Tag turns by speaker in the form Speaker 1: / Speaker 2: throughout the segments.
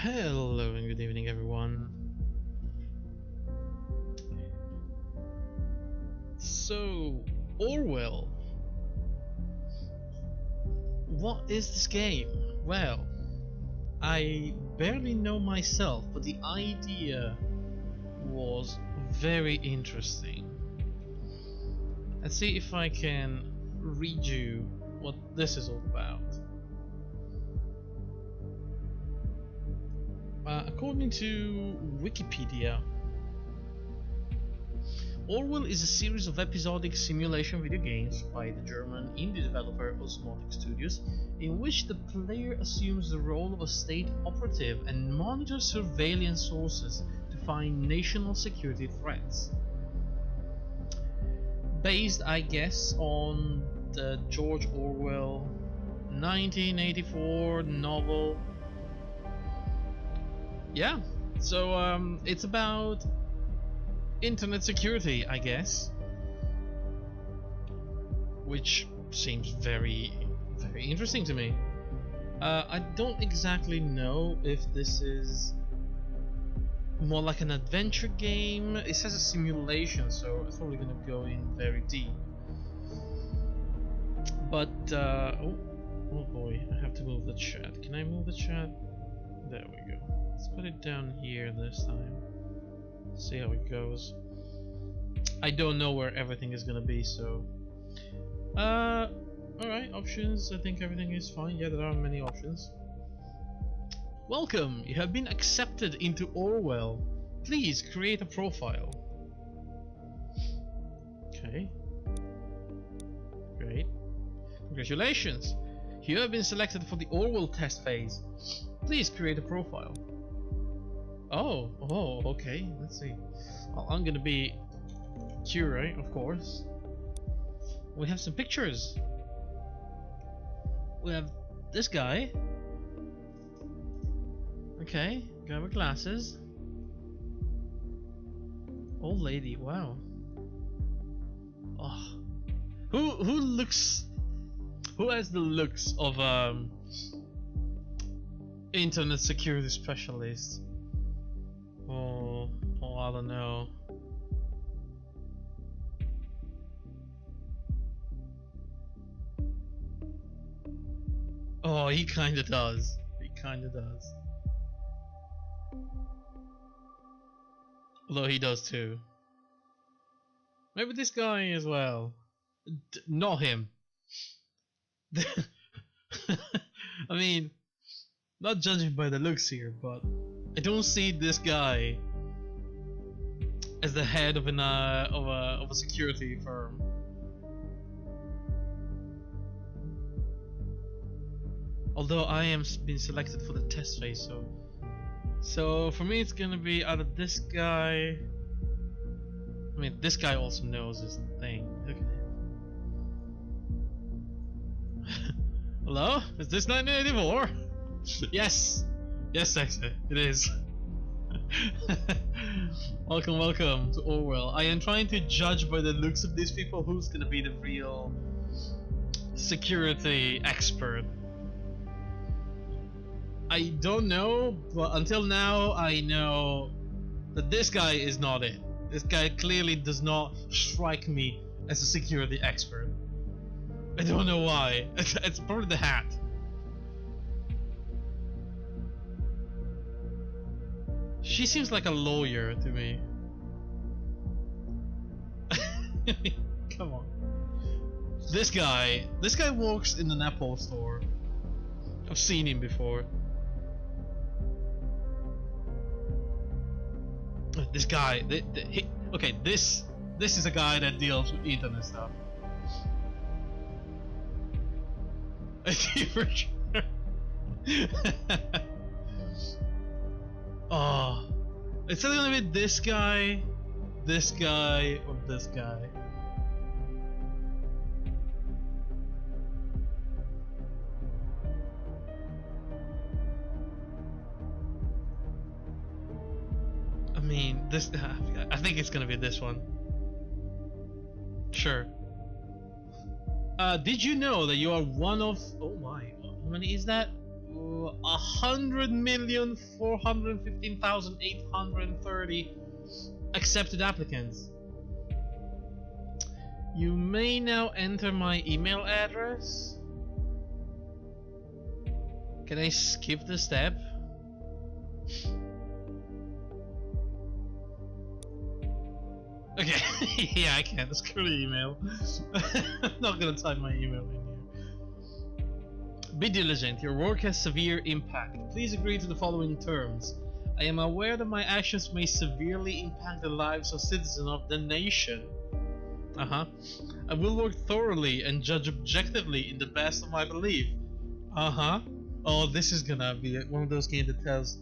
Speaker 1: Hello and good evening, everyone. So, Orwell. What is this game? Well, I barely know myself, but the idea was very interesting. Let's see if I can read you what this is all about. According to Wikipedia, Orwell is a series of episodic simulation video games by the German indie developer Osmotic Studios, in which the player assumes the role of a state operative and monitors surveillance sources to find national security threats. Based, I guess, on the George Orwell 1984 novel. Yeah, so it's about internet security, I guess, which seems very interesting to me. I don't exactly know if this is more like an adventure game. It says a simulation, so it's probably gonna go in very deep. But oh boy, I have to move the chat. Can I move the chat? There we go. Let's put it down here this time. See how it goes. I don't know where everything is gonna be, so alright, options. I think everything is fine. Yeah, there are many options. Welcome, you have been accepted into Orwell. Please create a profile. Okay, great, congratulations, you have been selected for the Orwell test phase. Please create a profile. Oh, okay, let's see. Well, I'm gonna be curate, of course. We have some pictures. We have this guy. Okay, guy with glasses. Old lady, wow. Oh. Who has the looks of internet security specialist? Oh, I don't know. Oh, he kinda does. He kinda does. Although he does too. Maybe this guy as well. Not him. I mean, not judging by the looks here, but I don't see this guy as the head of a security firm. Although I am being selected for the test phase, so for me it's gonna be either this guy. I mean, this guy also knows his thing. Okay. Hello? Is this 1984? Yes! Yes, actually, it is. Welcome to Orwell. I am trying to judge by the looks of these people who's gonna be the real security expert. I don't know, but until now I know that this guy is not it. This guy clearly does not strike me as a security expert. I don't know why. It's probably the hat. She seems like a lawyer to me. Come on. This guy works in an Apple store. I've seen him before. This guy, okay, this is a guy that deals with internet stuff. For sure. Oh, it's either gonna be this guy, or this guy. I mean, I think it's gonna be this one. Sure. Did you know that you are one of... Oh my, how many is that? 100,415,830 accepted applicants. You may now enter my email address. Can I skip the step? Okay, yeah, I can. Screw the email. I'm not gonna type my email in here. Be diligent. Your work has severe impact. Please agree to the following terms. I am aware that my actions may severely impact the lives of citizens of the nation. I will work thoroughly and judge objectively in the best of my belief. Oh, this is gonna be one of those games that tells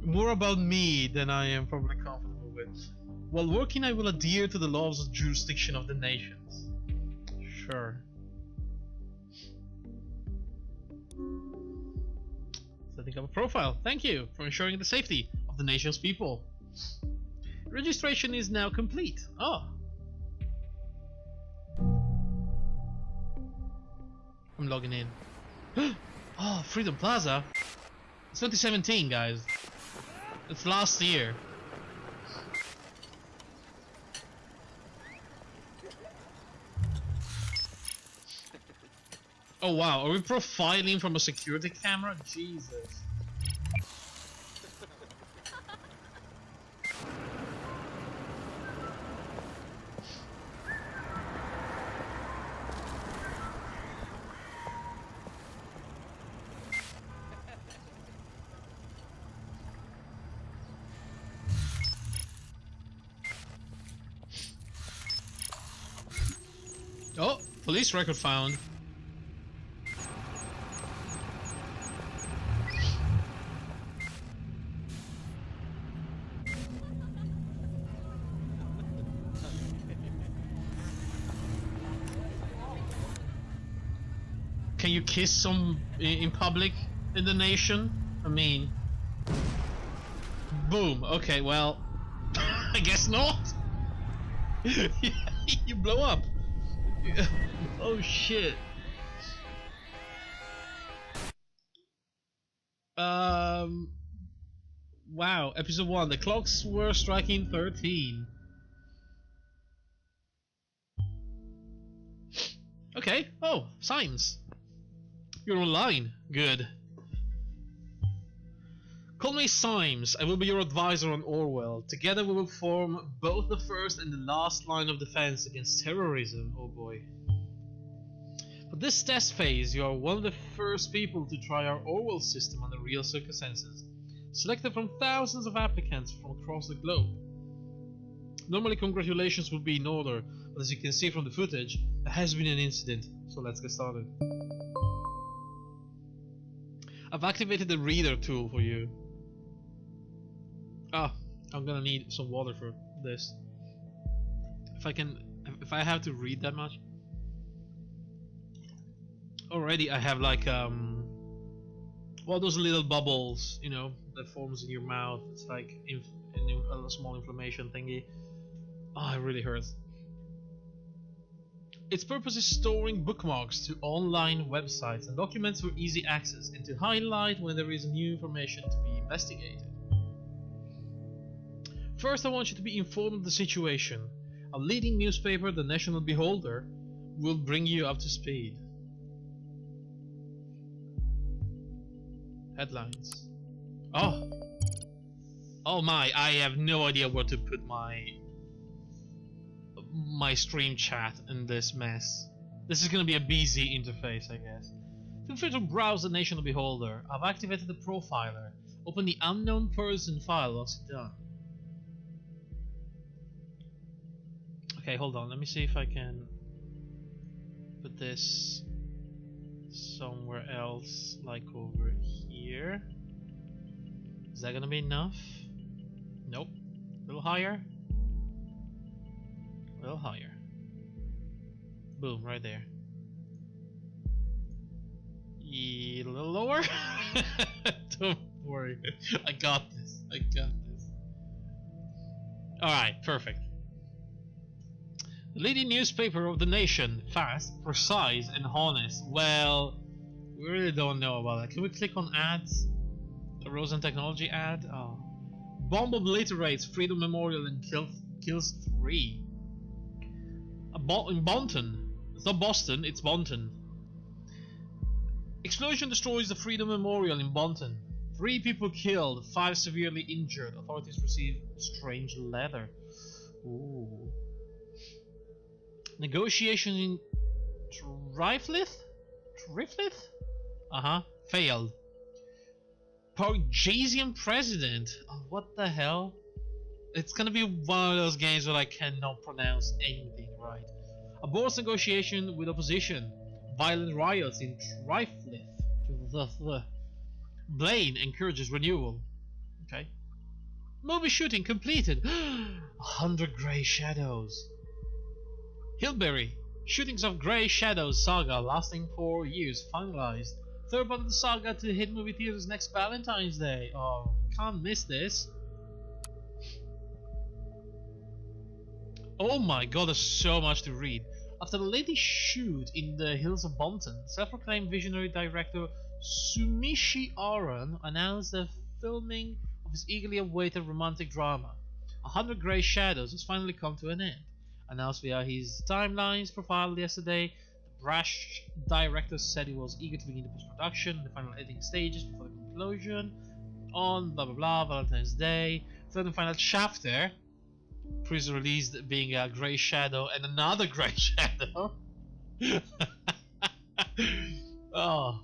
Speaker 1: more about me than I am probably comfortable with. While working, I will adhere to the laws of jurisdiction of the nations. Sure. Setting up a profile. Thank you for ensuring the safety of the nation's people. Registration is now complete. Oh. I'm logging in. Oh, Freedom Plaza. It's 2017, guys. It's last year. Oh wow, are we profiling from a security camera? Jesus. Oh, police record found. Can you kiss some in public in the nation? I mean, boom. Okay, well, I guess not. You blow up. Oh shit. Wow. Episode 1. The clocks were striking 13. Okay. Oh, Symes. You're online. Good. Call me Symes. I will be your advisor on Orwell. Together we will form both the first and the last line of defense against terrorism. Oh boy. For this test phase, you are one of the first people to try our Orwell system under real circumstances, selected from thousands of applicants from across the globe. Normally congratulations would be in order, but as you can see from the footage, there has been an incident, so let's get started. I've activated the reader tool for you. Ah, I'm gonna need some water for this. If I have to read that much. Already I have like well, those little bubbles, you know, that forms in your mouth. It's like a small inflammation thingy. Oh, it really hurts. Its purpose is storing bookmarks to online websites and documents for easy access, and to highlight when there is new information to be investigated. First, I want you to be informed of the situation. A leading newspaper, the National Beholder, will bring you up to speed. Headlines. Oh! Oh my, I have no idea where to put my stream chat in this mess. This is gonna be a busy interface, I guess. Feel free to browse the National Beholder. I've activated the profiler. Open the unknown person file once it's done. Okay, hold on. Let me see if I can put this somewhere else, like over here. Is that gonna be enough? Nope. A little higher. A little higher. Boom, right there. A little lower. Don't worry. I got this. I got this. Alright, perfect. The leading newspaper of the nation, fast, precise, and honest. Well, We really don't know about that. Can we click on ads? A Rosen Technology ad? Oh. Bomb obliterates Freedom Memorial and kills 3. In Bonton. It's not Boston, it's Bonton. Explosion destroys the Freedom Memorial in Bonton. 3 people killed, 5 severely injured. Authorities received strange letter. Ooh. Negotiation in Triflith? Failed. Pargesian president. Oh, what the hell? It's gonna be one of those games where I cannot pronounce anything right. Aborts negotiation with opposition. Violent riots in Triflith. Blaine encourages renewal. Okay. Movie shooting completed. 100 Grey Shadows. Hillberry. Shootings of Grey Shadows saga lasting 4 years finalized. Third part of the saga to hit movie theaters next Valentine's Day. Oh, can't miss this. Oh my god, there's so much to read. After the latest shoot in the hills of Bonton, self-proclaimed visionary director Sumishi Aran announced the filming of his eagerly awaited romantic drama. 100 Grey Shadows has finally come to an end. Announced via his timelines profile yesterday, the brash director said he was eager to begin the post-production, the final editing stages before the conclusion on blah blah blah Valentine's Day. Third and final chapter, previously released being a Grey Shadow and another Grey Shadow. Oh,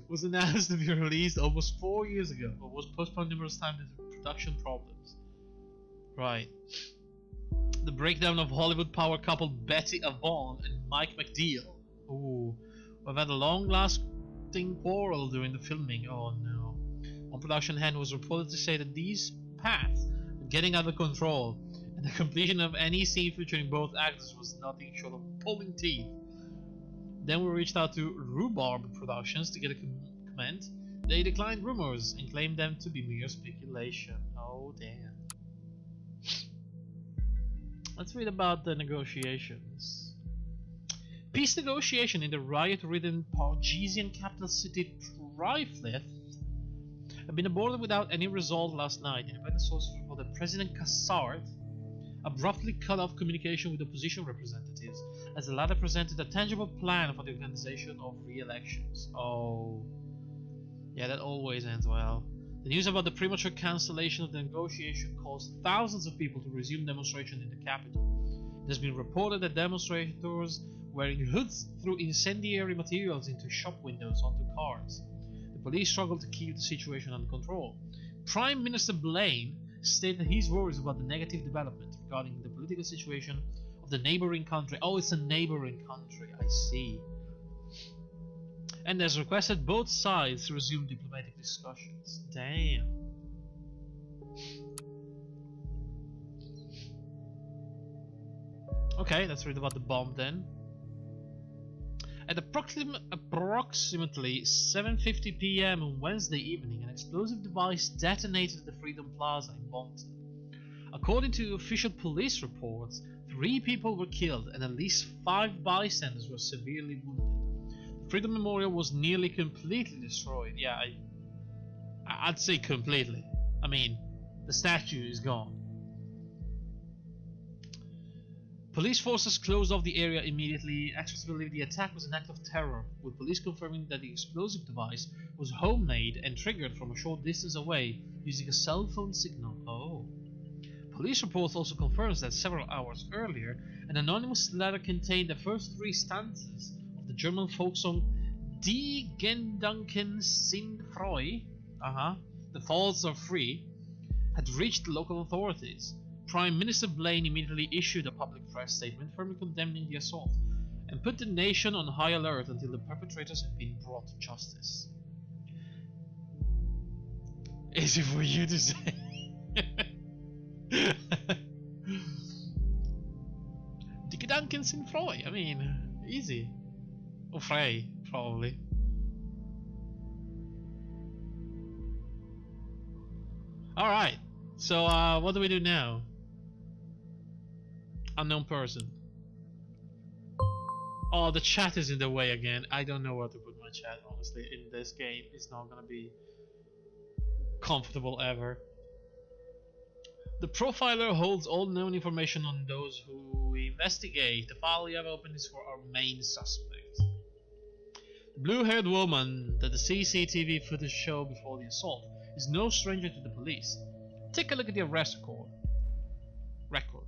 Speaker 1: was announced to be released almost 4 years ago, but was postponed numerous times due to production problems. Right. The breakdown of Hollywood power couple Betty Avon and Mike McDeal. Ooh, we've had a long-lasting quarrel during the filming. Oh no. One production hand was reported to say that these paths were getting out of control, and the completion of any scene featuring both actors was nothing short of pulling teeth. Then we reached out to Rhubarb Productions to get a comment. They declined rumors and claimed them to be mere speculation. Oh damn. Let's read about the negotiations. Peace negotiation in the riot-ridden Pargesian capital city Triflith have been aborted without any result last night. Independent sources report that President Cassard abruptly cut off communication with opposition representatives as the latter presented a tangible plan for the organization of re-elections. Oh, yeah, that always ends well. The news about the premature cancellation of the negotiation caused thousands of people to resume demonstration in the capital. It has been reported that demonstrators wearing hoods threw incendiary materials into shop windows onto cars. The police struggled to keep the situation under control. Prime Minister Blaine stated his worries about the negative development regarding the political situation of the neighboring country. Oh, it's a neighboring country, I see. And has requested both sides to resume diplomatic discussions. Damn. Okay, let's read about the bomb then. At approximately 7:50 p.m. on Wednesday evening, an explosive device detonated at the Freedom Plaza in Bonton. According to official police reports, 3 people were killed and at least 5 bystanders were severely wounded. Freedom Memorial was nearly completely destroyed. Yeah, I'd say completely. I mean, the statue is gone. Police forces closed off the area immediately. Experts believe the attack was an act of terror, with police confirming that the explosive device was homemade and triggered from a short distance away using a cell phone signal. Oh. Police reports also confirms that several hours earlier, an anonymous letter contained the first 3 stanzas the German folk song Die Gedanken sind frei, the thoughts are free, had reached local authorities. Prime Minister Blaine immediately issued a public press statement firmly condemning the assault and put the nation on high alert until the perpetrators have been brought to justice. Easy for you to say. Die Gedanken sind frei, I mean, easy. Or frei, probably. Alright, so what do we do now? Unknown person. Oh, the chat is in the way again. I don't know where to put my the chat, honestly. In this game, it's not gonna be comfortable ever. The profiler holds all known information on those who we investigate. The file we have opened is for our main suspect. The blue-haired woman that the CCTV footage showed before the assault is no stranger to the police. Take a look at the arrest record.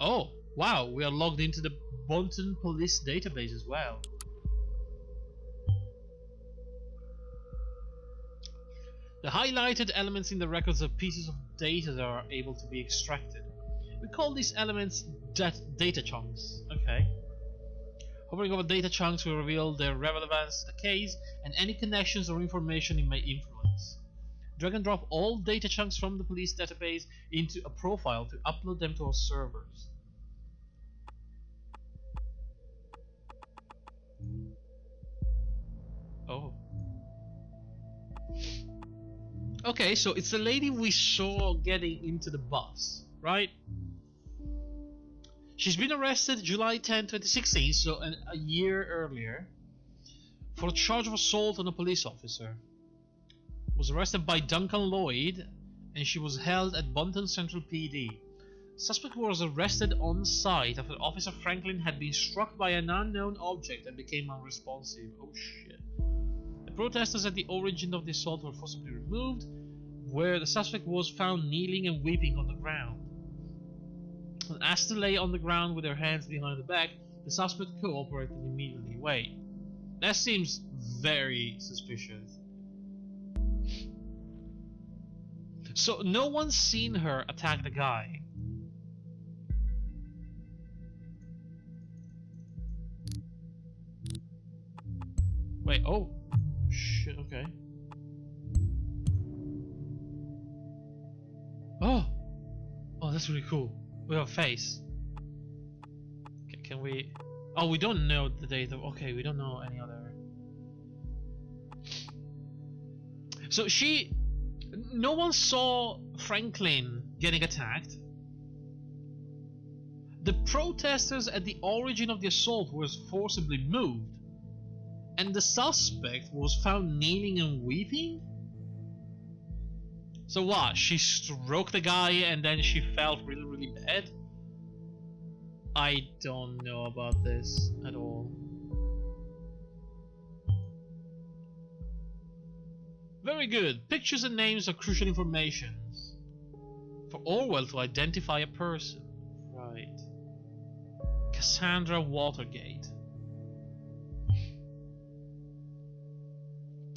Speaker 1: Oh, wow, we are logged into the Bonton police database as well. The highlighted elements in the records are pieces of data that are able to be extracted. We call these elements data chunks. Okay. Hovering over data chunks will reveal their relevance to the case and any connections or information it may influence. Drag and drop all data chunks from the police database into a profile to upload them to our servers. Oh. Okay, so it's the lady we saw getting into the bus, right? She's been arrested July 10, 2016, so a year earlier, for a charge of assault on a police officer. Was arrested by Duncan Lloyd, and she was held at Bonton Central PD. Suspect was arrested on site after Officer Franklin had been struck by an unknown object and became unresponsive. Oh shit. The protesters at the origin of the assault were forcibly removed, where the suspect was found kneeling and weeping on the ground. When asked to lay on the ground with her hands behind the back, the suspect cooperated and immediately. Wait, that seems very suspicious. So no one's seen her attack the guy. Wait, oh shit, okay. Oh, that's really cool. We have a face. Can we... Oh, we don't know the data. Okay, we don't know any other... So no one saw Franklin getting attacked. The protesters at the origin of the assault was forcibly moved. And the suspect was found kneeling and weeping? So what? She stroked the guy and then she felt really, really bad? I don't know about this at all. Very good. Pictures and names are crucial information for Orwell to identify a person. Right. Cassandra Watergate.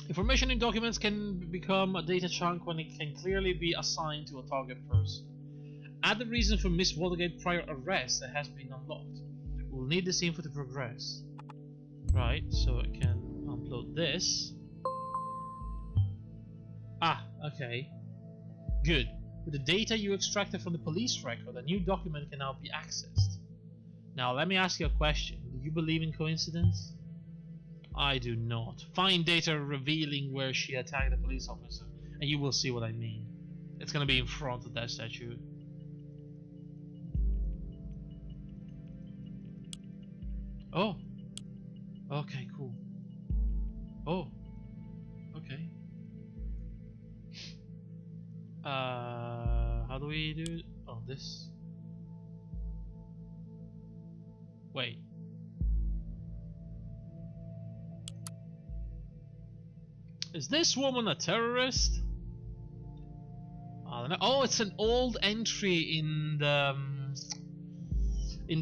Speaker 1: Information in documents can become a data chunk when it can clearly be assigned to a target person. Add the reason for Miss Watergate's prior arrest that has been unlocked. We'll need this info to progress. Right, so I can upload this. Ah, okay. Good. With the data you extracted from the police record, a new document can now be accessed. Now let me ask you a question. Do you believe in coincidence? I do not. Find data revealing where she attacked the police officer, and you will see what I mean. It's gonna be in front of that statue. Oh. Okay, cool. Oh. Okay. How do we do it? Oh, this. Wait. Is this woman a terrorist? I don't know. Oh, it's an old entry in the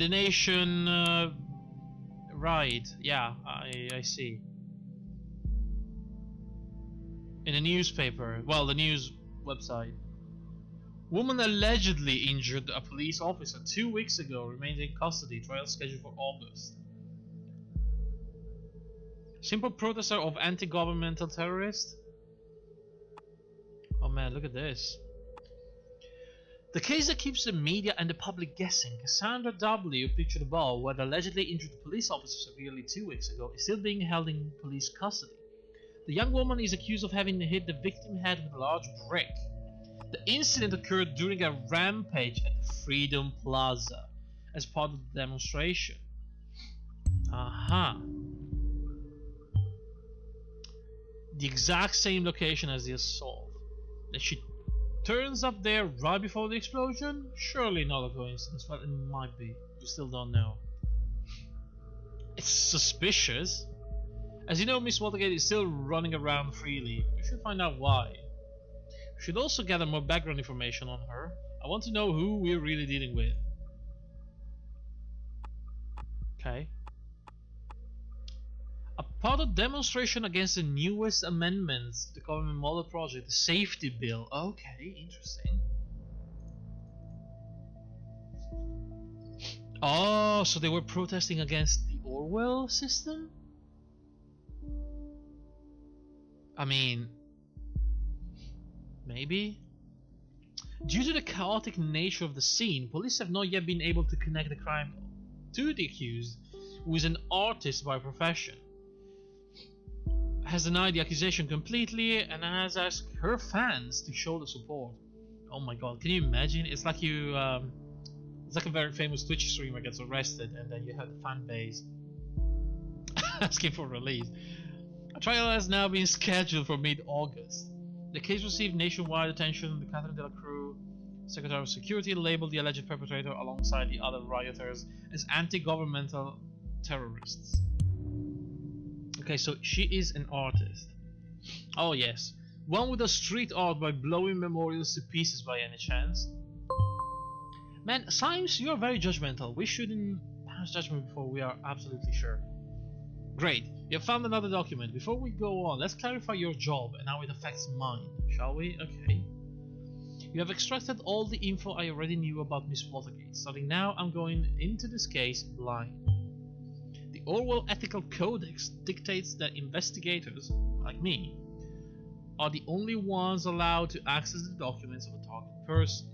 Speaker 1: Nation. Right. Yeah, I see. In a newspaper. Well, the news website. Woman allegedly injured a police officer 2 weeks ago. Remains in custody. Trial scheduled for August. Simple protester of anti-governmental terrorist? Oh man, look at this. The case that keeps the media and the public guessing, Cassandra W., pictured above, who had allegedly injured a police officer severely 2 weeks ago, is still being held in police custody. The young woman is accused of having hit the victim's head with a large brick. The incident occurred during a rampage at Freedom Plaza, as part of the demonstration. Aha. The exact same location as the assault. That she turns up there right before the explosion? Surely not a coincidence, but it might be. We still don't know. It's suspicious. As you know, Miss Watergate is still running around freely. We should find out why. We should also gather more background information on her. I want to know who we're really dealing with. Okay. A part of demonstration against the newest amendments to the government model project, the safety bill. Okay, interesting. Oh, so they were protesting against the Orwell system? I mean, maybe? Due to the chaotic nature of the scene, police have not yet been able to connect the crime to the accused, who is an artist by profession. Has denied the accusation completely and has asked her fans to show the support. Oh my god, can you imagine? It's like you, it's like a very famous Twitch streamer gets arrested and then you have the fan base asking for release. A trial has now been scheduled for mid-August. The case received nationwide attention. The Catherine de la Cruz, Secretary of Security, labeled the alleged perpetrator alongside the other rioters as anti-governmental terrorists. Okay, so she is an artist. Oh yes. One with a street art by blowing memorials to pieces by any chance? Man, Symes, you are very judgmental. We shouldn't pass judgment before we are absolutely sure. Great, you have found another document. Before we go on, let's clarify your job and how it affects mine, shall we? Okay. You have extracted all the info I already knew about Miss Watergate. Starting now, I'm going into this case blind. The Orwell Ethical Codex dictates that investigators, like me, are the only ones allowed to access the documents of a target person.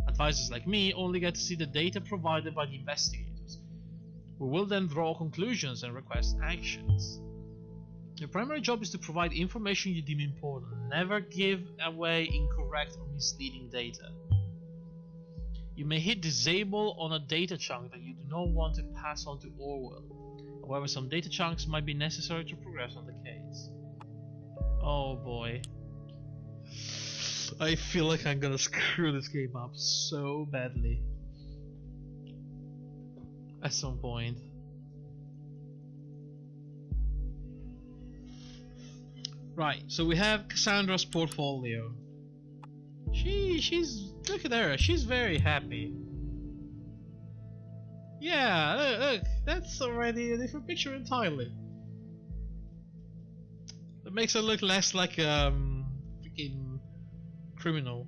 Speaker 1: Advisors like me only get to see the data provided by the investigators, who will then draw conclusions and request actions. Your primary job is to provide information you deem important. Never give away incorrect or misleading data. You may hit disable on a data chunk that you do not want to pass on to Orwell. However, some data chunks might be necessary to progress on the case. Oh boy. I feel like I'm gonna screw this game up so badly. At some point. Right, so we have Cassandra's portfolio. She's look at her, she's very happy. Yeah, look, that's already a different picture entirely. That makes her look less like a freaking criminal.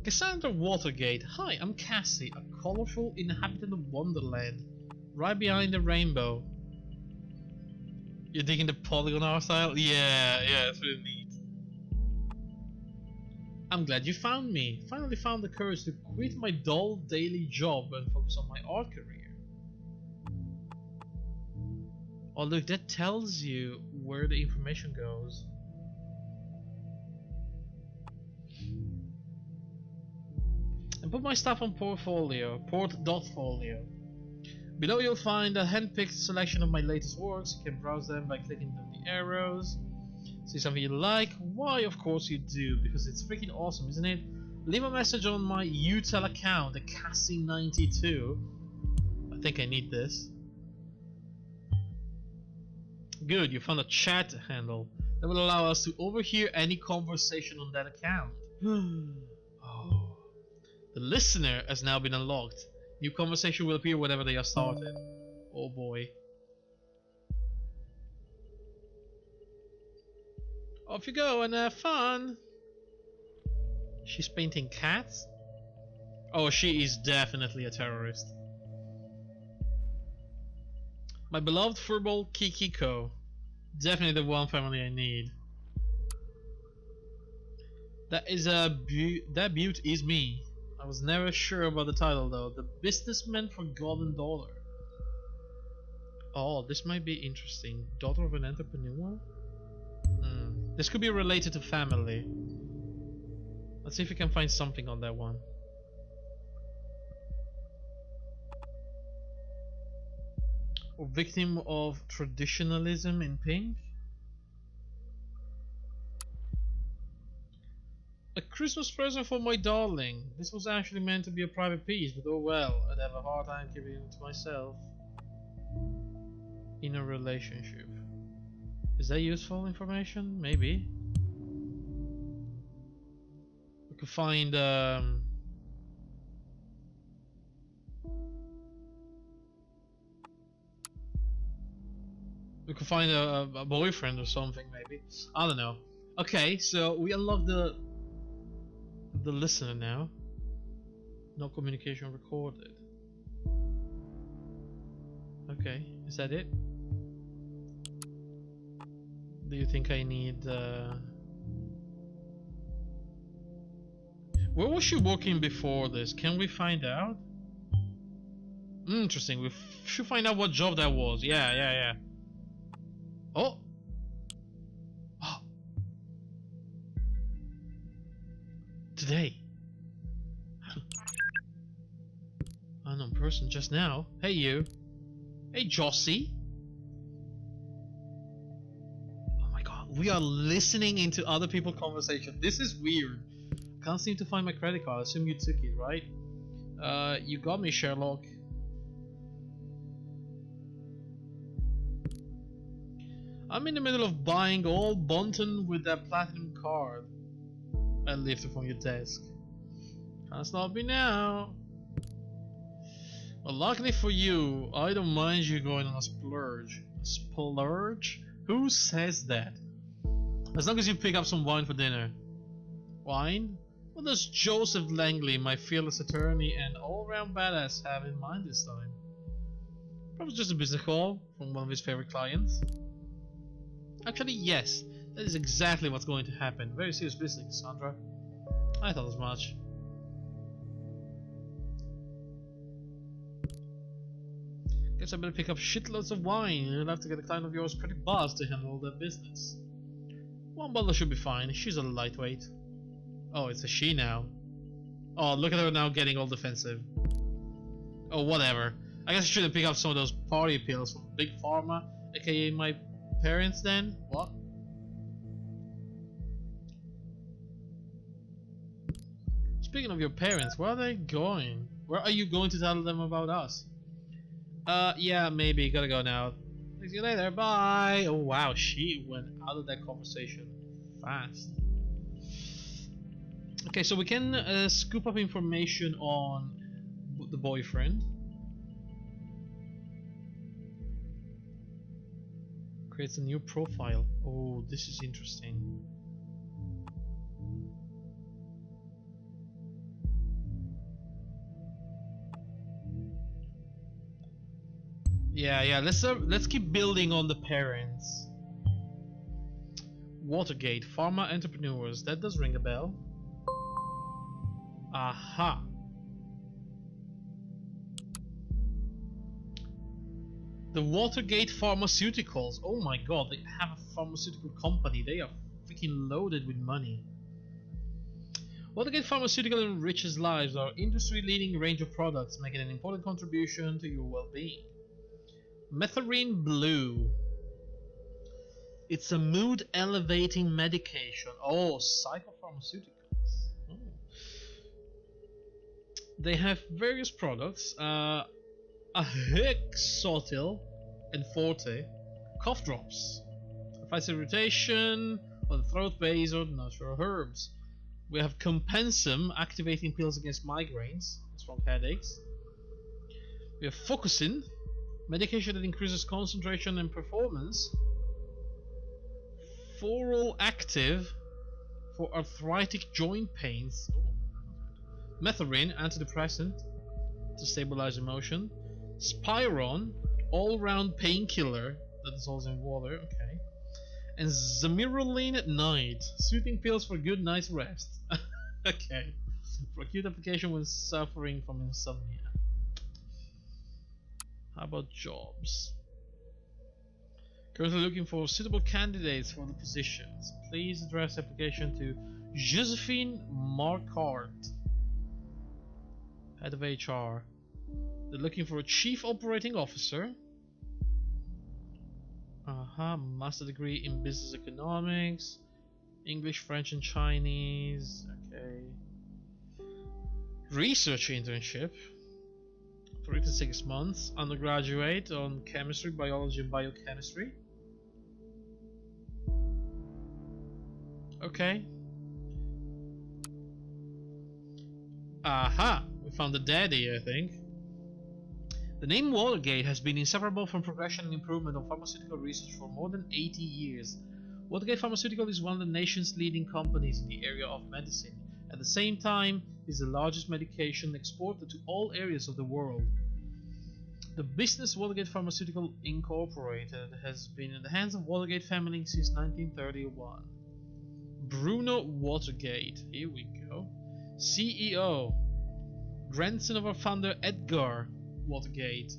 Speaker 1: Cassandra Watergate. Hi, I'm Cassie, a colorful inhabitant of Wonderland, right behind the rainbow. You're digging the polygon art style? Yeah, it's really neat. I'm glad you found me. Finally found the courage to quit my dull daily job and focus on my art career. Oh look, that tells you where the information goes. And put my stuff on portfolio, port.folio. Below you'll find a hand-picked selection of my latest works. You can browse them by clicking on the arrows. See something you like? Why, of course you do, because it's freaking awesome, isn't it? Leave a message on my UTEL account, the Cassie92. I think I need this. Good, you found a chat handle that will allow us to overhear any conversation on that account. Oh. The listener has now been unlocked. New conversation will appear whenever they are started. Oh boy. Off you go and have fun. She's painting cats? Oh, she is definitely a terrorist. My beloved furball Kikiko. Definitely the one family I need. That is that beaut is me. I was never sure about the title though. The Businessman for Golden Dollar. Oh, this might be interesting. Daughter of an entrepreneur? This could be related to family. Let's see if we can find something on that one. Or victim of traditionalism in pink. A Christmas present for my darling. This was actually meant to be a private piece, but oh well, I'd have a hard time keeping it to myself. In a relationship. Is that useful information? Maybe. We could find a boyfriend or something, maybe. I don't know. Okay, so we unlock the listener now. No communication recorded. Okay, is that it? Do you think I need where was she working before this? Can we find out? Interesting, we should find out what job that was. Yeah. Oh! Oh! Today. Unknown person just now. Hey you. Hey Jossie. Oh my god, we are listening into other people's conversation. This is weird. Can't seem to find my credit card. I assume you took it, right? You got me, Sherlock. I'm in the middle of buying all Bunton with that platinum card. I lifted from your desk. Can't stop me now. Well, luckily for you, I don't mind you going on a splurge. A splurge? Who says that? As long as you pick up some wine for dinner. Wine? What does Joseph Langley, my fearless attorney and all-round badass, have in mind this time? Probably just a business call from one of his favorite clients. Actually, yes, that is exactly what's going to happen. Very serious business, Sandra. I thought as much. Guess I better pick up shitloads of wine. You'll have to get a client of yours pretty buzzed to handle all that business. One bottle should be fine. She's a lightweight. Oh, it's a she now. Oh, look at her now getting all defensive. Oh, whatever. I guess I shouldn't pick up some of those party pills from Big Pharma, aka my parents then? What? Speaking of your parents, where are they going? Where are you going to tell them about us? Yeah, maybe. Gotta go now. See you later. Bye. Oh wow, she went out of that conversation fast. Okay, so we can scoop up information on the boyfriend. Creates a new profile. Oh, this is interesting. Yeah. Let's keep building on the parents. Watergate, pharma entrepreneurs. That does ring a bell. Aha. The Watergate Pharmaceuticals. Oh my god, they have a pharmaceutical company. They are freaking loaded with money. Watergate Pharmaceutical enriches lives. Our industry-leading range of products making an important contribution to your well-being. Metherine Blue. It's a mood-elevating medication. Oh, psychopharmaceuticals. Oh. They have various products. A Hexotil and Forte. Cough drops. Fights irritation or the throat base or natural herbs. We have Compensum, activating pills against migraines and strong headaches. We have Focusin, medication that increases concentration and performance. Foral Active for arthritic joint pains. Metherine, antidepressant to stabilize emotion. Spiron, all-round painkiller that dissolves in water. Okay. And Zamiroline at night, soothing pills for good night's rest. Okay. For acute application when suffering from insomnia. How about jobs? Currently looking for suitable candidates for the positions. Please address application to Josephine Marquardt, head of HR. They're looking for a chief operating officer. Master degree in business economics, English, French, and Chinese. Okay. Research internship, 3 to 6 months. Undergraduate on chemistry, biology, and biochemistry. Okay. Aha! We found the daddy, I think. The name Watergate has been inseparable from progression and improvement of pharmaceutical research for more than 80 years. Watergate Pharmaceutical is one of the nation's leading companies in the area of medicine. At the same time, it is the largest medication exporter to all areas of the world. The business Watergate Pharmaceutical Incorporated has been in the hands of Watergate family since 1931. Bruno Watergate, here we go. CEO, grandson of our founder Edgar Watergate,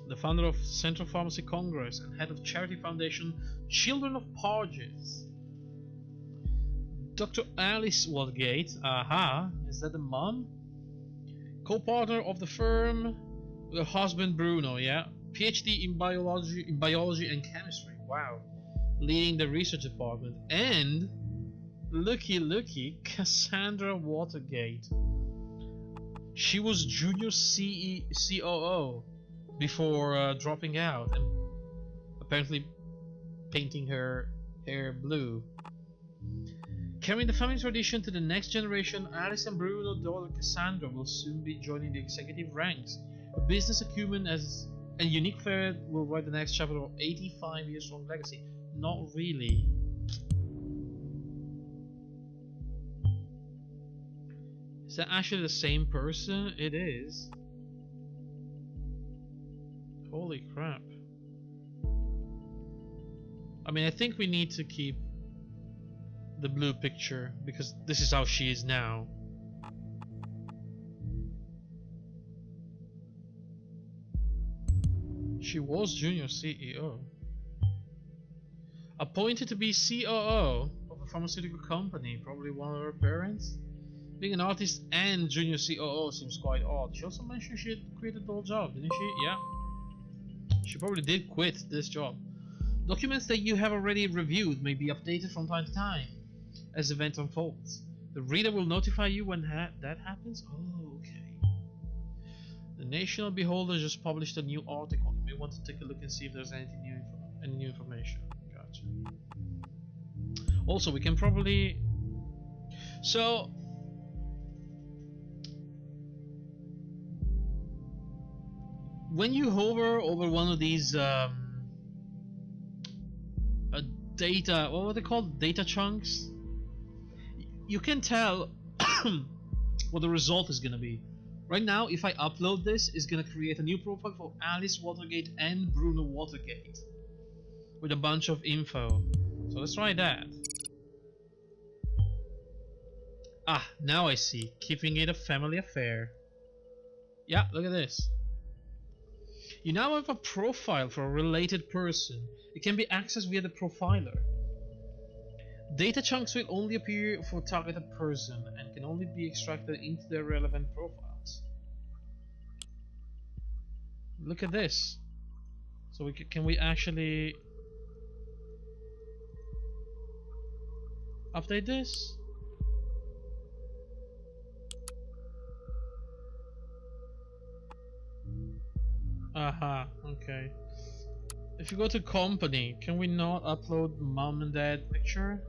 Speaker 1: the founder of Central Pharmacy Congress and head of charity foundation Children of Parges. Dr. Alice Watergate, is that the mom? Co-partner of the firm with her husband Bruno, yeah? PhD in biology and chemistry, wow. Leading the research department. And looky, Cassandra Watergate. She was junior COO before dropping out and apparently painting her hair blue. Carrying the family tradition to the next generation, Alice and Bruno's daughter Cassandra will soon be joining the executive ranks. A business acumen and unique flair will write the next chapter of 85 years long legacy. Not really. Is that actually the same person? It is. Holy crap. I mean, I think we need to keep the blue picture because this is how she is now. She was junior CEO. Appointed to be COO of a pharmaceutical company, probably one of her parents. Being an artist and junior COO seems quite odd. She also mentioned she had quit a dull job, didn't she? Yeah. She probably did quit this job. Documents that you have already reviewed may be updated from time to time as the event unfolds. The reader will notify you when that happens? Oh, okay. The National Beholder just published a new article. You may want to take a look and see if there's any new information. Gotcha. Also, we can probably... So... when you hover over one of these data, what were they called? Data chunks? You can tell what the result is gonna be. Right now, if I upload this, it's gonna create a new profile for Alice Watergate and Bruno Watergate with a bunch of info. So let's try that. Ah, now I see. Keeping it a family affair. Yeah, look at this. You now have a profile for a related person. It can be accessed via the profiler. Data chunks will only appear for targeted person and can only be extracted into their relevant profiles. Look at this. So can we actually update this? Okay. If you go to company, can we not upload mom and dad picture?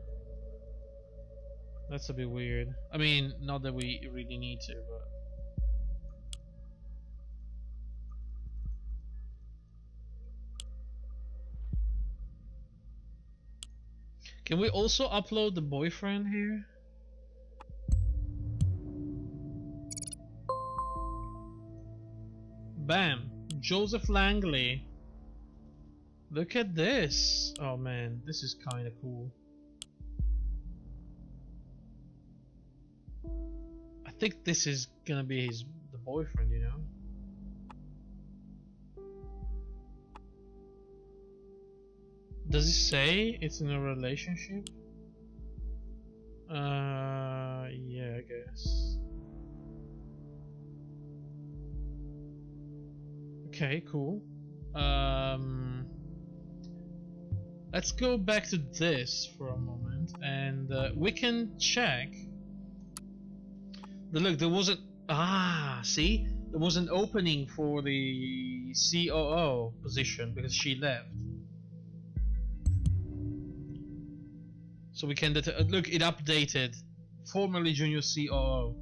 Speaker 1: That's a bit weird. I mean, not that we really need to, but... Can we also upload the boyfriend here? Bam! Joseph Langley. Look at this. Oh man, this is kind of cool. I think this is gonna be the boyfriend, you know? Does it say it's in a relationship? Yeah, I guess. Okay, cool. Let's go back to this for a moment, and we can check. Look, there was see, there was an opening for the COO position because she left. So we can look, it updated. Formerly junior COO.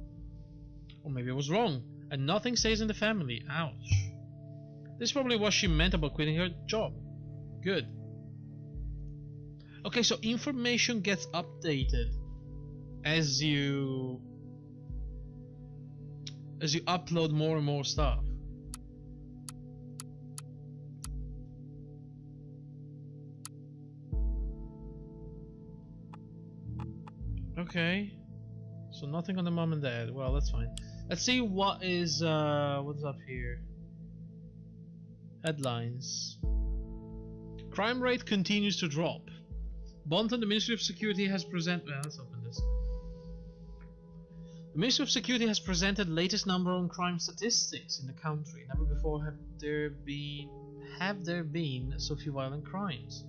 Speaker 1: Or maybe I was wrong. And nothing stays in the family. Ouch. This is probably what she meant about quitting her job. Good. Okay, so information gets updated as you upload more and more stuff. Okay. So nothing on the mom and dad. Well, that's fine. Let's see what is what's up here. Headlines. Crime rate continues to drop. Bonton, the Ministry of Security has presented. Well, let's open this. The Ministry of Security has presented latest number on crime statistics in the country. Never before have there been so few violent crimes.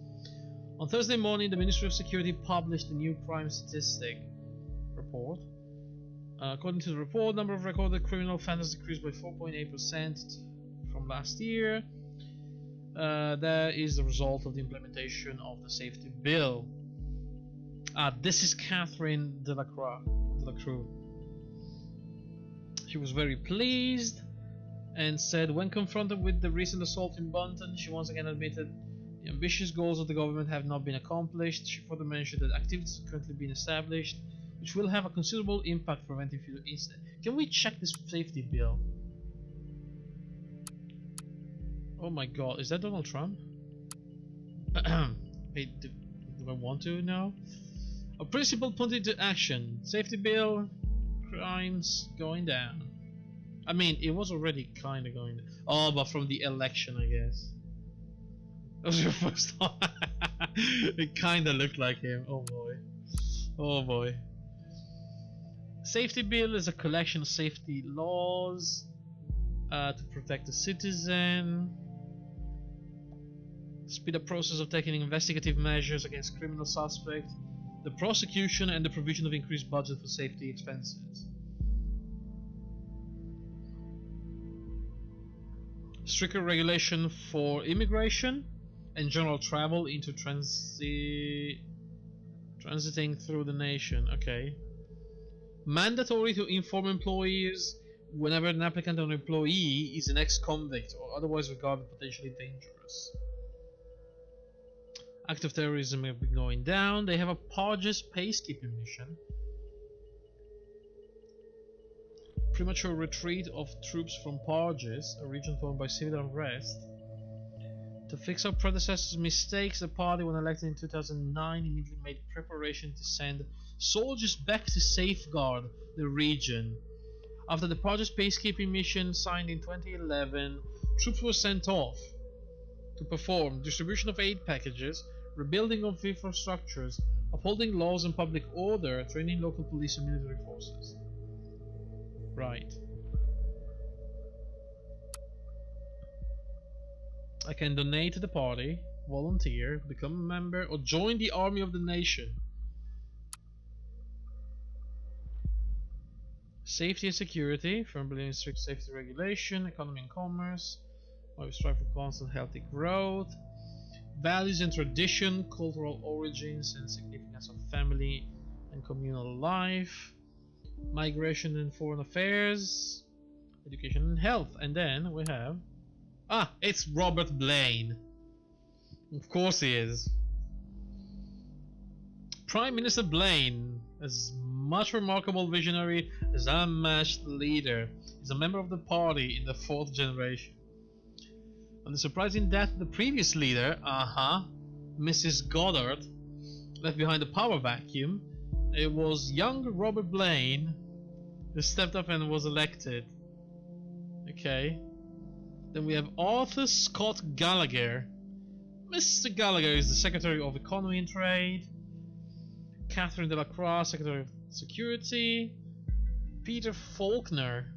Speaker 1: On Thursday morning, the Ministry of Security published a new crime statistic report. According to the report, number of recorded criminal offenders decreased by 4.8% from last year. That is the result of the implementation of the safety bill. This is Catherine Delacroix. She was very pleased and said, when confronted with the recent assault in Bunton, she once again admitted the ambitious goals of the government have not been accomplished. She further mentioned that activities are currently being established which will have a considerable impact preventing future incidents. Can we check this safety bill? Oh my god, is that Donald Trump? Wait, do I want to now? A principle put into action. Safety bill, crimes going down. I mean, it was already kind of going down. Oh, but from the election, I guess. That was your first one. It kind of looked like him. Oh boy. Oh boy. Safety bill is a collection of safety laws to protect the citizen. Speed up process of taking investigative measures against criminal suspects. The prosecution and the provision of increased budget for safety expenses. Stricter regulation for immigration and general travel into transiting through the nation. Okay. Mandatory to inform employees whenever an applicant or employee is an ex-convict or otherwise regarded potentially dangerous. Act of terrorism have been going down. They have a Parges peacekeeping mission. Premature retreat of troops from Parges, a region torn by civil unrest. To fix up predecessors' mistakes, the party, when elected in 2009, immediately made preparation to send soldiers back to safeguard the region. After the Parges peacekeeping mission signed in 2011, troops were sent off to perform distribution of aid packages, rebuilding of infrastructures, upholding laws and public order, training local police and military forces. Right. I can donate to the party, volunteer, become a member, or join the army of the nation. Safety and security, firm belief in strict safety regulation, economy and commerce, why we strive for constant healthy growth, values and tradition, cultural origins and significance of family and communal life, migration and foreign affairs, education and health. And then we have it's Robert Blaine. Of course he is. Prime Minister Blaine, as much remarkable visionary as unmatched leader, is a member of the party in the 4th generation. On the surprising death of the previous leader, Mrs. Goddard, left behind a power vacuum, it was young Robert Blaine who stepped up and was elected. Okay. Then we have Arthur Scott Gallagher. Mr. Gallagher is the Secretary of Economy and Trade. Catherine Delacroix, Secretary of Security. Peter Faulkner,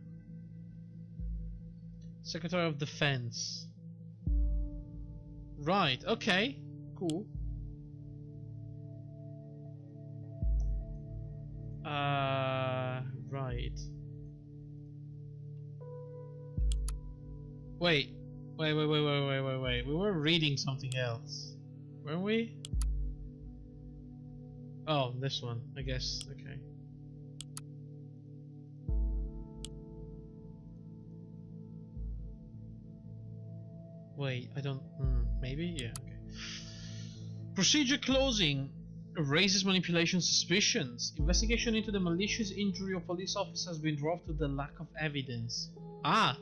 Speaker 1: Secretary of Defense. Right, okay, cool. Right. Wait. Wait. We were reading something else. Weren't we? Oh, this one, I guess. Okay. Wait, I don't... maybe? Yeah, okay. Procedure closing. Raises manipulation suspicions. Investigation into the malicious injury of police officer has been dropped to the lack of evidence. Ah!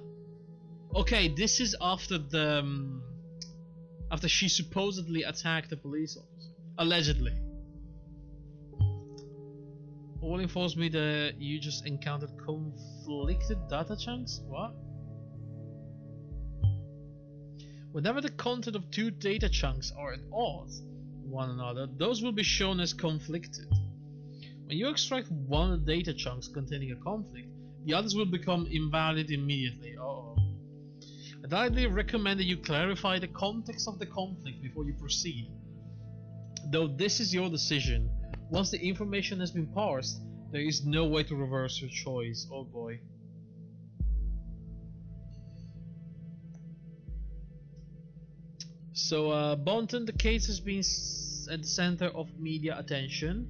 Speaker 1: Okay, this is after the... after she supposedly attacked a police officer. Allegedly. All informs me that you just encountered conflicted data chunks? What? Whenever the content of two data chunks are at odds with one another, those will be shown as conflicted. When you extract one of the data chunks containing a conflict, the others will become invalid immediately. Uh-oh. I'd highly recommend that you clarify the context of the conflict before you proceed. Though this is your decision, once the information has been parsed, there is no way to reverse your choice. Oh boy. So, Bonton, the case has been at the center of media attention.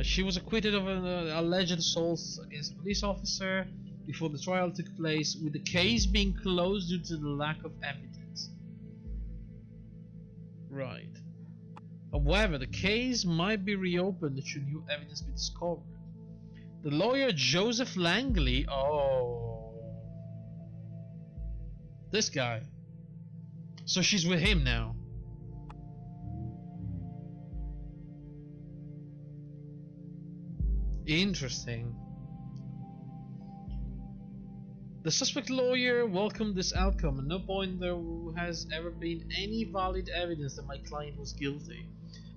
Speaker 1: She was acquitted of an alleged assault against a police officer before the trial took place, with the case being closed due to the lack of evidence. Right. However, the case might be reopened should new evidence be discovered. The lawyer Joseph Langley... Oh... This guy. So she's with him now. Interesting. The suspect lawyer welcomed this outcome. At no point there has ever been any valid evidence that my client was guilty.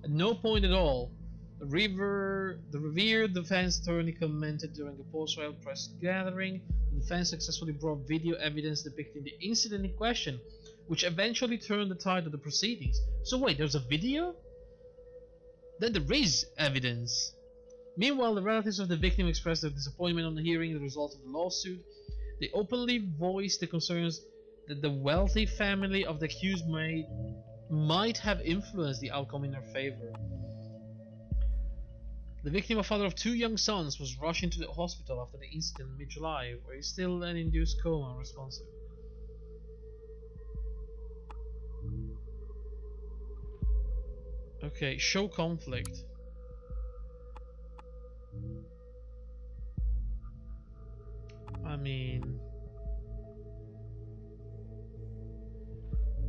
Speaker 1: At no point at all. The revered defense attorney commented during a post-trial press gathering. The defense successfully brought video evidence depicting the incident in question, which eventually turned the tide of the proceedings. So wait, there's a video? Then there is evidence. Meanwhile, the relatives of the victim expressed their disappointment on the hearing the result of the lawsuit. They openly voiced the concerns that the wealthy family of the accused might have influenced the outcome in their favor. The victim, a father of two young sons, was rushed into the hospital after the incident in mid-July, where he's still in induced coma unresponsive. Okay, show conflict. I mean...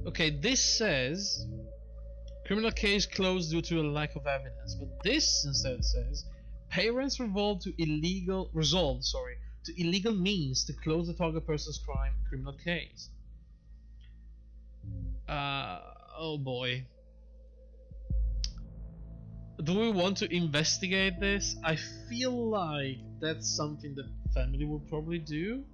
Speaker 1: Okay, this says... criminal case closed due to a lack of evidence, but this instead says parents resolved to illegal means to close the target person's criminal case. Oh boy. Do we want to investigate this? I feel like that's something that family will probably do.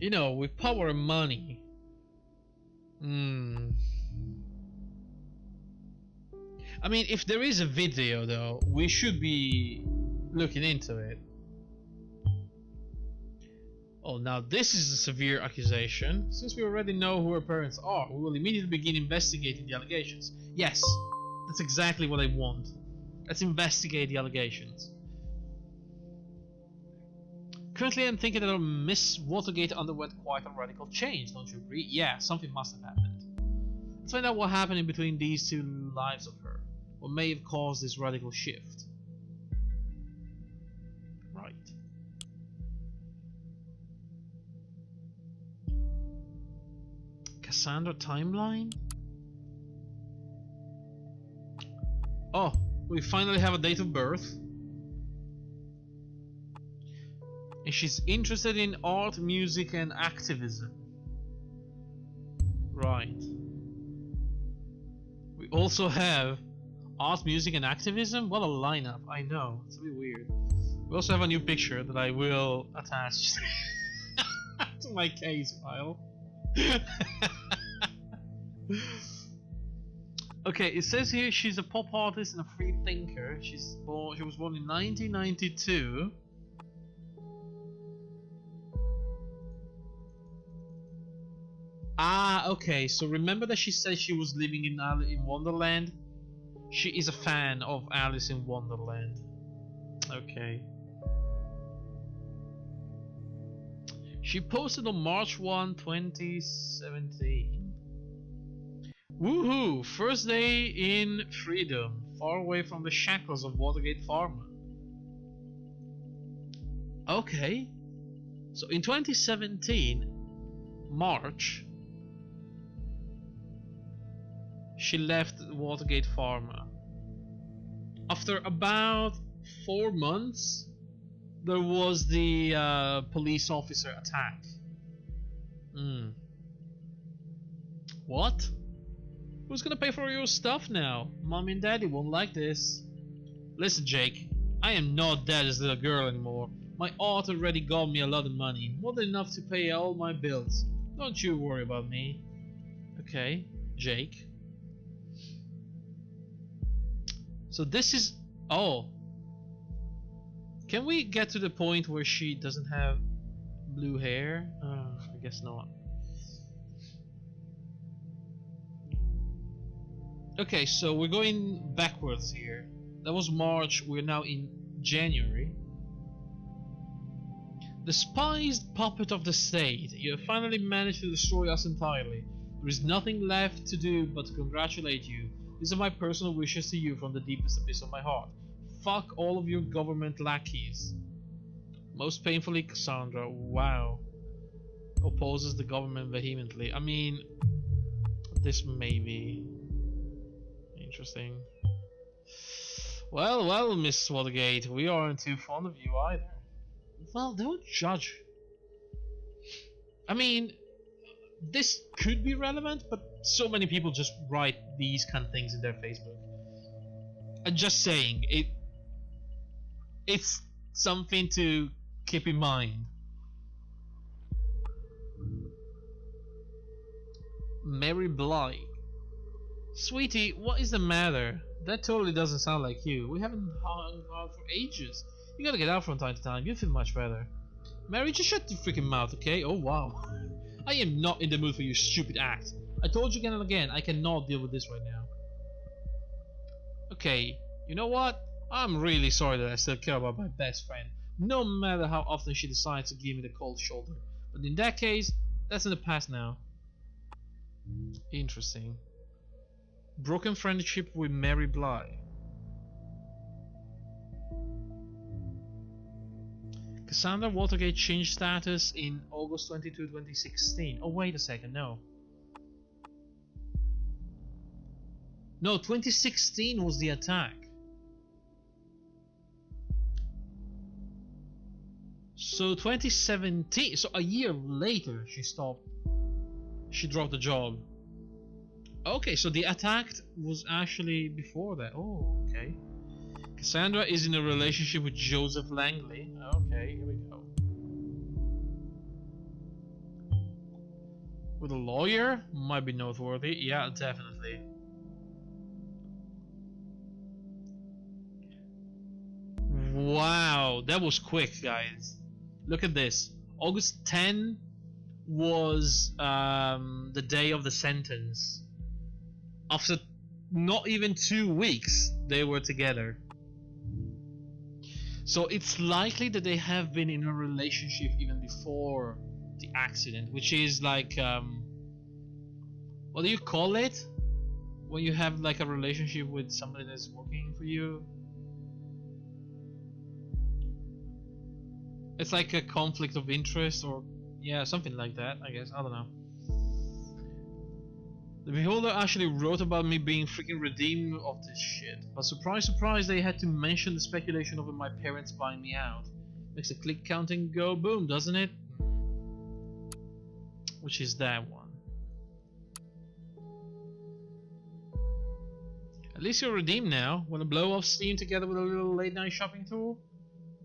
Speaker 1: You know, with power and money. I mean, if there is a video though, we should be looking into it. Oh, now this is a severe accusation. Since we already know who her parents are, we will immediately begin investigating the allegations. Yes, that's exactly what I want. Let's investigate the allegations. Currently, I'm thinking that Miss Watergate underwent quite a radical change, don't you agree? Yeah, something must have happened. Let's find out what happened in between these two lives of her. What may have caused this radical shift. Right. Cassandra timeline? Oh, we finally have a date of birth. And she's interested in art, music, and activism. Right. We also have art, music, and activism? What a lineup, I know. It's a bit weird. We also have a new picture that I will attach to my case file. Okay, it says here she's a pop artist and a free thinker. She was born in 1992. Ah, okay. So remember that she said she was living in Wonderland? She is a fan of Alice in Wonderland. Okay. She posted on March 1, 2017. Woohoo! First day in freedom, far away from the shackles of Watergate Pharma. Okay. So in 2017, March, she left Watergate Pharma. After about 4 months, there was the police officer attack. What? Who's gonna pay for your stuff now? Mommy and Daddy won't like this. Listen, Jake, I am not Daddy's little girl anymore. My aunt already got me a lot of money, more than enough to pay all my bills. Don't you worry about me. Okay, Jake. So this is... oh. Can we get to the point where she doesn't have blue hair? I guess not. Okay, so we're going backwards here. That was March, we're now in January. Despised puppet of the state, you have finally managed to destroy us entirely. There is nothing left to do but to congratulate you. These are my personal wishes to you from the deepest abyss of my heart. Fuck all of your government lackeys. Most painfully, Cassandra. Wow. Opposes the government vehemently. I mean, this may be interesting. Well, Miss Watergate, we aren't too fond of you either. Well, don't judge. I mean, this could be relevant, but so many people just write these kind of things in their Facebook. I'm just saying, it's something to keep in mind. Mary Bly. Sweetie, what is the matter? That totally doesn't sound like you. We haven't hung out for ages. You gotta get out from time to time. You'll feel much better. Mary, just shut your freaking mouth, okay? Oh wow. I am not in the mood for your stupid act. I told you again and again, I cannot deal with this right now. Okay, you know what? I'm really sorry that I still care about my best friend, no matter how often she decides to give me the cold shoulder. But in that case, that's in the past now. Interesting. Broken friendship with Mary Bly. Cassandra Watergate changed status in August 22, 2016. Oh, wait a second, no. No, 2016 was the attack. So 2017, so a year later she dropped the job. Okay, so the attack was actually before that. Oh, okay. Cassandra is in a relationship with Joseph Langley. Okay, here we go. With a lawyer? Might be noteworthy. Yeah, definitely. Wow, that was quick, guys. Look at this. August 10 was the day of the sentence. After not even 2 weeks, they were together. So it's likely that they have been in a relationship even before the accident, which is like, what do you call it? When you have like a relationship with somebody that's working for you? It's like a conflict of interest, or yeah, something like that, I guess. I don't know. The Beholder actually wrote about me being freaking redeemed of this shit. But surprise, surprise, they had to mention the speculation over my parents buying me out. Makes the click counting go boom, doesn't it? Which is that one. At least you're redeemed now. Wanna blow off steam together with a little late night shopping tour?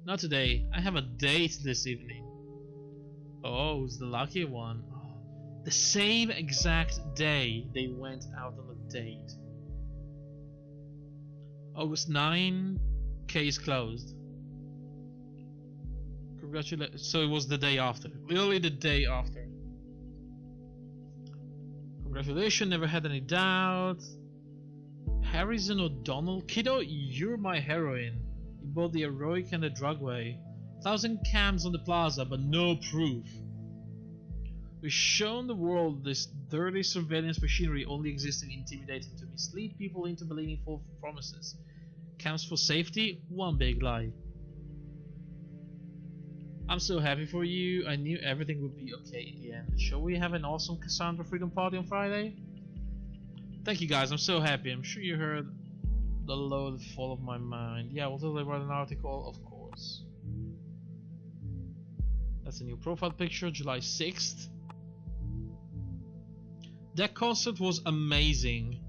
Speaker 1: Not today. I have a date this evening. Oh, who's the lucky one? Oh, The same exact day they went out on a date. August 9, case closed. Congratulations. So it was the day after. Literally the day after. Congratulations, never had any doubt. Harrison O'Donnell? Kiddo, you're my heroine. In both the heroic and the drug way. 1,000 cams on the plaza, but no proof. We've shown the world this dirty surveillance machinery only exists in intimidating to mislead people into believing false promises. Cams for safety? One big lie. I'm so happy for you. I knew everything would be okay in the end. Shall we have an awesome Cassandra Freedom Party on Friday? Thank you guys, I'm so happy. I'm sure you heard the load fall off my mind. Yeah, we'll totally write an article, of course. That's a new profile picture, July 6th. That concert was amazing.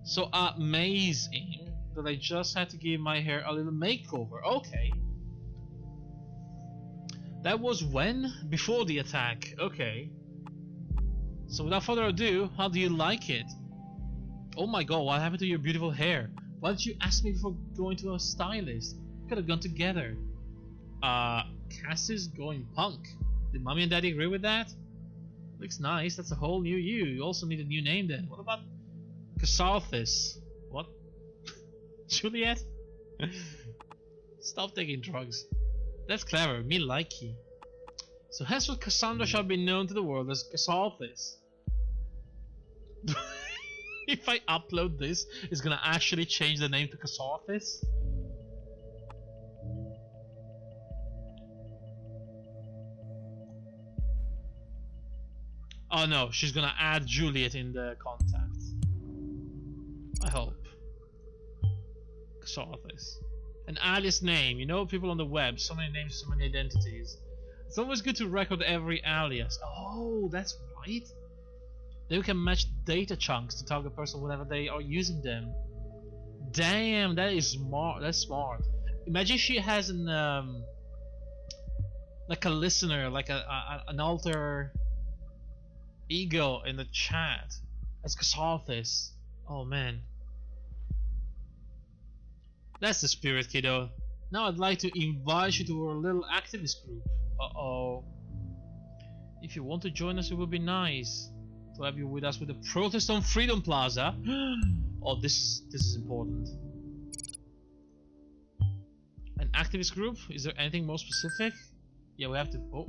Speaker 1: So amazing that I just had to give my hair a little makeover. Okay. That was when? Before the attack. Okay. So without further ado, how do you like it? Oh my god, what happened to your beautiful hair? Why did you ask me before going to a stylist? We could have gone together. Cassie's going punk. Did mommy and daddy agree with that? Looks nice, that's a whole new you. You also need a new name then. What about Casarthis? What? Juliet? Stop taking drugs. That's clever, me like you. So henceforth Cassandra shall be known to the world as Casarthis. If I upload this, it's gonna actually change the name to Casarthis? Oh no, she's gonna add Juliet in the contacts. I hope. Casarthis. An alias name, you know, people on the web, so many names, so many identities. It's always good to record every alias. Oh, that's right. Then we can match data chunks to target person whenever they are using them. Damn, that is smart. That's smart. Imagine she has an like a listener, like an alter ego in the chat as Casarthis. Oh man. That's the spirit, kiddo. Now I'd like to invite you to our little activist group. Uh-oh. If you want to join us, it would be nice to have you with us with the protest on Freedom Plaza. Oh, this is important. An activist group? Is there anything more specific? Yeah, we have to... Oh.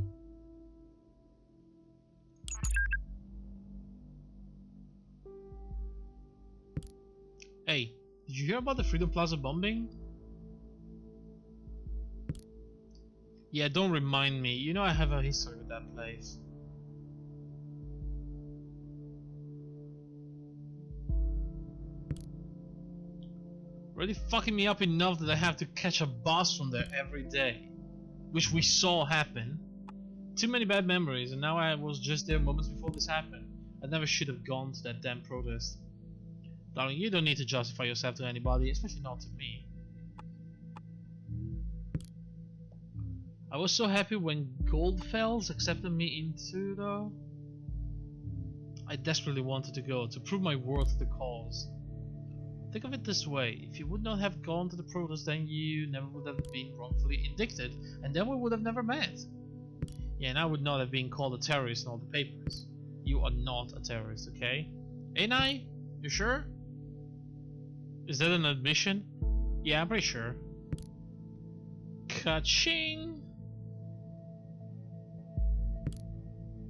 Speaker 1: Hey, did you hear about the Freedom Plaza bombing? Yeah, don't remind me. You know I have a history with that place. Already fucking me up enough that I have to catch a bus from there every day. Which we saw happen. Too many bad memories, and now I was just there moments before this happened. I never should have gone to that damn protest. Darling, you don't need to justify yourself to anybody, especially not to me. I was so happy when Goldfells accepted me into though. I desperately wanted to go, to prove my worth to the cause. Think of it this way, if you would not have gone to the protest, then you never would have been wrongfully indicted, and then we would have never met. Yeah, and I would not have been called a terrorist in all the papers. You are not a terrorist, okay? Ain't I? You sure? Is that an admission? Yeah, I'm pretty sure. Ka-ching!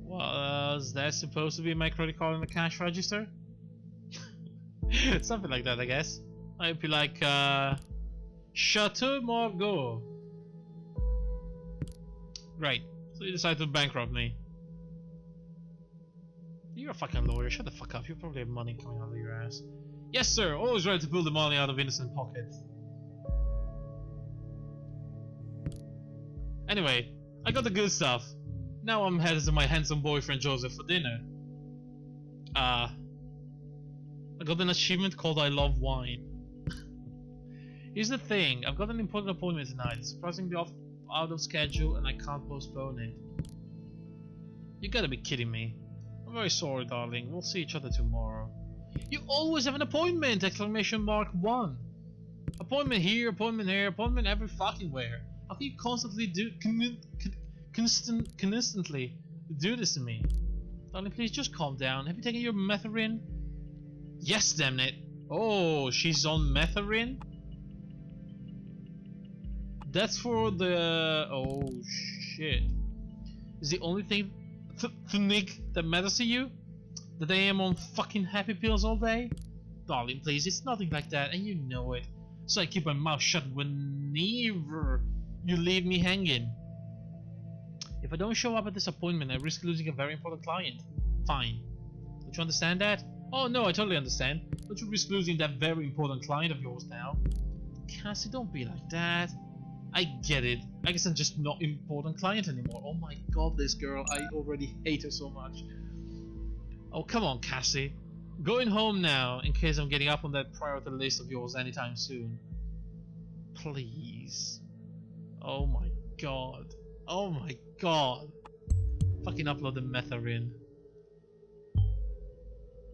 Speaker 1: Was that supposed to be my credit card in the cash register? Something like that, I guess. I'd be like, Chateau Margaux. Great. So you decide to bankrupt me. You're a fucking lawyer. Shut the fuck up. You probably have money coming out of your ass. Yes, sir. Always ready to pull the money out of innocent pockets. Anyway, I got the good stuff. Now I'm headed to my handsome boyfriend Joseph for dinner. I got an achievement called I Love Wine. Here's the thing, I've got an important appointment tonight. It's surprisingly out of schedule and I can't postpone it. You gotta be kidding me. I'm very sorry, darling. We'll see each other tomorrow. You always have an appointment! Exclamation mark 1. Appointment here, appointment there, appointment every fucking where. How can you constantly constantly do this to me? Darling, please just calm down. Have you taken your methorin? Yes, damn it. Oh, she's on methorin? That's for the... Oh, shit. Is the only thing that matters to you? That I am on fucking happy pills all day? Darling, please, it's nothing like that, and you know it. So I keep my mouth shut whenever you leave me hanging. If I don't show up at this appointment, I risk losing a very important client. Fine. Don't you understand that? Oh no, I totally understand. Don't you risk losing that very important client of yours now? Cassie, don't be like that. I get it. I guess I'm just not important client anymore. Oh my god, this girl. I already hate her so much. Oh, come on, Cassie. Going home now, in case I'm getting up on that priority list of yours anytime soon. Please. Oh my god. Oh my god. Fucking upload the methorin.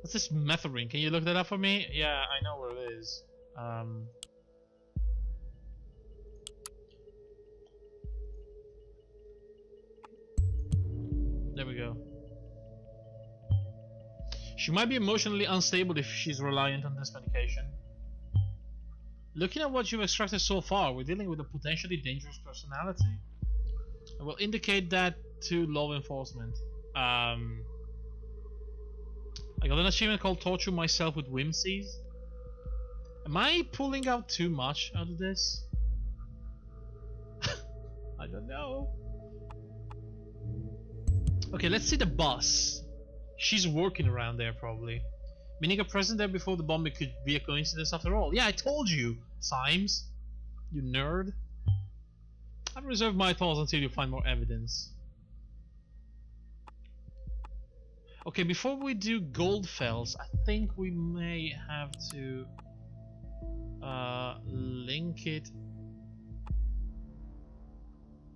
Speaker 1: What's this methorin? Can you look that up for me? Yeah, I know where it is. There we go. She might be emotionally unstable if she's reliant on this medication. Looking at what you've extracted so far, we're dealing with a potentially dangerous personality. I will indicate that to law enforcement. I got an achievement called Torture Myself with Whimsies. Am I pulling out too much out of this? I don't know. Okay, let's see the bus. She's working around there probably. Meaning a present there before the bombing could be a coincidence after all. Yeah, I told you, Symes. You nerd. I'll reserve my thoughts until you find more evidence. Okay, before we do Goldfells, I think we may have to link it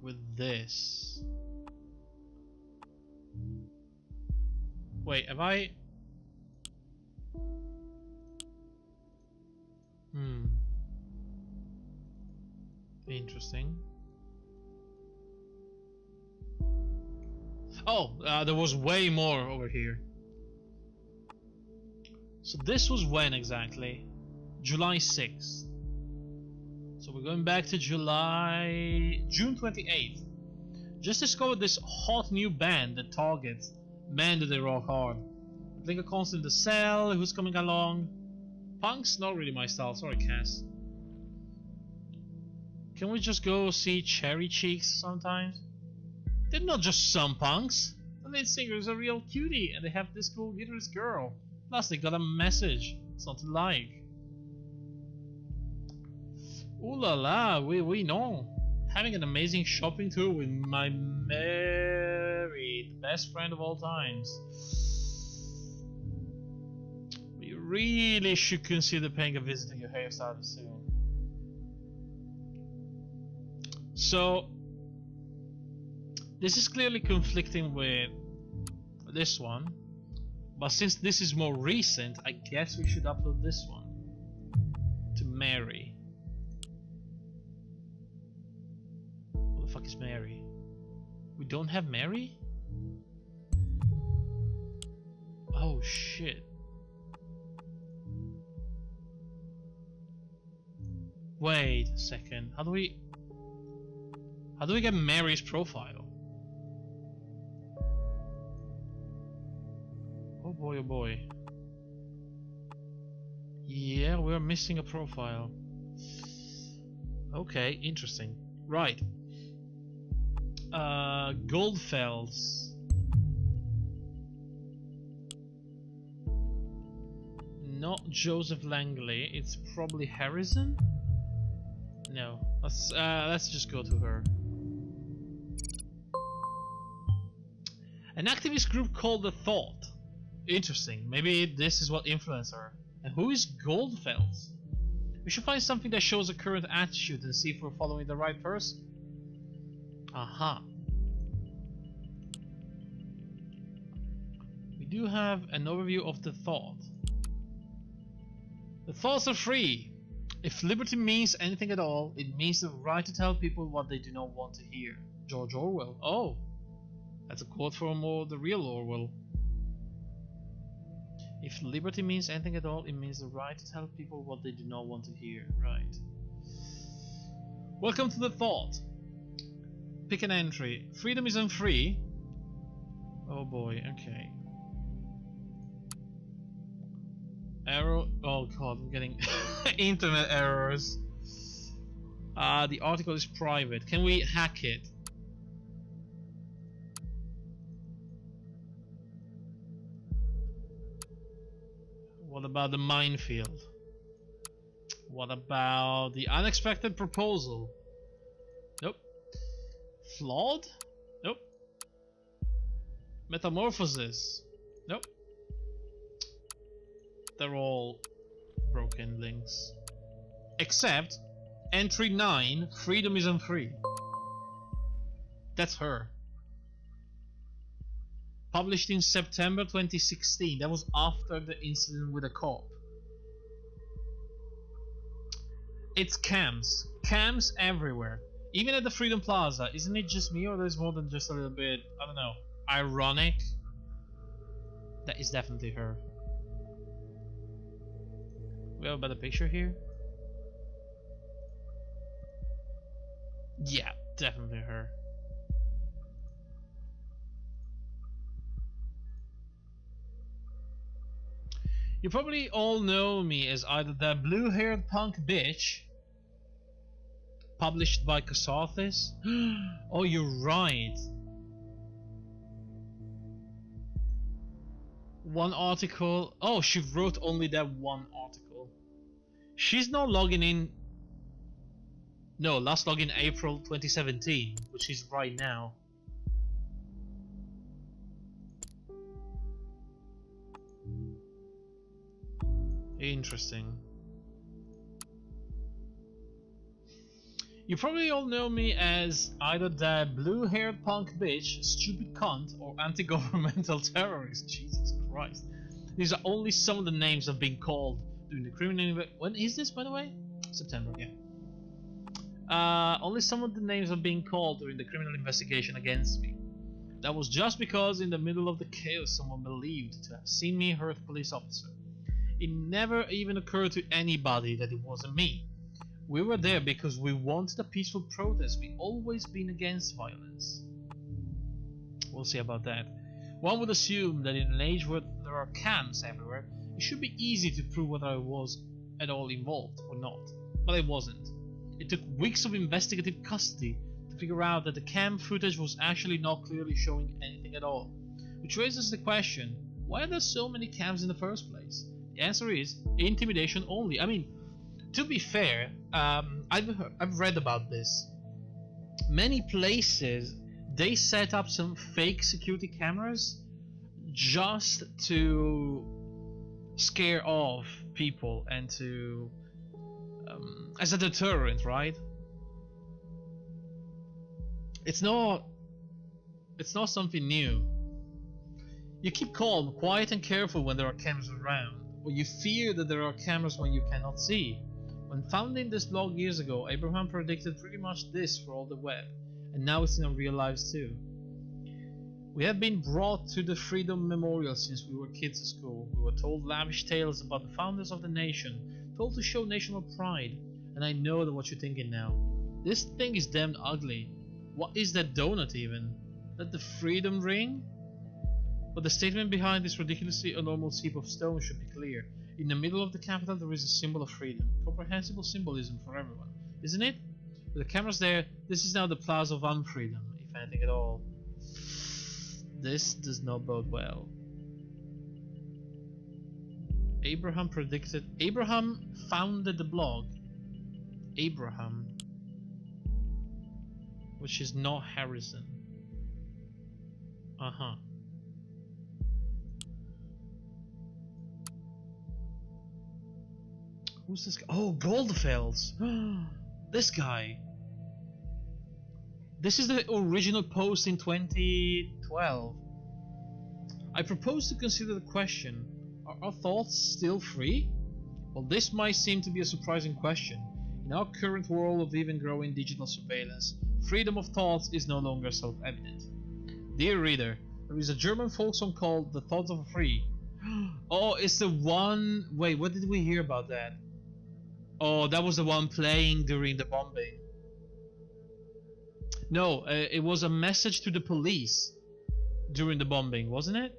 Speaker 1: with this. Wait, have I... Interesting. Oh, there was way more over here. So this was when exactly? July 6th. So we're going back to June 28th. Just discovered this hot new band that targets men do they rock hard. I think a constant in the cell, who's coming along? Punk's not really my style, sorry Cass. Can we just go see Cherry Cheeks sometimes? They're not just some punks. The lead singer is a real cutie and they have this cool guitarist girl. Plus they got a message, something like. Ooh la la, oui non. Having an amazing shopping tour with my Mary, the best friend of all times. We really should consider paying a visit to your hairstylist soon. So, this is clearly conflicting with this one, but since this is more recent, I guess we should upload this one to Mary. What the fuck is Mary? We don't have Mary? Oh shit. Wait a second, how do we get Mary's profile? Oh boy, oh boy. Yeah, we're missing a profile. Okay, interesting. Right. Goldfells. Not Joseph Langley, it's probably Harrison? No, let's just go to her. An activist group called The Thought. Interesting, maybe this is what influenced her. And who is Goldfells? We should find something that shows a current attitude and see if we're following the right person. Aha. We do have an overview of the thought. The thoughts are free. If liberty means anything at all, it means the right to tell people what they do not want to hear. George Orwell. Oh, that's a quote from the real Orwell. If liberty means anything at all, it means the right to tell people what they do not want to hear. Right. Welcome to the thought. Pick an entry. Freedom isn't free. Oh boy, okay. Error. Oh god, I'm getting internet errors. The article is private. Can we hack it? What about the minefield? What about the unexpected proposal? Nope. Flawed? Nope. Metamorphosis? Nope. They're all broken links. Except entry 9, freedom isn't free. That's her. Published in September 2016. That was after the incident with a cop. It's cams. Cams everywhere. Even at the Freedom Plaza. Isn't it just me, or there's more than just a little bit, I don't know, ironic? That is definitely her. We have a better picture here? Yeah, definitely her. You probably all know me as either that blue-haired punk bitch, published by Casarthis. Oh, you're right. One article. Oh, she wrote only that one article. She's now logging in. No, last login April 2017, which is right now. Interesting. You probably all know me as either that blue-haired punk bitch, stupid cunt, or anti-governmental terrorist. Jesus Christ. These are only some of the names I've been called during the criminal... When is this, by the way? September, yeah. Only some of the names have been called during the criminal investigation against me. That was just because in the middle of the chaos someone believed to have seen me hurt a police officer. It never even occurred to anybody that it wasn't me. We were there because we wanted a peaceful protest. We've always been against violence. We'll see about that. One would assume that in an age where there are cams everywhere, it should be easy to prove whether I was at all involved or not. But I wasn't. It took weeks of investigative custody to figure out that the cam footage was actually not clearly showing anything at all. Which raises the question, why are there so many cams in the first place? The answer is intimidation only. I mean, to be fair, I've read about this. Many places, they set up some fake security cameras just to scare off people and to as a deterrent, right? It's not something new. You keep calm, quiet and careful when there are cameras around, or you fear that there are cameras when you cannot see. When founding this blog years ago, Abraham predicted pretty much this for all the web, and now it's in our real lives too. We have been brought to the Freedom Memorial since we were kids at school. We were told lavish tales about the founders of the nation, told to show national pride, and I know that what you're thinking now. This thing is damned ugly. What is that donut even? That the Freedom Ring? But the statement behind this ridiculously enormous heap of stone should be clear. In the middle of the capital there is a symbol of freedom. Comprehensible symbolism for everyone, isn't it? With the cameras there, this is now the Plaza of Unfreedom, if anything at all. This does not bode well. Abraham founded the blog. Abraham. Which is not Harrison. Uh-huh. Who's this guy? Oh, Goldfelds! This guy! This is the original post in 2012. I propose to consider the question, are our thoughts still free? Well, this might seem to be a surprising question. In our current world of even growing digital surveillance, freedom of thoughts is no longer self-evident. Dear reader, there is a German folk song called The Thoughts Are Free. Oh, it's the one... Wait, what did we hear about that? Oh, that was the one playing during the bombing. No, it was a message to the police during the bombing, wasn't it?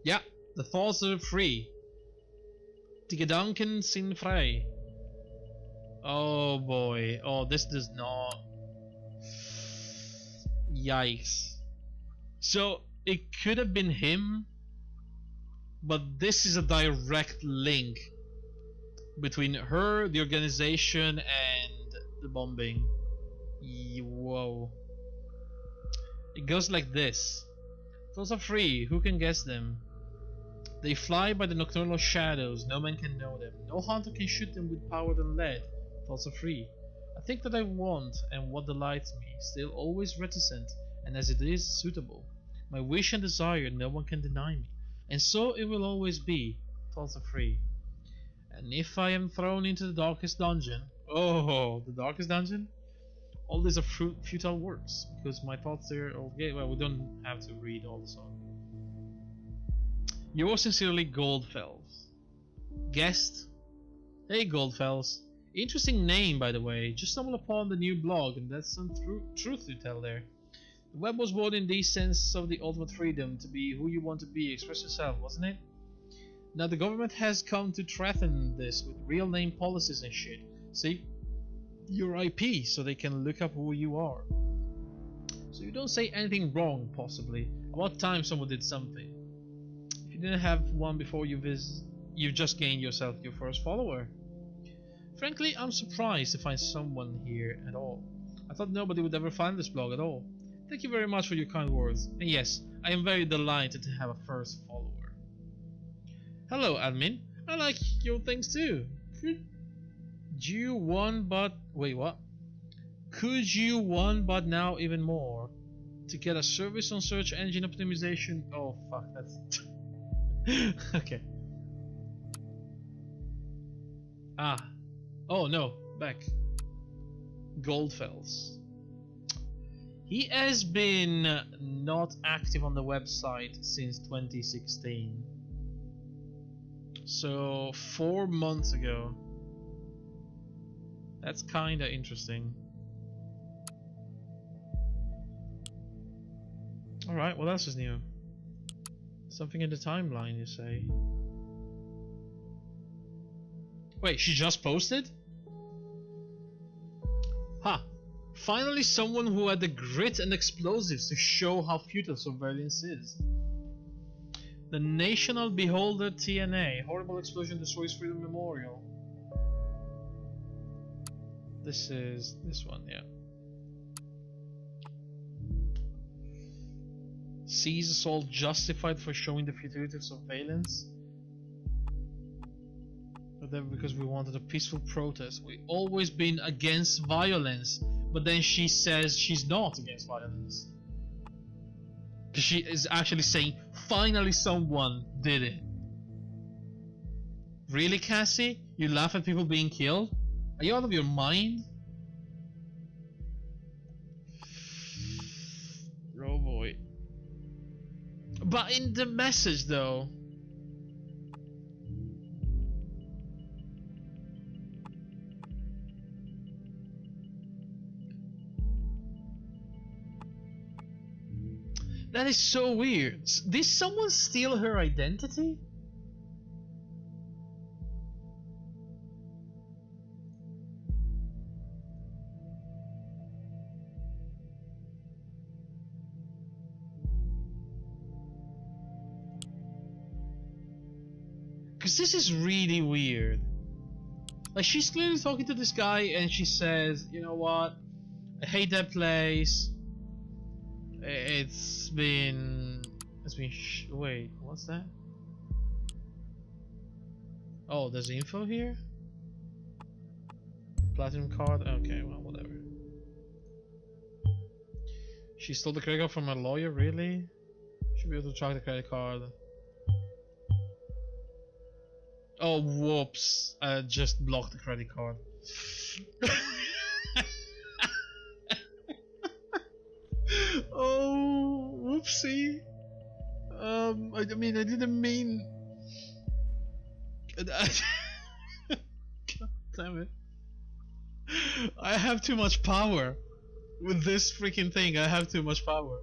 Speaker 1: Yeah, the thoughts are free. Die Gedanken sind frei. Oh boy. Oh, this does not... Yikes. So, it could have been him, but this is a direct link between her, the organization, and the bombing. Whoa. It goes like this. Thoughts are free, who can guess them? They fly by the nocturnal shadows, no man can know them. No hunter can shoot them with power than lead. Thoughts are free. I think that I want, and what delights me, still always reticent, and as it is, suitable. My wish and desire no one can deny me, and so it will always be. Thoughts are free. And if I am thrown into the darkest dungeon, oh, the darkest dungeon? All these are futile works, because my thoughts are okay. Well, we don't have to read all the song. Yours sincerely, Goldfells. Guest. Hey Goldfells. Interesting name, by the way. Just stumbled upon the new blog, and that's some truth to tell there. The web was born in the sense of the ultimate freedom to be who you want to be, express yourself, wasn't it? Now the government has come to threaten this with real name policies and shit. See? Your IP, so they can look up who you are. So you don't say anything wrong, possibly. About time someone did something. If you didn't have one before you've just gained yourself your first follower. Frankly, I'm surprised to find someone here at all. I thought nobody would ever find this blog at all. Thank you very much for your kind words. And yes, I am very delighted to have a first follower. Hello, admin. I like your things too. Could you one but... Wait, what? Could you one but now even more? To get a service on search engine optimization... Oh, fuck, that's... Okay. Ah. Oh, no. Back. Goldfells. He has been not active on the website since 2016. So, 4 months ago. That's kinda interesting. Alright, what else is new? Something in the timeline, you say? Wait, she just posted? Ha! Finally someone who had the grit and explosives to show how futile surveillance is. The National Beholder TNA. Horrible explosion destroys Freedom Memorial. This is this one, yeah. Sees assault justified for showing the futility of surveillance. But then because we wanted a peaceful protest. We've always been against violence. But then she says she's not against violence. Because she is actually saying, finally someone did it. Really, Cassie? You laugh at people being killed? Are you out of your mind? Oh boy. But in the message though, that is so weird. Did someone steal her identity? Because this is really weird. Like, she's clearly talking to this guy and she says, you know what, I hate that place. It's been wait, what's that? Oh, there's info here? Platinum card? Okay, well, whatever. She stole the credit card from a lawyer, really? Should be able to track the credit card. Oh, whoops. I just blocked the credit card. Oh, whoopsie. I mean, I didn't mean... God damn it. I have too much power. With this freaking thing, I have too much power.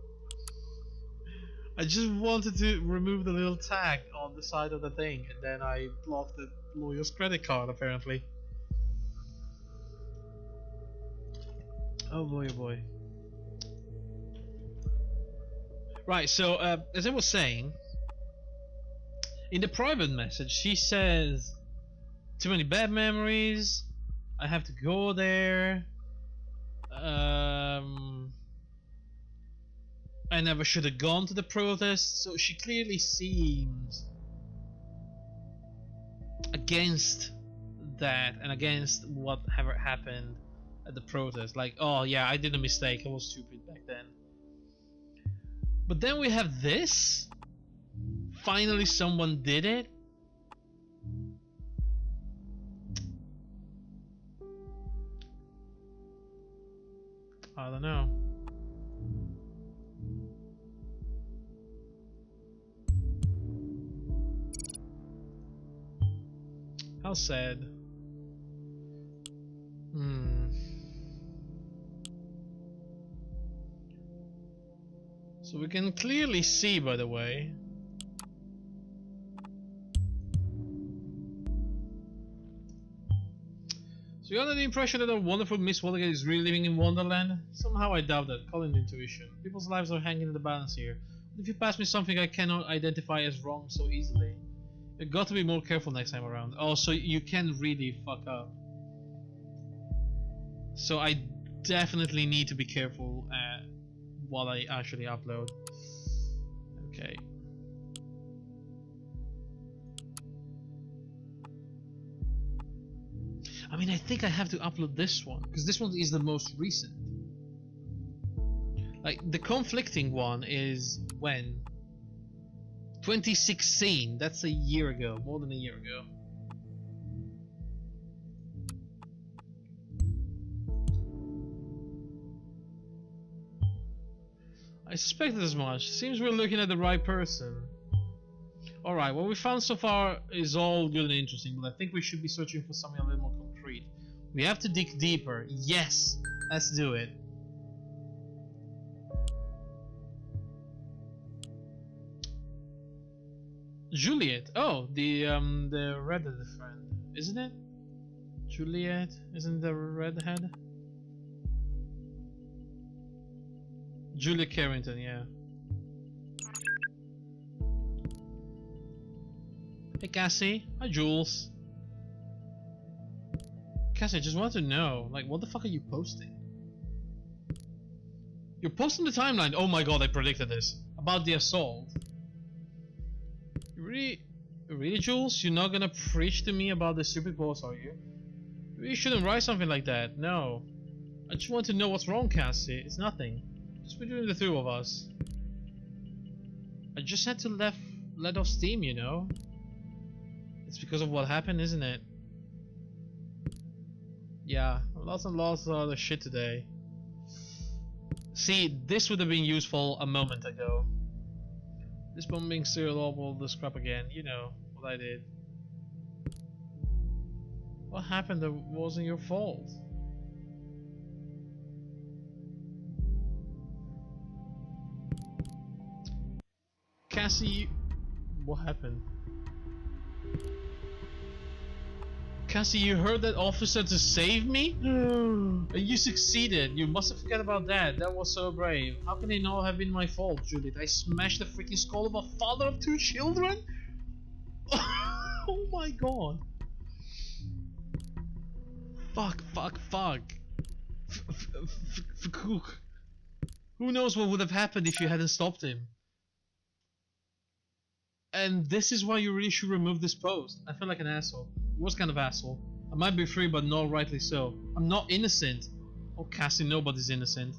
Speaker 1: I just wanted to remove the little tag on the side of the thing, and then I blocked the lawyer's credit card, apparently. Oh boy, oh boy. Right, so as I was saying, in the private message she says, too many bad memories, I have to go there, I never should have gone to the protest. So she clearly seems against that and against whatever happened at the protest. Like, oh yeah, I did a mistake, I was stupid back then. But then we have this. Finally someone did it. I don't know. How sad. So we can clearly see, by the way, so you're under the impression that our wonderful Miss Walligan is really living in Wonderland? Somehow I doubt that. Call it intuition. People's lives are hanging in the balance here. But if you pass me something I cannot identify as wrong so easily, you've got to be more careful next time around. Oh, so you can really fuck up. So I definitely need to be careful while I actually upload. Okay. I mean, I think I have to upload this one, because this one is the most recent. Like, the conflicting one is when? 2016, that's a year ago, more than a year ago. I suspected as much. Seems we're looking at the right person. Alright, what we found so far is all good and interesting, but I think we should be searching for something a little more concrete. We have to dig deeper. Yes! Let's do it. Juliet. Oh, the redhead friend, isn't it? Juliet, isn't the redhead? Julia Carrington, yeah. Hey Cassie. Hi Jules. Cassie, I just wanted to know, like, what the fuck are you posting? You're posting the timeline. Oh my god, I predicted this. About the assault. Really, Jules? You're not gonna preach to me about the stupid post, are you? You shouldn't write something like that. No. I just want to know what's wrong, Cassie. It's nothing. Just between the two of us. I just had to let off steam, you know? It's because of what happened, isn't it? Yeah, lots and lots of other shit today. See, this would have been useful a moment ago. This bombing serial all the scrap again. You know what I did. What happened that wasn't your fault? Cassie, what happened? Cassie, you heard that officer to save me? And you succeeded. You mustn't forget about that. That was so brave. How can it not have been my fault, Juliet? I smashed the freaking skull of a father of 2 children? Oh my god. Fuck. Who knows what would have happened if you hadn't stopped him? And this is why you really should remove this post. I feel like an asshole. What kind of asshole? I might be free, but not rightly so. I'm not innocent. Oh, Cassie, nobody's innocent.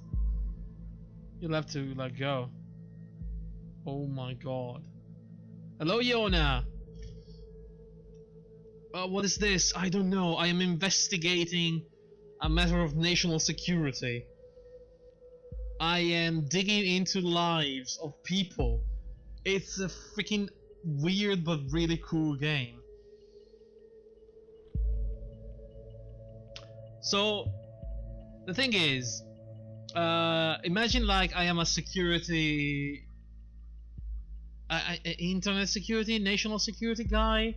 Speaker 1: You'll have to let go. Oh my god. Hello, Yona. What is this? I don't know. I am investigating a matter of national security. I am digging into lives of people. It's a freaking weird but really cool game. So, the thing is, imagine like I am a security, internet security, national security guy,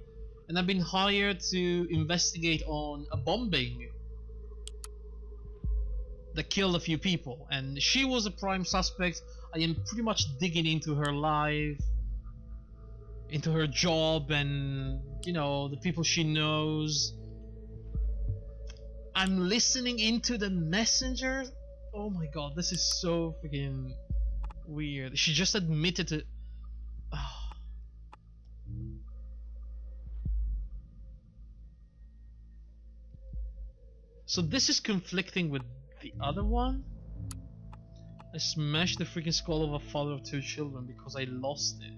Speaker 1: and I've been hired to investigate on a bombing that killed a few people, and she was a prime suspect. I am pretty much digging into her life, into her job, and you know, the people she knows. I'm listening into the messenger. Oh my god, this is so freaking weird. She just admitted to. Oh. So this is conflicting with the other one. I smashed the freaking skull of a father of 2 children because I lost it.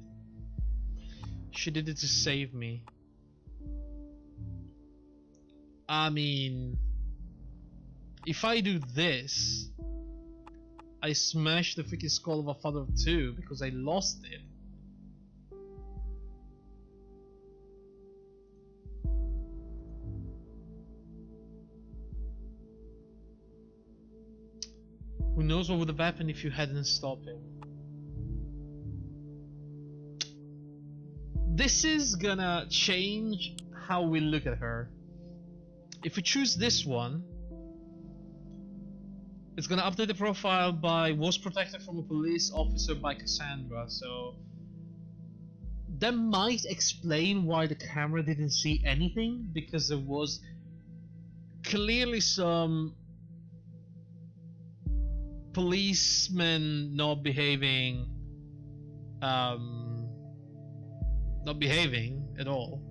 Speaker 1: She did it to save me. I mean, if I do this, I smash the freaking skull of a father of 2 because I lost it. Who knows what would have happened if you hadn't stopped him? This is gonna change how we look at her. If we choose this one, it's gonna update the profile by was protected from a police officer by Cassandra, so that might explain why the camera didn't see anything, because there was clearly some policemen not behaving at all,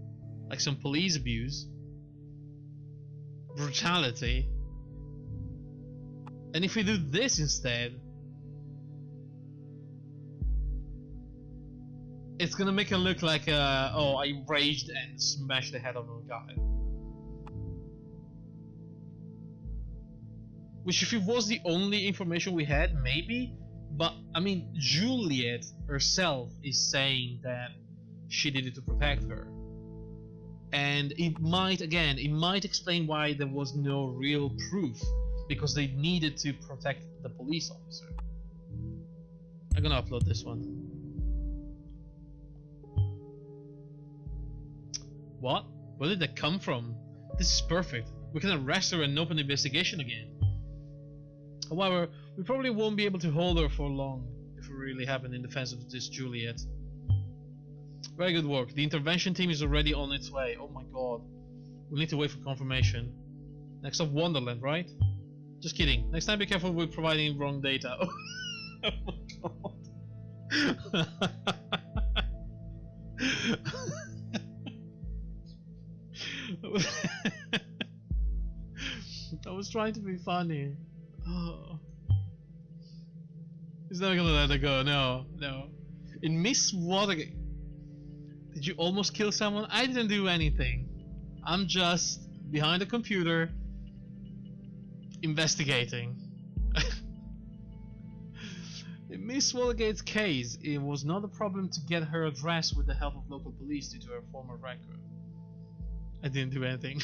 Speaker 1: like some police abuse, brutality. And if we do this instead, it's gonna make it look like oh, I raged and smashed the head of a guy. Which, if it was the only information we had, maybe. But I mean, Juliet herself is saying that she did it to protect her. And it might, again, it might explain why there was no real proof, because they needed to protect the police officer. I'm gonna upload this one. What? Where did that come from? This is perfect. We can arrest her and open the investigation again. However, we probably won't be able to hold her for long if we really happen in defense of this Juliet. Very good work. The intervention team is already on its way. Oh my god. We'll need to wait for confirmation. Next up, Wonderland, right? Just kidding. Next time be careful with providing wrong data. Oh my god. I was trying to be funny. Oh. He's never gonna let her go. No, no. In Miss Watergate, did you almost kill someone? I didn't do anything. I'm just behind the computer investigating. In Miss Watergate's case, it was not a problem to get her address with the help of local police due to her former record. I didn't do anything.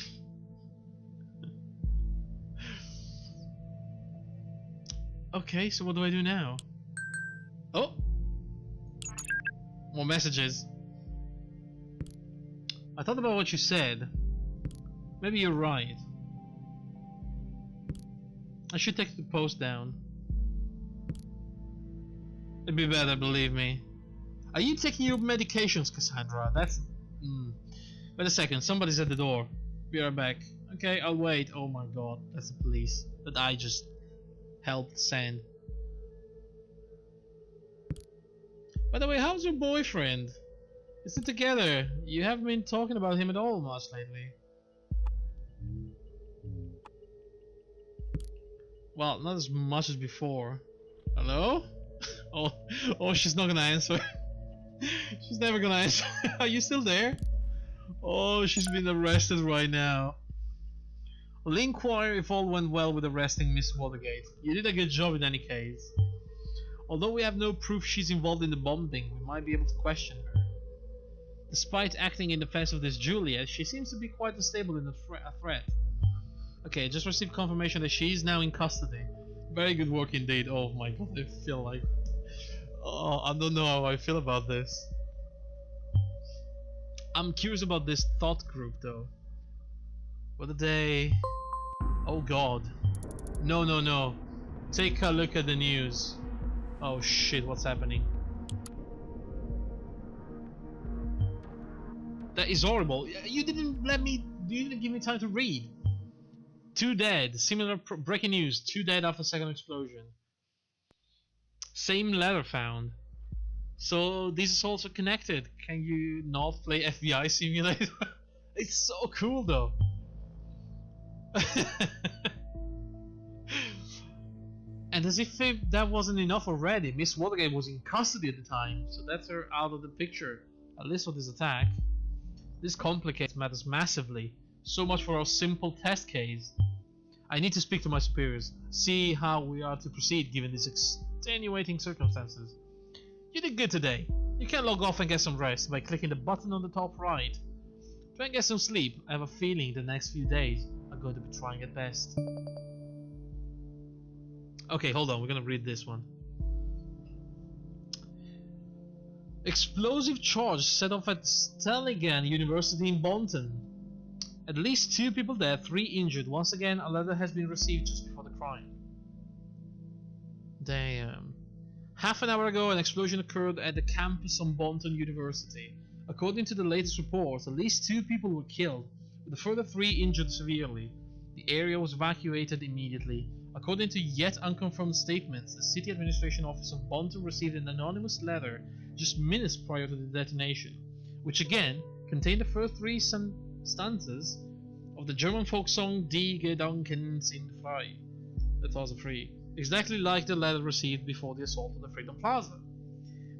Speaker 1: Okay, so what do I do now? Oh! More messages. I thought about what you said. Maybe you're right. I should take the post down. It'd be better, believe me. Are you taking your medications, Cassandra? That's... Wait a second, somebody's at the door. Be right back. Okay, I'll wait. Oh my god, that's the police that I just helped send. By the way, how's your boyfriend? Is it together? You haven't been talking about him at all much lately. Well, not as much as before. Hello? Oh, oh, she's not gonna answer. She's never gonna answer. Are you still there? Oh, she's been arrested right now. We'll inquire if all went well with arresting Miss Watergate. You did a good job in any case. Although we have no proof she's involved in the bombing, we might be able to question her. Despite acting in defense of this Juliet, she seems to be quite unstable in a threat. Okay, just received confirmation that she is now in custody. Very good work indeed. Oh my god, I feel like... Oh, I don't know how I feel about this. I'm curious about this thought group though. What did they... Oh god. No, no, no. Take a look at the news. Oh shit, what's happening? That is horrible. You didn't let me... You didn't give me time to read. 2 dead. Similar breaking news. 2 dead after second explosion. Same letter found. So this is also connected. Can you not play FBI Simulator? It's so cool though. And as if that wasn't enough already, Miss Watergate was in custody at the time, so that's her out of the picture, at least for this attack. This complicates matters massively. So much for our simple test case. I need to speak to my superiors, see how we are to proceed given these extenuating circumstances. You did good today. You can log off and get some rest by clicking the button on the top right. Try and get some sleep. I have a feeling the next few days are going to be trying at best. Okay, hold on, we're gonna read this one. Explosive charge set off at Stelligan University in Bonton. At least 2 people dead, 3 injured. Once again, a letter has been received just before the crime. Damn. Half an hour ago, an explosion occurred at the campus on Bonton University. According to the latest reports, at least 2 people were killed, with a further 3 injured severely. The area was evacuated immediately. According to yet unconfirmed statements, the city administration office of Bonton received an anonymous letter just minutes prior to the detonation, which again contained the first 3 stanzas of the German folk song Die Gedanken sind frei, 2003, exactly like the letter received before the assault on the Freedom Plaza.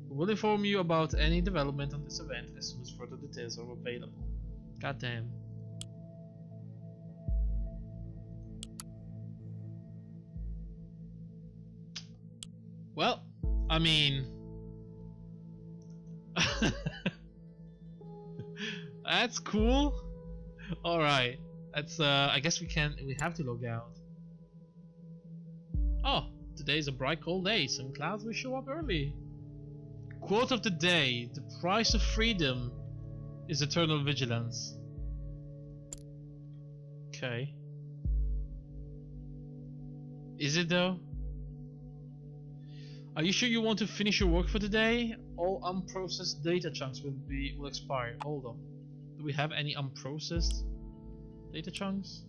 Speaker 1: We will inform you about any development on this event as soon as further details are available. Goddamn. Well, I mean... That's cool. Alright. That's I guess we have to log out. Oh, today's a bright cold day. Some clouds will show up early. Quote of the day: the price of freedom is eternal vigilance. Okay. Is it though? Are you sure you want to finish your work for today? All unprocessed data chunks will expire. Hold on. Do we have any unprocessed data chunks?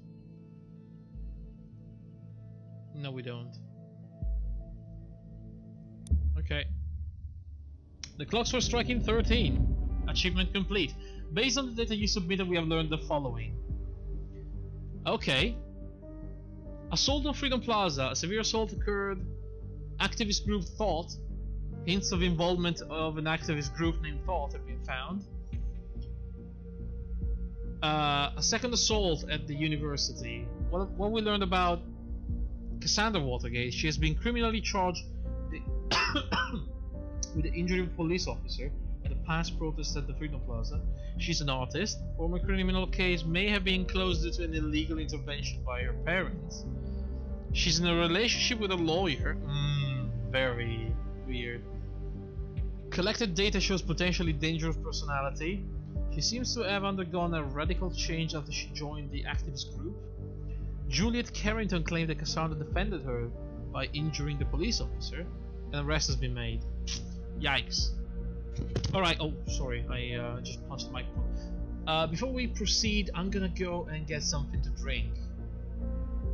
Speaker 1: No, we don't. Okay. The clocks were striking 13. Achievement complete. Based on the data you submitted, we have learned the following. Okay. Assault on Freedom Plaza. A severe assault occurred. Activist group Thought. Hints of involvement of an activist group named Thought have been found. A second assault at the university. What we learned about Cassandra Watergate, she has been criminally charged with the injury of a police officer at a past protest at the Freedom Plaza. She's an artist. Former criminal case may have been closed due to an illegal intervention by her parents. She's in a relationship with a lawyer. Very weird. Collected data shows potentially dangerous personality. She seems to have undergone a radical change after she joined the activist group. Juliet Carrington claimed that Cassandra defended her by injuring the police officer. An arrest has been made. Yikes. Alright, oh sorry, I just punched the microphone. Before we proceed, I'm gonna go and get something to drink.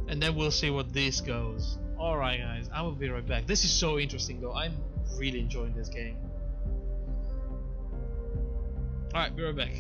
Speaker 1: And then we'll see what this goes. Alright guys, I will be right back. This is so interesting though, I'm really enjoying this game. Alright, be right back.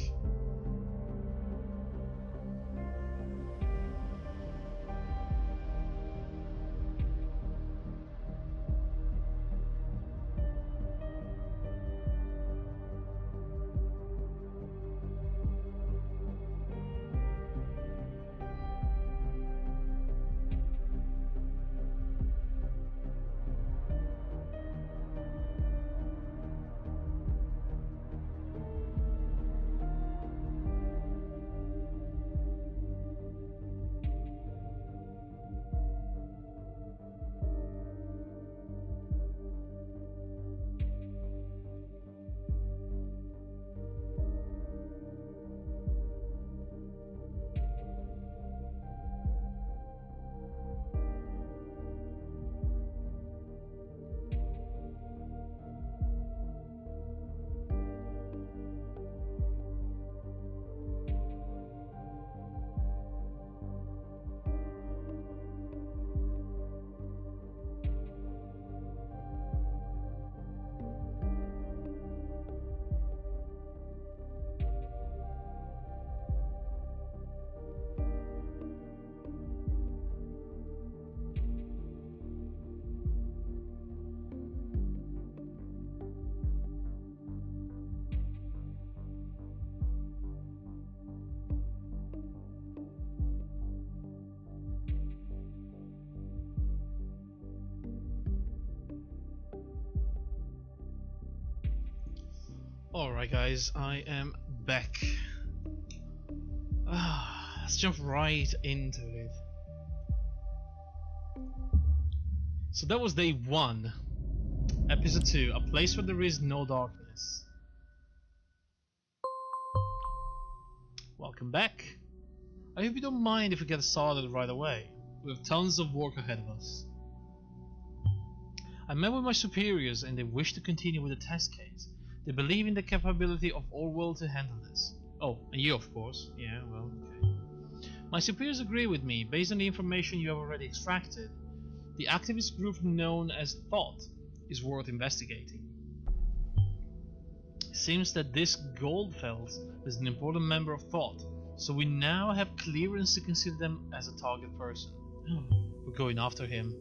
Speaker 1: Alright guys, I am back. Let's jump right into it. So that was day 1. Episode 2, a place where there is no darkness. Welcome back. I hope you don't mind if we get started right away. We have tons of work ahead of us. I met with my superiors and they wish to continue with the test case. They believe in the capability of Orwell to handle this. Oh, and you of course. Yeah, well, okay. My superiors agree with me based on the information you have already extracted. The activist group known as Thought is worth investigating. It seems that this Goldfeld is an important member of Thought, so we now have clearance to consider them as a target person. We're going after him.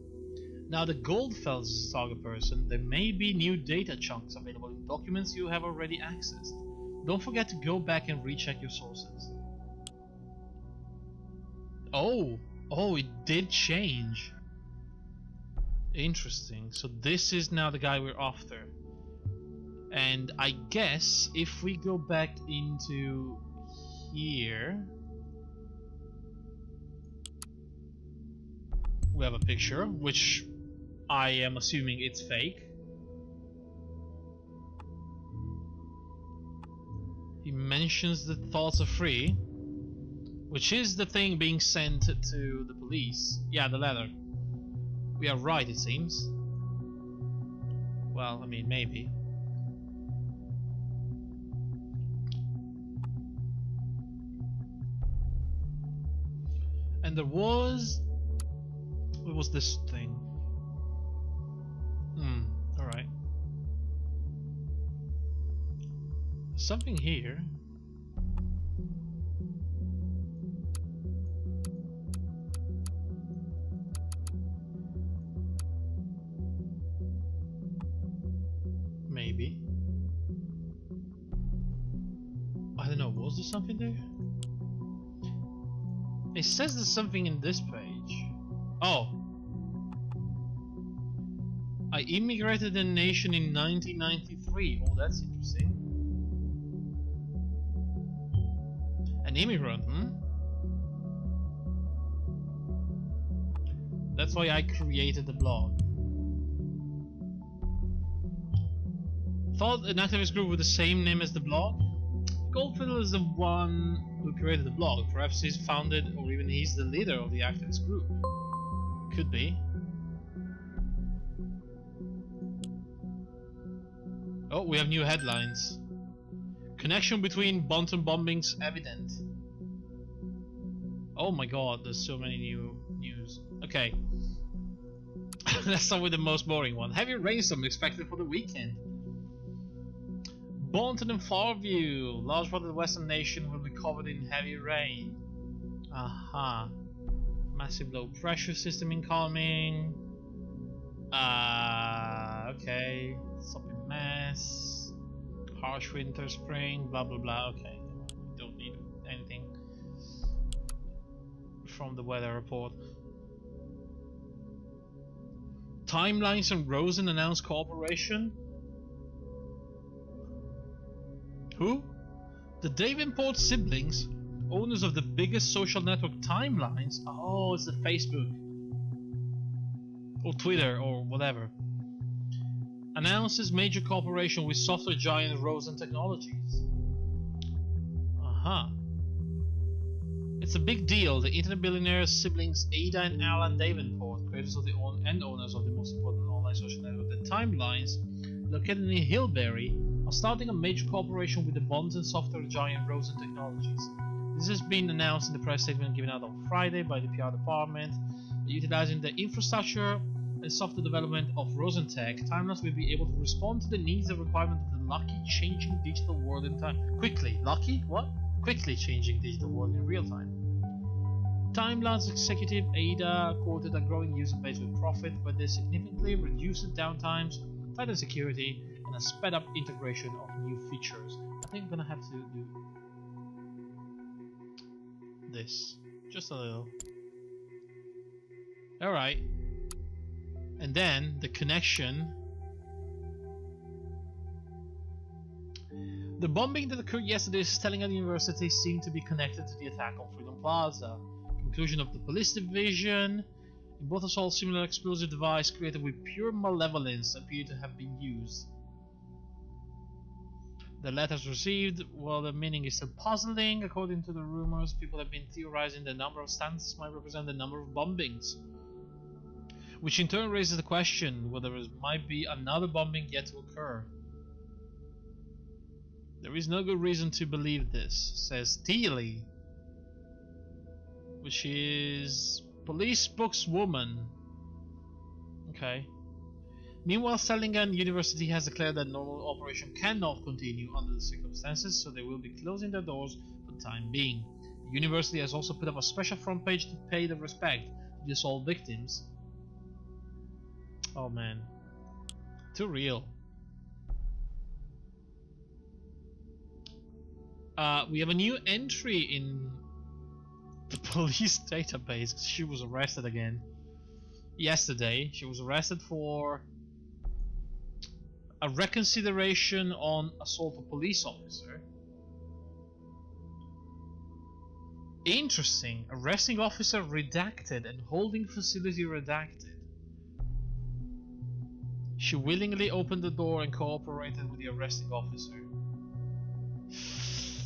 Speaker 1: Now the Goldfeld is a target person, there may be new data chunks available in documents you have already accessed. Don't forget to go back and recheck your sources. Oh, it did change. Interesting, so this is now the guy we're after. And I guess if we go back into here, we have a picture, which I am assuming it's fake. He mentions that thoughts are free, which is the thing being sent to the police. Yeah, the letter. We are right, it seems. Well, I mean, maybe. And there was... what was this thing? Alright. Something here. Maybe. I don't know, was there something there? It says there's something in this page. Oh. I immigrated in the nation in 1993. Oh, that's interesting. An immigrant, That's why I created the blog. Thought an activist group with the same name as the blog? Goldfiddle is the one who created the blog. Perhaps he's founded, or even he's the leader of the activist group. Could be. Oh, we have new headlines. Connection between Bonton bombings evident. Oh my god, there's so many new news. Okay. Let's start with the most boring one. Heavy rainstorm expected for the weekend. Bonton and Farview. Large part of the western nation will be covered in heavy rain. Aha. Massive low pressure system incoming. Okay. Something mess. Harsh winter, spring, blah blah blah. Okay. Don't need anything from the weather report. Timelines and Rosen announced cooperation. Who? The Davenport siblings, owners of the biggest social network Timelines. Oh, it's the Facebook or Twitter or whatever. Announces major cooperation with software giant Rosen Technologies. Aha. It's a big deal. The internet billionaire siblings Ada and Alan Davenport, creators of the owners of the most important online social network, the Timelines, located in Hillberry, are starting a major cooperation with the bonds and software giant Rosen Technologies. This has been announced in the press statement given out on Friday by the PR department. Utilizing the infrastructure and software development of Rosentech, Timelines will be able to respond to the needs and requirements of the lucky changing digital world in time. Quickly. Lucky? What? Quickly changing digital world in real time. Timelines executive Ada quoted a growing user base with profit, but they significantly reduced the downtimes, tightened security, and a sped up integration of new features. I think I'm gonna have to do this. Just a little. Alright. And then the connection. The bombing that occurred yesterday at Stellingen University seemed to be connected to the attack on Freedom Plaza. Conclusion of the police division. In both assaults, similar explosive device created with pure malevolence appear to have been used. The letters received, well, the meaning is still puzzling. According to the rumors, people have been theorizing the number of stances might represent the number of bombings, which in turn raises the question whether there might be another bombing yet to occur. There is no good reason to believe this, says Teely, which is police spokeswoman. Okay. Meanwhile, Stellingen University has declared that normal operation cannot continue under the circumstances, so they will be closing their doors for the time being. The university has also put up a special front page to pay the respect to the assault victims. Oh man, too real. We have a new entry in the police database. She was arrested again. Yesterday, she was arrested for a reconsideration on assault of police officer. Interesting. Arresting officer redacted and holding facility redacted. She willingly opened the door and cooperated with the arresting officer.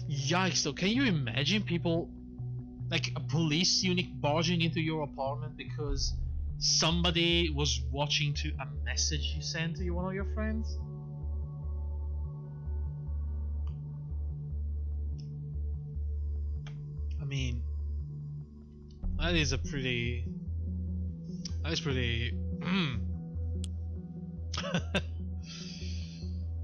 Speaker 1: Yikes, though. Can you imagine people, like a police unit barging into your apartment because somebody was watching to a message you sent to one of your friends? I mean, that is pretty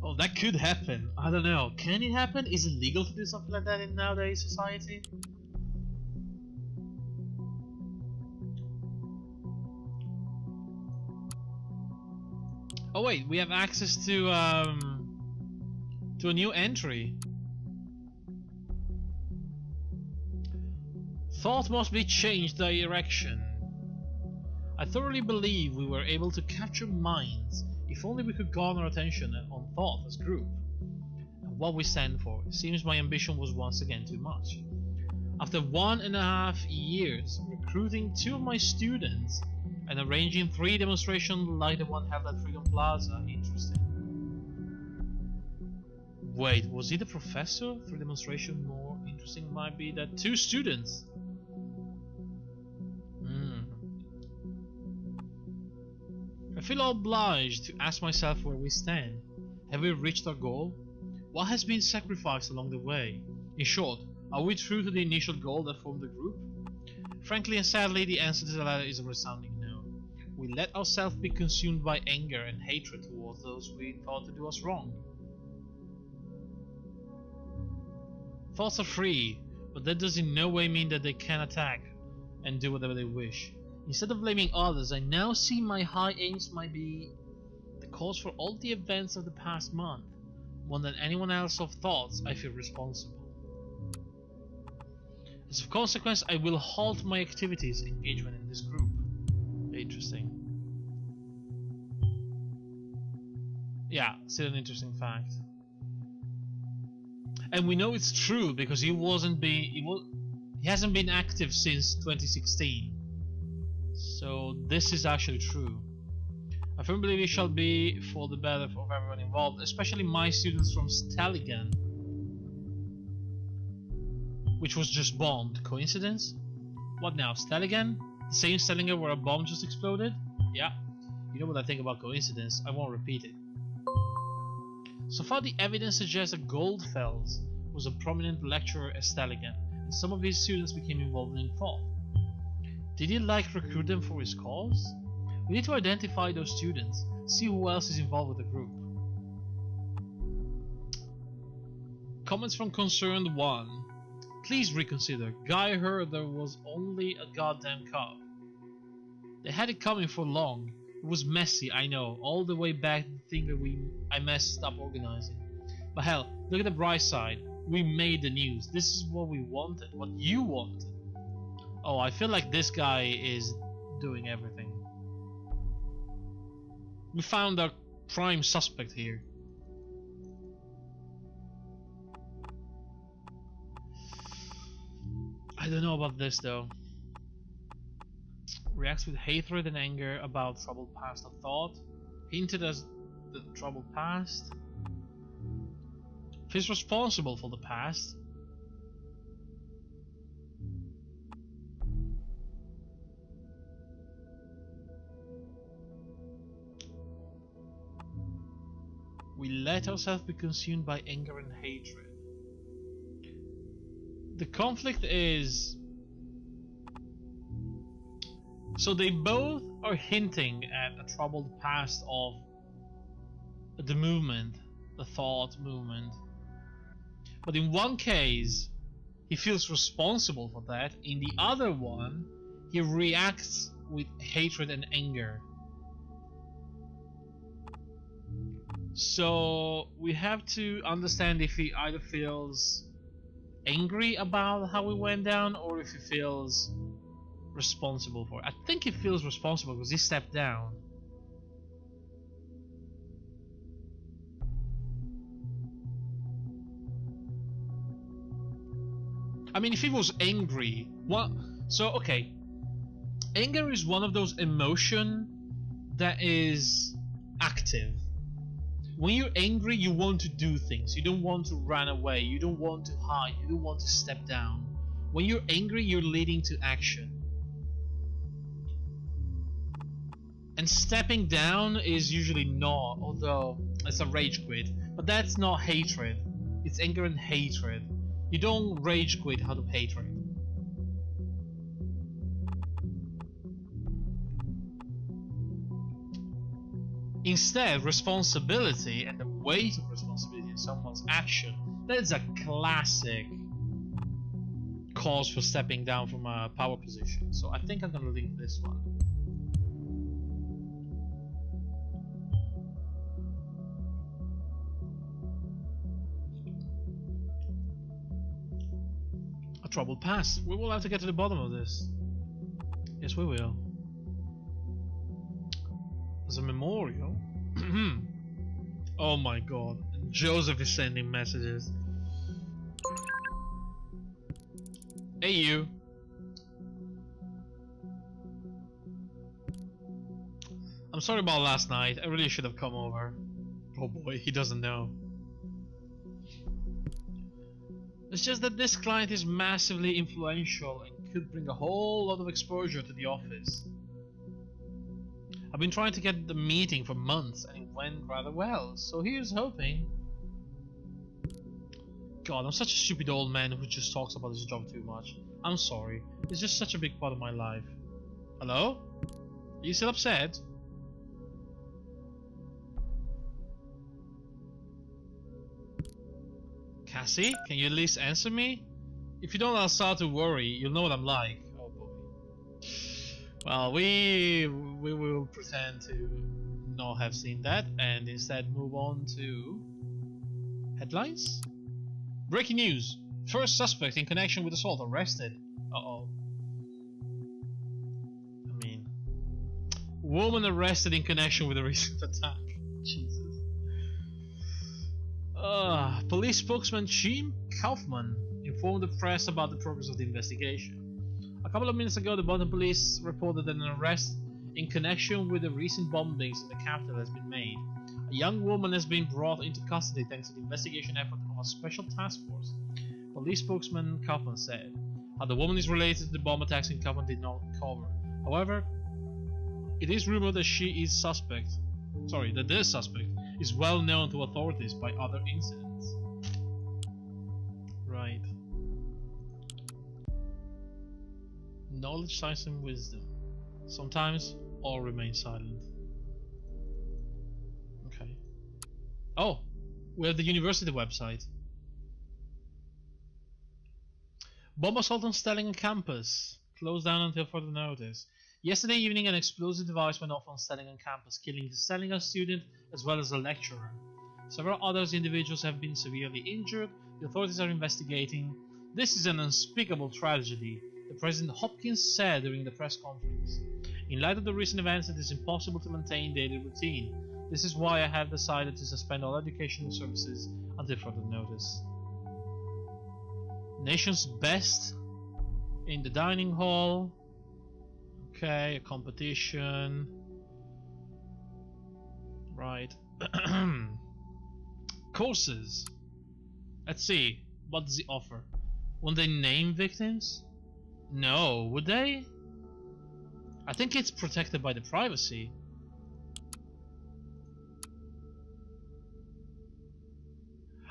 Speaker 1: oh, that could happen. I don't know. Can it happen? Is it legal to do something like that in nowadays society? Oh wait, we have access to a new entry. Thought must be changed direction. I thoroughly believe we were able to capture minds if only we could garner attention on thought as group and what we stand for. It seems my ambition was once again too much. After 1.5 years recruiting 2 of my students and arranging 3 demonstrations like the one held at Freedom Plaza. Interesting. Wait, was he the professor? 3 demonstrations more interesting might be that 2 students. I feel obliged to ask myself where we stand. Have we reached our goal? What has been sacrificed along the way? In short, are we true to the initial goal that formed the group? Frankly and sadly, the answer to the latter is a resounding no. We let ourselves be consumed by anger and hatred towards those we thought to do us wrong. Thoughts are free, but that does in no way mean that they can attack and do whatever they wish. Instead of blaming others, I now see my high aims might be the cause for all the events of the past month. More than anyone else of thoughts, I feel responsible. As a consequence, I will halt my activities engagement in this group. Interesting. Yeah, still an interesting fact. And we know it's true because he hasn't been active since 2016. So this is actually true. I firmly believe it shall be for the better of everyone involved, especially my students from Stellingen, which was just bombed. Coincidence? What now? Stellingen? The same Stellingen where a bomb just exploded? Yeah. You know what I think about coincidence. I won't repeat it. So far the evidence suggests that Goldfels was a prominent lecturer at Stellingen, and some of his students became involved in thought. Did he recruit them for his cause? We need to identify those students, see who else is involved with the group. Comments from Concerned 1. Please reconsider. Guy heard there was only a goddamn cop. They had it coming for long. It was messy, I know, all the way back to the thing that I messed up organizing. But hell, look at the bright side. We made the news. This is what we wanted, what you wanted. Oh, I feel like this guy is doing everything. We found our prime suspect here. I don't know about this though. Reacts with hatred and anger about troubled past of thought. Hinted as the troubled past. Feels responsible for the past. We let ourselves be consumed by anger and hatred. The conflict is... So they both are hinting at a troubled past of the movement, the thought movement. But in one case, he feels responsible for that. In the other one, he reacts with hatred and anger. So we have to understand if he either feels angry about how it went down or if he feels responsible for it. I think he feels responsible because he stepped down. I mean, if he was angry, what? So okay, anger is one of those emotions that is active. When you're angry, you want to do things. You don't want to run away. You don't want to hide. You don't want to step down. When you're angry, you're leading to action. And stepping down is usually not, although it's a rage quit. But that's not hatred. It's anger and hatred. You don't rage quit out of hatred. Instead, responsibility and the weight of responsibility in someone's action, that is a classic cause for stepping down from a power position. So I think I'm gonna link this one. A troubled past. We will have to get to the bottom of this. Yes, we will. There's a memorial. Oh my god. Joseph is sending messages. Hey you. I'm sorry about last night. I really should have come over. Oh boy, he doesn't know. It's just that this client is massively influential and could bring a whole lot of exposure to the office. I've been trying to get the meeting for months and it went rather well, so here's hoping. God, I'm such a stupid old man who just talks about his job too much. I'm sorry, it's just such a big part of my life. Hello? Are you still upset? Cassie, can you at least answer me? If you don't, I'll start to worry. You'll know what I'm like. Oh boy. Well, we will pretend to not have seen that and instead move on to headlines. Breaking news: first suspect in connection with assault arrested. Uh-oh. I mean, woman arrested in connection with a recent attack. Jesus. Police spokesman Jim Kaufman informed the press about the progress of the investigation. A couple of minutes ago, the Boston police reported that an arrest in connection with the recent bombings in the capital has been made. A young woman has been brought into custody thanks to the investigation effort of a special task force. Police spokesman Kaufman said. How the woman is related to the bomb attacks in Kaufman did not cover. However, it is rumored that this suspect is well known to authorities by other incidents. Right. Knowledge, science, and wisdom. Sometimes all remain silent. Okay. Oh, we have the university website. Bomb assault on Stellingen campus. Closed down until further notice. Yesterday evening, an explosive device went off on Stellingen campus, killing the Stellingen student as well as a lecturer. Several other individuals have been severely injured. The authorities are investigating. This is an unspeakable tragedy, the President Hopkins said during the press conference. In light of the recent events, it is impossible to maintain daily routine. This is why I have decided to suspend all educational services until further notice. Nation's best in the dining hall. Okay, a competition. Right. Courses. Let's see. What does he offer? Will they name victims? No, would they? I think it's protected by the privacy.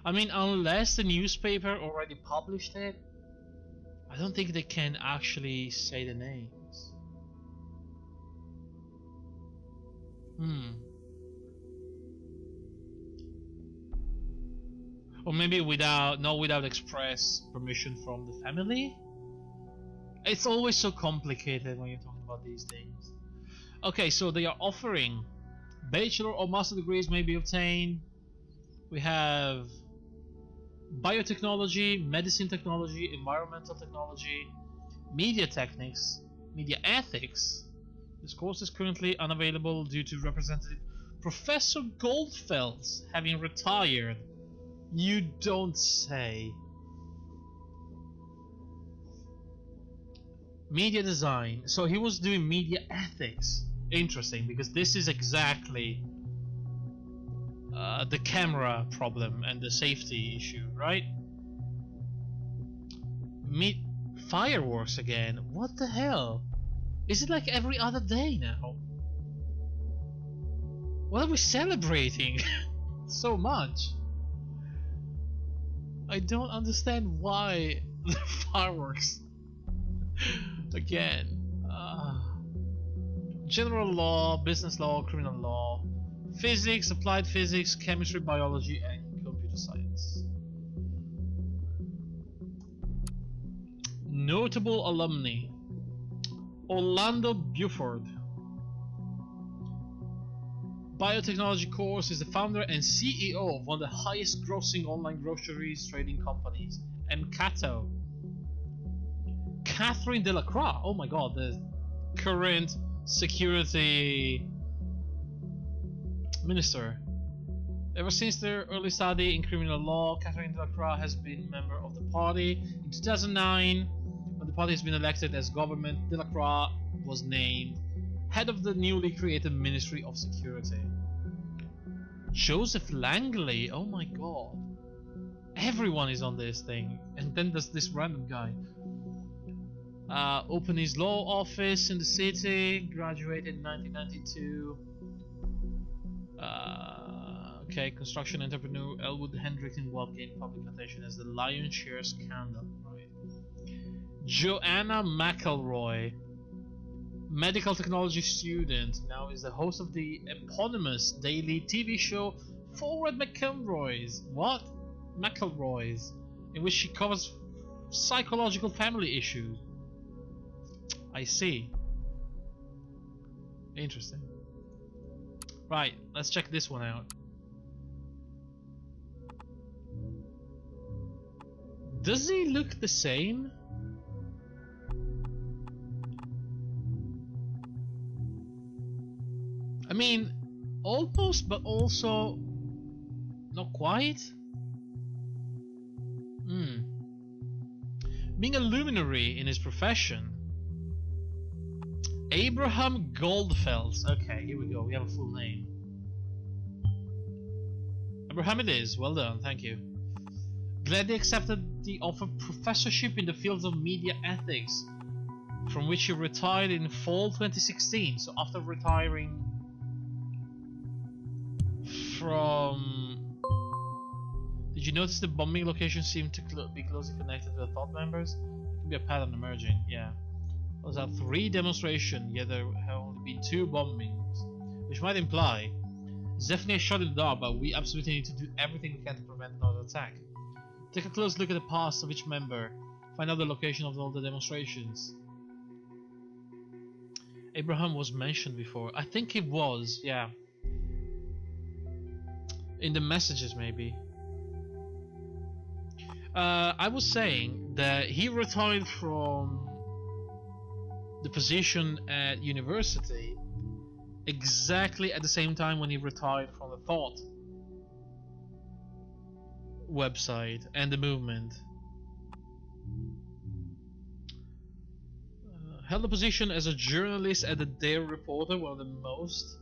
Speaker 1: I mean, unless the newspaper already published it, I don't think they can actually say the names. Or maybe without express permission from the family? It's always so complicated when you're talking about these things. Okay, so they are offering bachelor or master degrees may be obtained. We have biotechnology, medicine technology, environmental technology, media techniques, media ethics. This course is currently unavailable due to Representative Professor Goldfeld's having retired. You don't say. Media design. So he was doing media ethics. Interesting, because this is exactly the camera problem and the safety issue, right? Fireworks again. What the hell? Is it like every other day now? What are we celebrating so much? I don't understand why the fireworks again. General law, business law, criminal law, physics, applied physics, chemistry, biology, and computer science. Notable alumni: Orlando Buford. Biotechnology course is the founder and CEO of one of the highest grossing online groceries trading companies, Cato. Catherine Delacroix, oh my god, the current security minister. Ever since their early study in criminal law, Catherine Delacroix has been a member of the party. In 2009, when the party has been elected as government, Delacroix was named head of the newly created Ministry of Security. Joseph Langley, oh my god. Everyone is on this thing. And then there's this random guy. Opened his law office in the city, graduated in 1992. Okay, construction entrepreneur Elwood Hendrick involved in public attention as the lion's share scandal. Right. Joanna McElroy, medical technology student, now is the host of the eponymous daily TV show Forward McElroy's. What? McElroy's, in which she covers psychological family issues. I see. Interesting. Right, let's check this one out. Does he look the same? I mean, almost, but also not quite. Being a luminary in his profession. Abraham Goldfelds. Okay, here we go. We have a full name. Abraham it is. Well done. Thank you. Gladly accepted the offered professorship in the fields of media ethics, from which he retired in fall 2016. So after retiring from... Did you notice the bombing location seemed to be closely connected to the thought members? There could be a pattern emerging, yeah. Those are 3 demonstrations, yet there have only been 2 bombings, which might imply it's definitely a shot in the dark, but we absolutely need to do everything we can to prevent another attack. Take a close look at the past of each member, find out the location of all the demonstrations. Abraham was mentioned before. I think it was, yeah. In the messages, maybe. I was saying that he retired from the position at university exactly at the same time when he retired from the Thought website and the movement. Held a position as a journalist at the Der Reporter, one of the most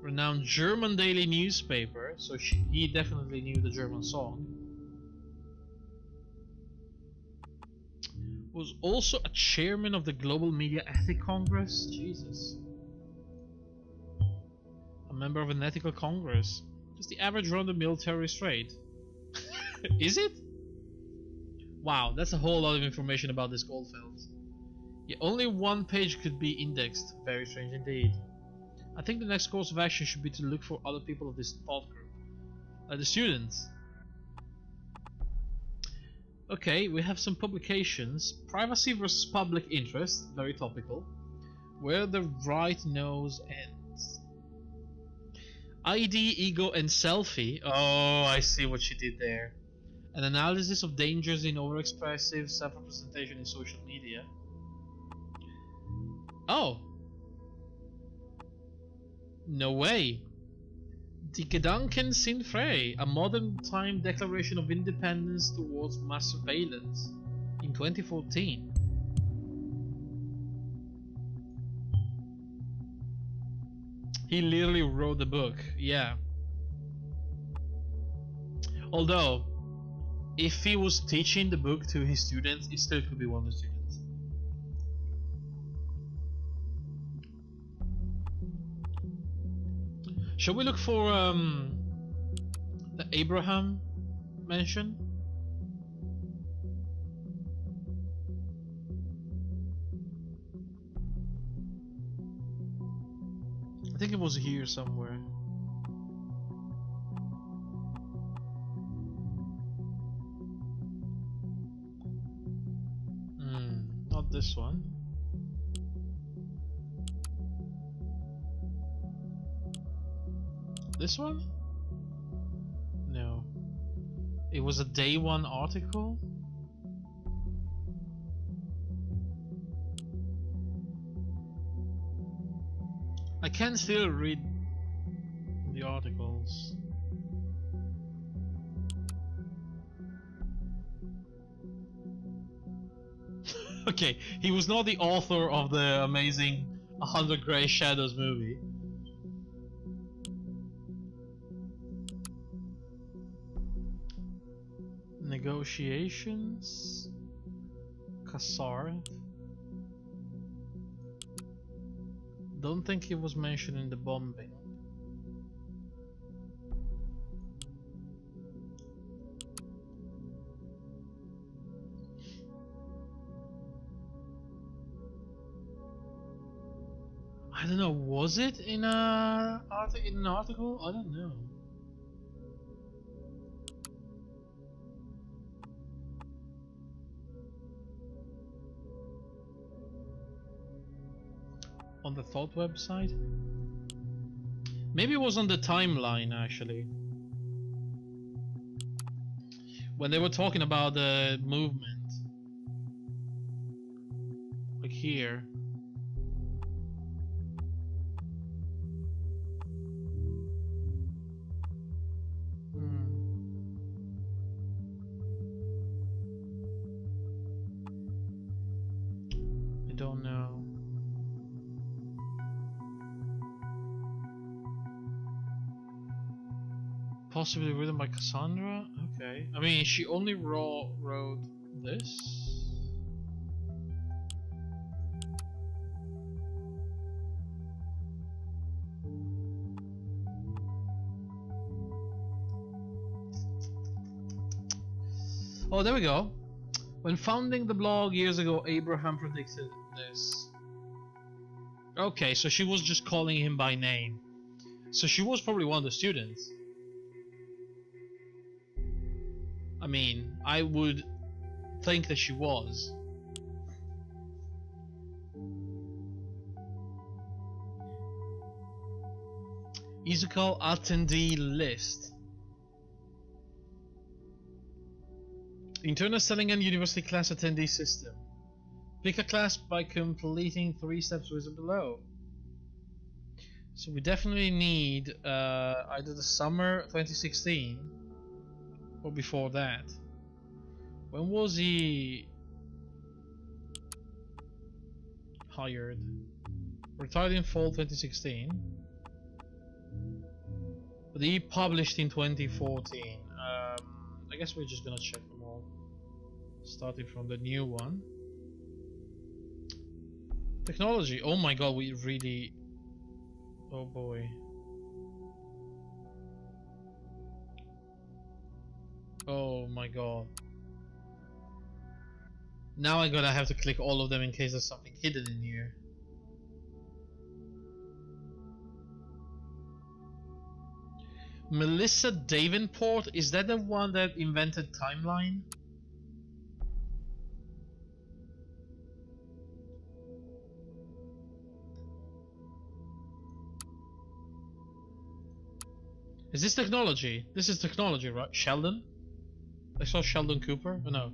Speaker 1: renowned German daily newspaper, so he definitely knew the German song. Was also a chairman of the Global Media Ethics Congress. Jesus. A member of an ethical congress. Just the average run-of-the-mill terrorist raid. Is it? Wow, that's a whole lot of information about this Goldfeld. Yeah, only one page could be indexed. Very strange indeed. I think the next course of action should be to look for other people of this thought group. The students. Okay, we have some publications. Privacy versus public interest, very topical. Where the right nose ends. ID, ego and selfie. Oh, I see what she did there. An analysis of dangers in overexpressive self-representation in social media. Oh. No way. Die Gedanken sind frei, a modern time declaration of independence towards mass surveillance in 2014. He literally wrote the book, yeah. Although, if he was teaching the book to his students, it still could be one of the students. Shall we look for the Abraham mention? I think it was here somewhere. Not this one. This one? No. It was a day one article? I can still read the articles. Okay, he was not the author of the amazing 100 Grey Shadows movie. Negotiations, Cassard. Don't think he was mentioned in the bombing. I don't know. Was it in an article? I don't know. On the Thought website? Maybe it was on the timeline actually. When they were talking about the movement. Like here. I don't know. Possibly written by Cassandra? Okay. I mean, she only wrote this? Oh, there we go. When founding the blog years ago, Abraham predicted this. Okay, so she was just calling him by name. So she was probably one of the students. I mean, I would think that she was. Musical attendee list. Internal selling and university class attendee system. Pick a class by completing 3 steps written below. So we definitely need either the summer 2016 or before that. When was he retired. Retired in fall 2016. But he published in 2014. I guess we're just gonna check them all. Starting from the new one. Technology. Oh my god, we really... Oh boy. Oh my god. Now I'm gonna have to click all of them in case there's something hidden in here. Melissa Davenport, is that the one that invented Timeline? Is this technology? This is technology, right? Sheldon? I saw Sheldon Cooper? Oh no.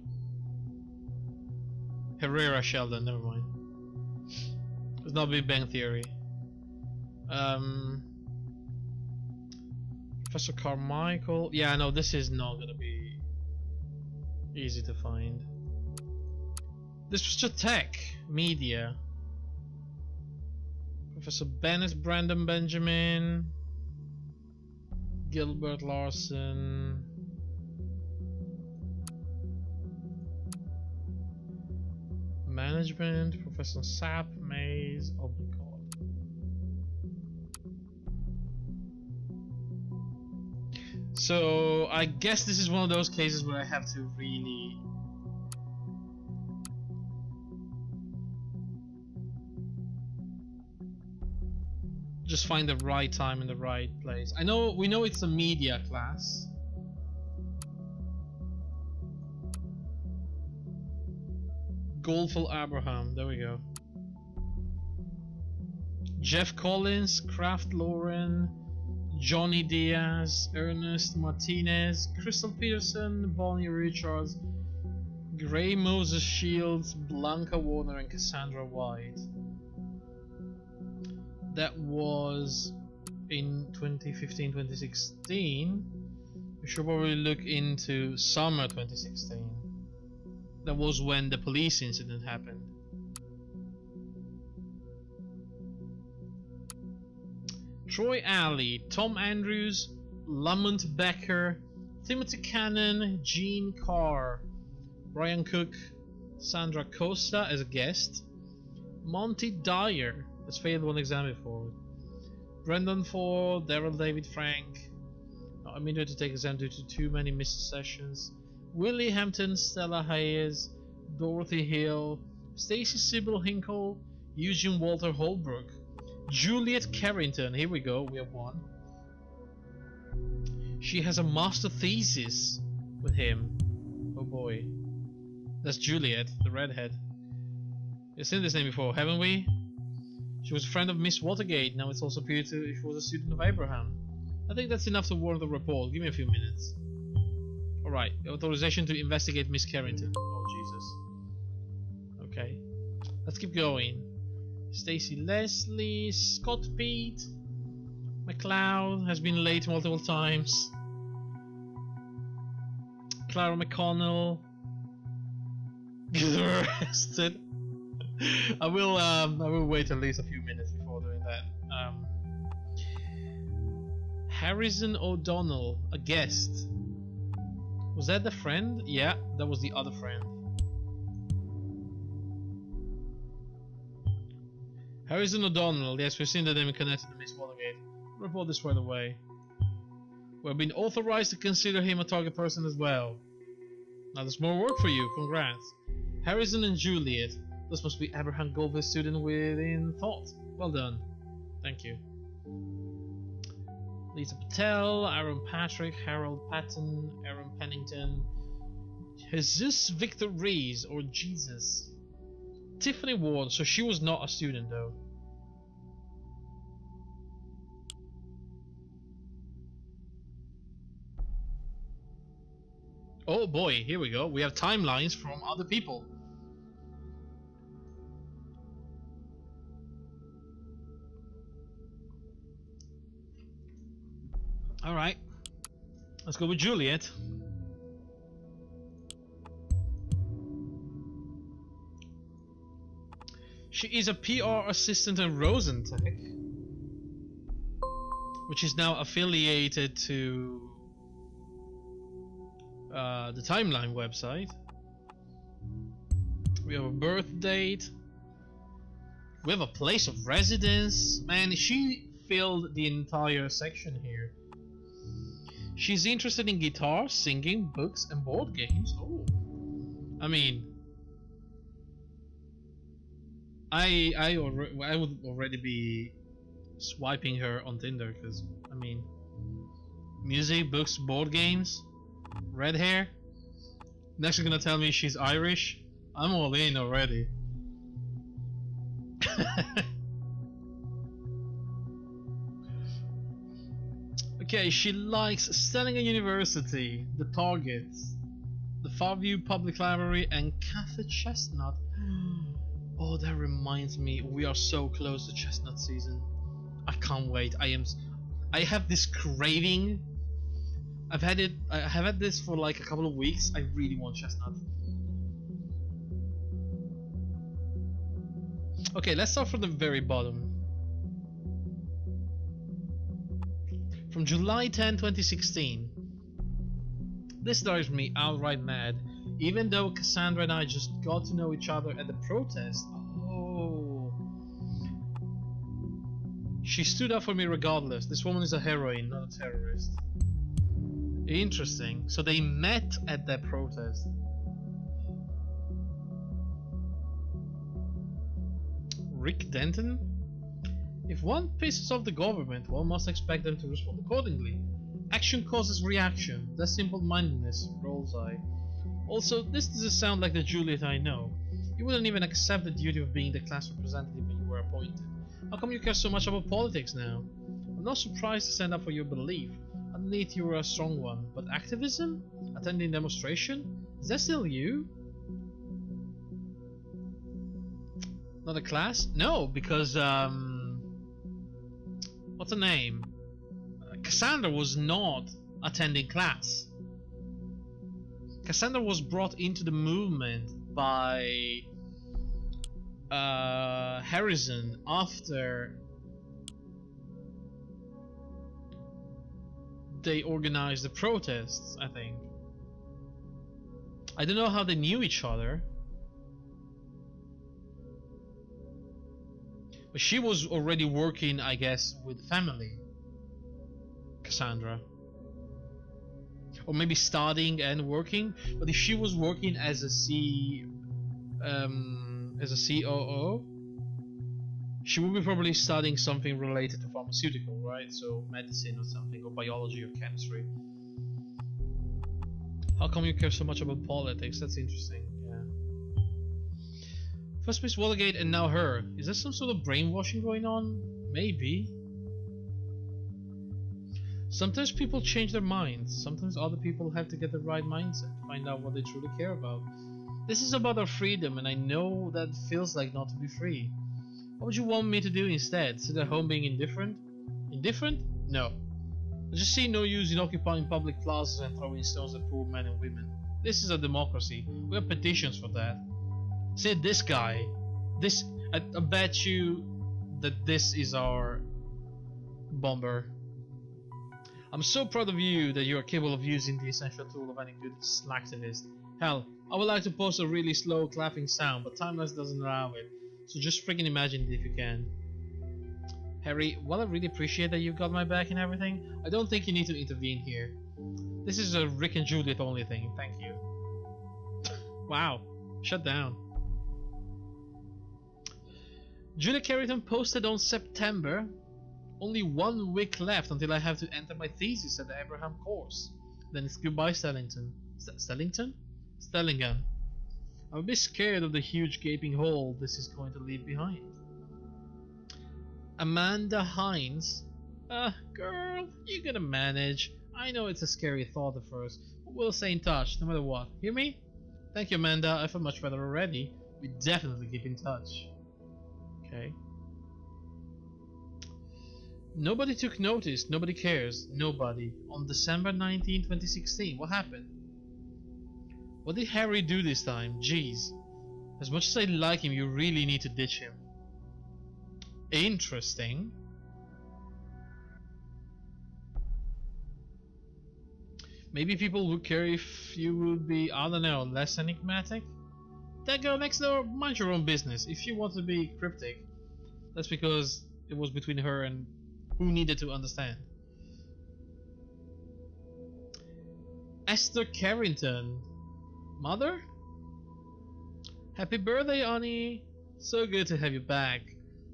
Speaker 1: Herrera Sheldon, never mind. It's not Big Bang Theory. Professor Carmichael. Yeah, no, this is not gonna be easy to find. This was just tech, media. Professor Bennett, Brandon Benjamin, Gilbert Larson. Management, Professor Sapp, Mays. Oh my god. So I guess this is one of those cases where I have to really just find the right time and the right place. We know it's a media class. Golful Abraham, there we go. Jeff Collins, Kraft Lauren, Johnny Diaz, Ernest Martinez, Crystal Peterson, Bonnie Richards, Gray Moses Shields, Blanca Warner, and Cassandra White. That was in 2015-2016. We should probably look into summer 2016. That was when the police incident happened. Troy Alley, Tom Andrews, Lamont Becker, Timothy Cannon, Gene Carr, Brian Cook, Sandra Costa as a guest, Monty Dyer, has failed one exam before, Brendan Ford, Daryl David Frank, not admitted to take exam due to too many missed sessions, Willie Hampton, Stella Hayes, Dorothy Hill, Stacy Sybil Hinkle, Eugene Walter Holbrook, Juliet Carrington. Here we go, we have one. She has a master thesis with him. Oh boy. That's Juliet, the redhead. We've seen this name before, haven't we? She was a friend of Miss Watergate. Now it's also appeared to she was a student of Abraham. I think that's enough to warrant the report. Give me a few minutes. Alright, authorization to investigate Miss Carrington. Oh Jesus. Okay. Let's keep going. Stacy Leslie, Scott Pete, McLeod has been late multiple times. Clara McConnell. Get arrested. I will wait at least a few minutes before doing that. Harrison O'Donnell, a guest. Was that the friend? Yeah, that was the other friend. Harrison O'Donnell, yes, we've seen the name connected to Miss Watergate. Report this right away. We have been authorized to consider him a target person as well. Now there's more work for you, congrats. Harrison and Juliet. This must be Abraham Goldberg's student within thought. Well done. Thank you. Lisa Patel, Aaron Patrick, Harold Patton, Aaron Pennington, Jesus Victor Rees, or Jesus. Tiffany Ward, so she was not a student though. Oh boy, here we go. We have timelines from other people. Alright. Let's go with Juliet. She is a PR assistant at Rosentech, which is now affiliated to the Timeline website. We have a birth date. We have a place of residence. Man, she filled the entire section here. She's interested in guitar, singing, books, and board games. Oh, I mean, I would already be swiping her on Tinder, because I mean, music, books, board games, red hair. Next, you're gonna tell me she's Irish. I'm all in already. Okay, she likes Stellinger University, the Targets, the Farview Public Library, and Cafe Chestnut. Oh, that reminds me, we are so close to Chestnut season. I can't wait. I have this craving. I have had this for like a couple of weeks. I really want Chestnut. Okay, let's start from the very bottom. From July 10, 2016. This drives me outright mad. Even though Cassandra and I just got to know each other at the protest. Oh. She stood up for me regardless. This woman is a heroine, not a terrorist. Interesting. So they met at that protest. Rick Denton? If one pisses off the government, one must expect them to respond accordingly. Action causes reaction. That's simple-mindedness, rolls eye. Also, this doesn't sound like the Juliet I know. You wouldn't even accept the duty of being the class representative when you were appointed. How come you care so much about politics now? I'm not surprised to stand up for your belief. Underneath you were a strong one. But activism? Attending demonstration? Is that still you? Not a class? No, because what's her name? Cassandra was not attending class. Cassandra was brought into the movement by Harrison after they organized the protests, I think. I don't know how they knew each other. But she was already working, I guess, with family. Cassandra. Or maybe studying and working. But if she was working as a COO, she would be probably studying something related to pharmaceutical, right? So medicine or something, or biology or chemistry. How come you care so much about politics? That's interesting. First Miss Watergate and now her. Is there some sort of brainwashing going on? Maybe. Sometimes people change their minds. Sometimes other people have to get the right mindset to find out what they truly care about. This is about our freedom, and I know that it feels like not to be free. What would you want me to do instead? Sit at home being indifferent? Indifferent? No. I just see no use in occupying public plazas and throwing stones at poor men and women. This is a democracy. We have petitions for that. See this guy, I bet you that this is our bomber. I'm so proud of you that you are capable of using the essential tool of any good slacktivist. Hell, I would like to post a really slow clapping sound, but Timeless doesn't allow it, so just freaking imagine it if you can. Harry, while I really appreciate that you got my back and everything, I don't think you need to intervene here. This is a Rick and Judith only thing, thank you. Wow, shut down. Julia Carrington posted on September. Only 1 week left until I have to enter my thesis at the Abraham course. Then it's goodbye, Stellington. Stellington? Stellingham. I'm a bit scared of the huge gaping hole this is going to leave behind. Amanda Hines. Girl, you're gonna manage. I know it's a scary thought at first, but we'll stay in touch no matter what. Hear me? Thank you, Amanda. I feel much better already. We definitely keep in touch. Okay. Nobody took notice, nobody cares, nobody. On December 19, 2016, what happened? What did Harry do this time? Jeez. As much as I like him, you really need to ditch him. Interesting. Maybe people would care if you would be, I don't know, less enigmatic? That girl next door, mind your own business. If you want to be cryptic, that's because it was between her and who needed to understand. Esther Carrington. Mother? Happy birthday, Annie! So good to have you back.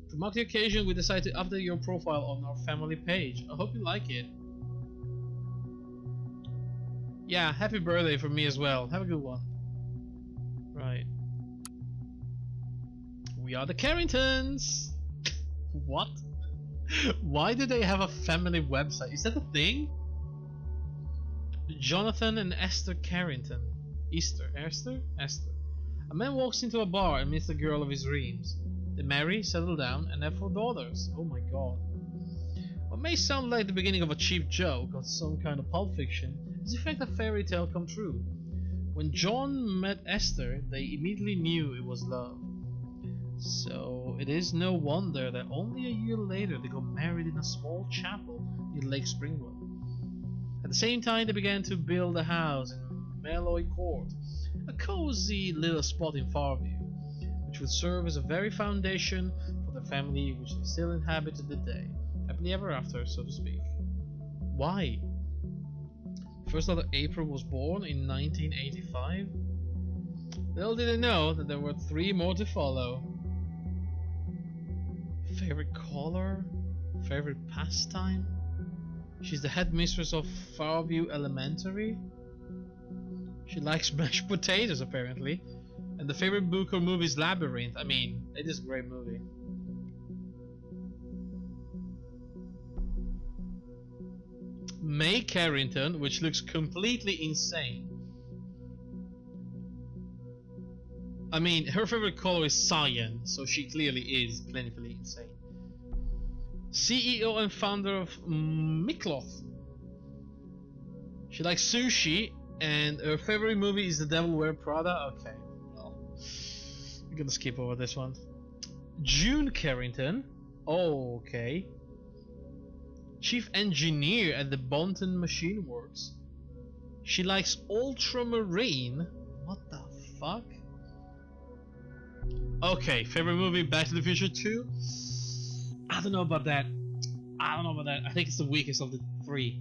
Speaker 1: To mark the occasion, we decided to update your profile on our family page. I hope you like it. Yeah, happy birthday for me as well. Have a good one. Right. We are the Carringtons! What? Why do they have a family website? Is that a thing? Jonathan and Esther Carrington. Esther? A man walks into a bar and meets the girl of his dreams. They marry, settle down, and have 4 daughters. Oh my god. What may sound like the beginning of a cheap joke or some kind of pulp fiction is in fact a fairy tale come true. When John met Esther, they immediately knew it was love. So it is no wonder that only a year later they got married in a small chapel near Lake Springwood. At the same time, they began to build a house in Malloy Court, a cozy little spot in Farview, which would serve as a very foundation for the family which they still inhabit to the day. Happily ever after, so to speak. Why? First daughter April was born in 1985. Little did they know that there were 3 more to follow. Favorite color? Favorite pastime? She's the headmistress of Farview Elementary. She likes mashed potatoes apparently. And the favorite book or movie is Labyrinth. I mean, it is a great movie. May Carrington, which looks completely insane. I mean, her favorite color is cyan, so she clearly is plentifully insane. CEO and founder of Mikloth. She likes sushi, and her favorite movie is The Devil Wears Prada. Okay, well, we're gonna skip over this one. June Carrington. Oh, okay. Chief engineer at the Bonton Machine Works. She likes ultramarine. What the fuck? Okay, favorite movie Back to the Future 2? I don't know about that. I think it's the weakest of the 3.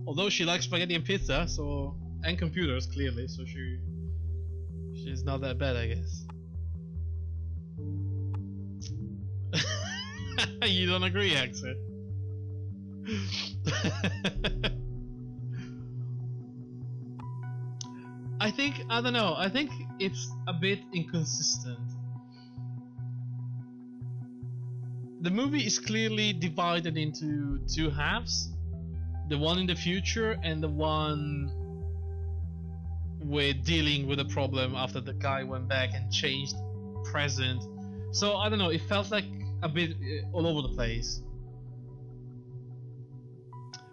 Speaker 1: Although she likes spaghetti and pizza, so and computers clearly, so she's not that bad, I guess. You don't agree, Axel? I don't know, I think it's a bit inconsistent. The movie is clearly divided into 2 halves. The one in the future and the one with dealing with a problem after the guy went back and changed present. So I don't know, it felt like a bit all over the place.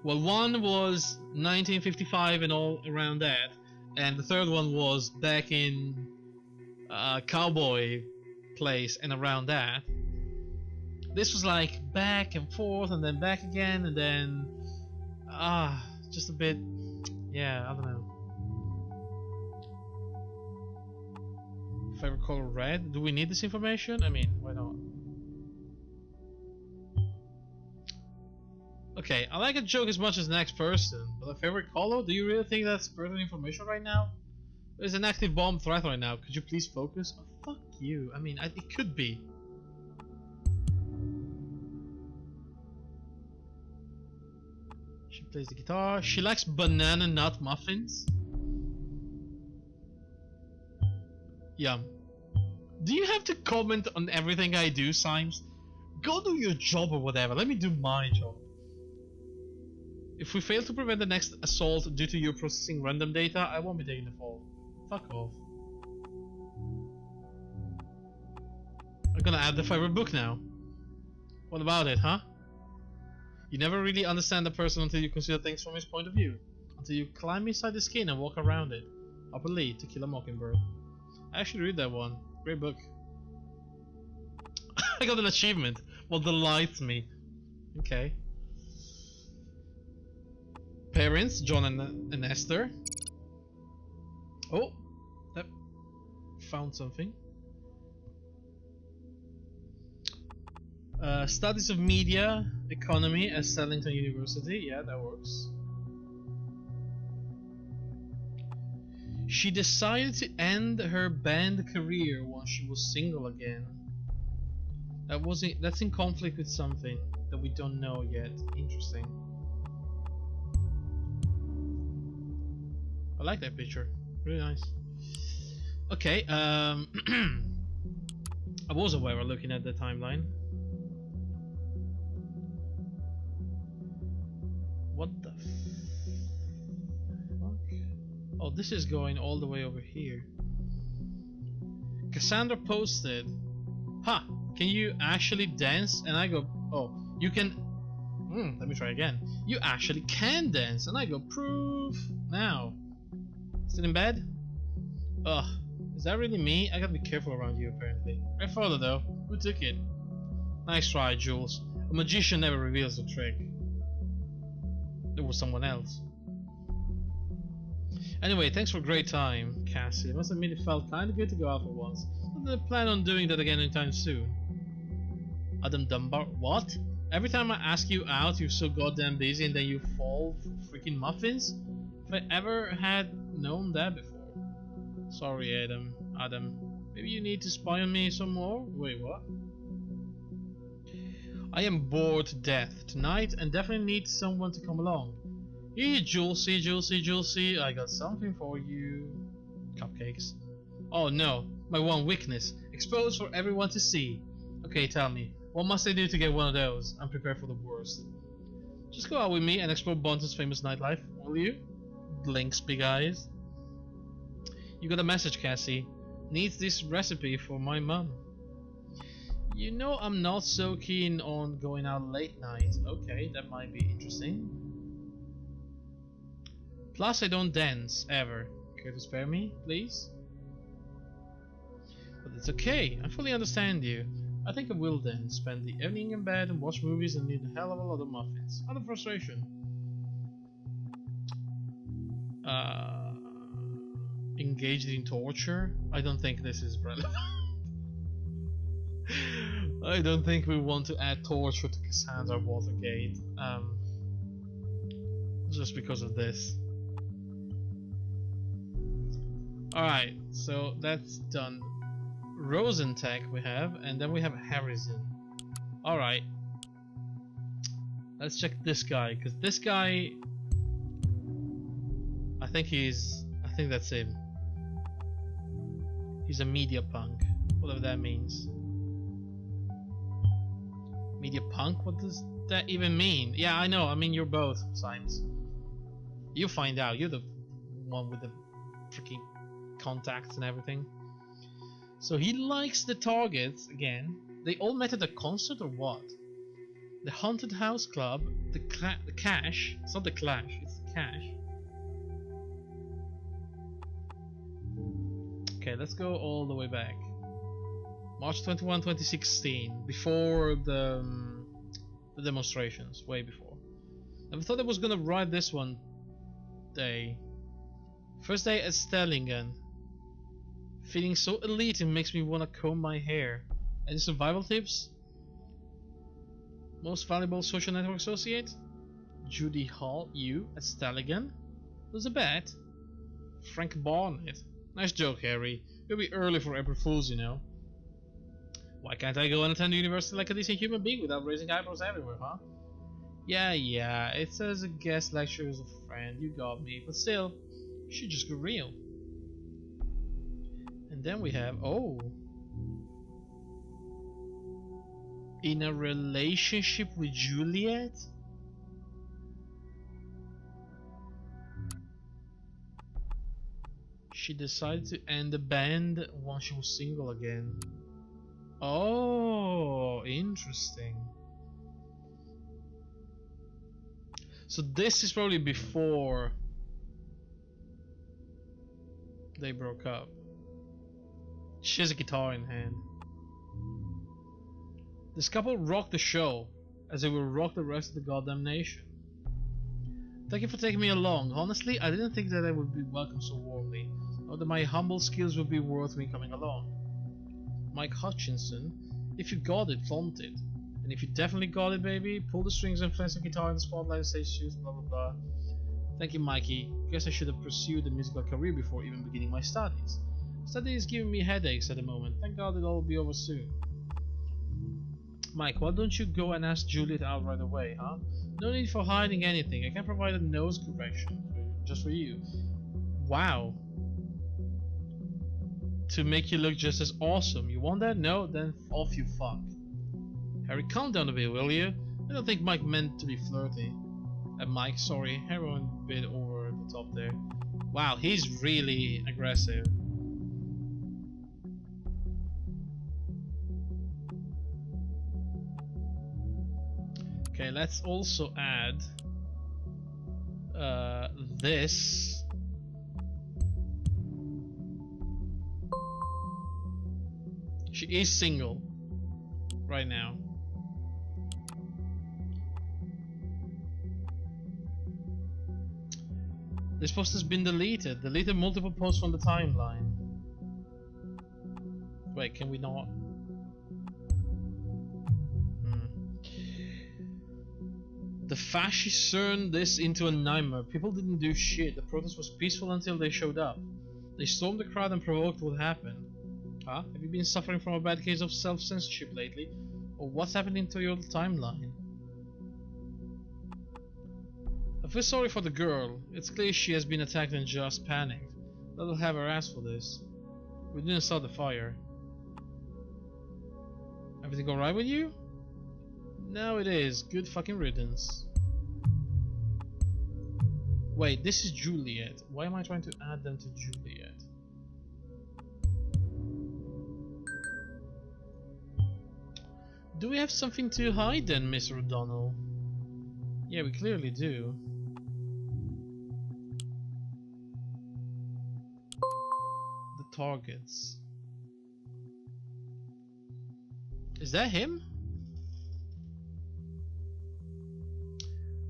Speaker 1: Well, one was 1955 and all around that, and the third one was back in cowboy place and around that. This was like back and forth and then back again and then just a bit, yeah, I don't know. Favorite color red? Do we need this information? I mean, why not? Okay, I like a joke as much as the next person, but a favorite color? Do you really think that's personal information right now? There's an active bomb threat right now. Could you please focus? Oh, fuck you. I mean, it could be. She plays the guitar. She likes banana nut muffins. Yum. Do you have to comment on everything I do, Symes? Go do your job or whatever. Let me do my job. If we fail to prevent the next assault due to you processing random data, I won't be taking the fall. Fuck off. I'm gonna add the favorite book now. What about it, huh? You never really understand a person until you consider things from his point of view. Until you climb inside the skin and walk around it. Upper Lee, To Kill a Mockingbird. I actually read that one. Great book. I got an achievement. What delights me. Okay. Parents, John and Esther. Oh, that found something. Studies of media economy at Stellington University. Yeah, that works. She decided to end her band career once she was single again. That's in conflict with something that we don't know yet. Interesting. I like that picture. Really nice. Okay, I was aware of looking at the timeline. What the fuck? Oh, this is going all the way over here. Cassandra posted, "Ha! Can you actually dance?" And I go, "Oh, you can." Let me try again. "You actually can dance," and I go, "Proof now." Still in bed? Ugh, is that really me? I gotta be careful around you apparently. Great photo though. Who took it? Nice try, Jules. A magician never reveals a trick. There was someone else. Anyway, thanks for a great time, Cassie. I must admit it felt kinda good to go out for once. I plan on doing that again anytime soon. Adam Dunbar? What? Every time I ask you out, you're so goddamn busy and then you fall for freaking muffins? If I ever had known that before. Sorry, Adam. Maybe you need to spy on me some more? Wait, what? I am bored to death tonight and definitely need someone to come along. Here, Julesy, I got something for you. Cupcakes. Oh no, my one weakness. Exposed for everyone to see. Okay, tell me, what must I do to get one of those? I'm prepared for the worst. Just go out with me and explore Bonton's famous nightlife, will you? Blinks big eyes. You got a message, Cassie. Needs this recipe for my mum. You know I'm not so keen on going out late night. Okay, that might be interesting. Plus I don't dance, ever. Care to spare me, please? But it's okay, I fully understand you. I think I will then spend the evening in bed and watch movies and eat a hell of a lot of muffins. Out of frustration. Engaged in torture? I don't think this is relevant. I don't think we want to add torture to Cassandra Watergate. Just because of this. Alright, so that's done. Rosentech we have, and then we have Harrison. Alright. Let's check this guy, because this guy... I think that's him. He's a media punk, whatever that means. Media punk? What does that even mean? Yeah, I know, I mean you're both, Symes. You find out, you're the one with the freaking contacts and everything. So he likes the targets, again. They all met at a concert or what? The Haunted House Club, the Cash, it's not the Clash, it's the Cash. Okay, let's go all the way back. March 21, 2016, before the demonstrations, way before. Never thought I was gonna write this one day. First day at Stellingen. Feeling so elite it makes me wanna comb my hair. Any survival tips? Most valuable social network associate? Judy Hall, you at Stellingen? There's a bet. Frank Barnett. Nice joke, Harry. You'll be early for April Fools, you know. Why can't I go and attend university like a decent human being without raising eyebrows everywhere, huh? Yeah, it says a guest lecturer is a friend, you got me, but still, you should just go real. And then we have, oh. In a relationship with Juliet? She decided to end the band once she was single again. Oh, interesting. So this is probably before they broke up. She has a guitar in hand. This couple rocked the show, as they will rock the rest of the goddamn nation. Thank you for taking me along. Honestly, I didn't think that I would be welcomed so warmly, or that my humble skills would be worth me coming along. Mike Hutchinson, if you got it, flaunt it. And if you definitely got it, baby, pull the strings and flex the guitar in the spotlight and stage shoes, blah blah blah. Thank you, Mikey. Guess I should have pursued a musical career before even beginning my studies. Study is giving me headaches at the moment. Thank God it'll all be over soon. Mike, why don't you go and ask Juliet out right away, huh? No need for hiding anything. I can provide a nose correction just for you. Wow. To make you look just as awesome. You want that? No? Then off you fuck. Harry, calm down a bit, will you? I don't think Mike meant to be flirty. Mike, sorry, Harry went a bit over the top there. Wow, he's really aggressive. Okay, let's also add this. She is single right now. This post has been deleted. Deleted multiple posts from the timeline. Wait, can we not? The fascists turned this into a nightmare. People didn't do shit. The protest was peaceful until they showed up. They stormed the crowd and provoked what happened. Huh? Have you been suffering from a bad case of self-censorship lately? Or what's happening to your timeline? I feel sorry for the girl. It's clear she has been attacked and just panicked. That'll have her ass for this. We didn't start the fire. Everything alright with you? No, it is. Good fucking riddance. Wait, this is Juliet. Why am I trying to add them to Juliet? Do we have something to hide then, Mr. O'Donnell? Yeah, we clearly do. The targets. Is that him?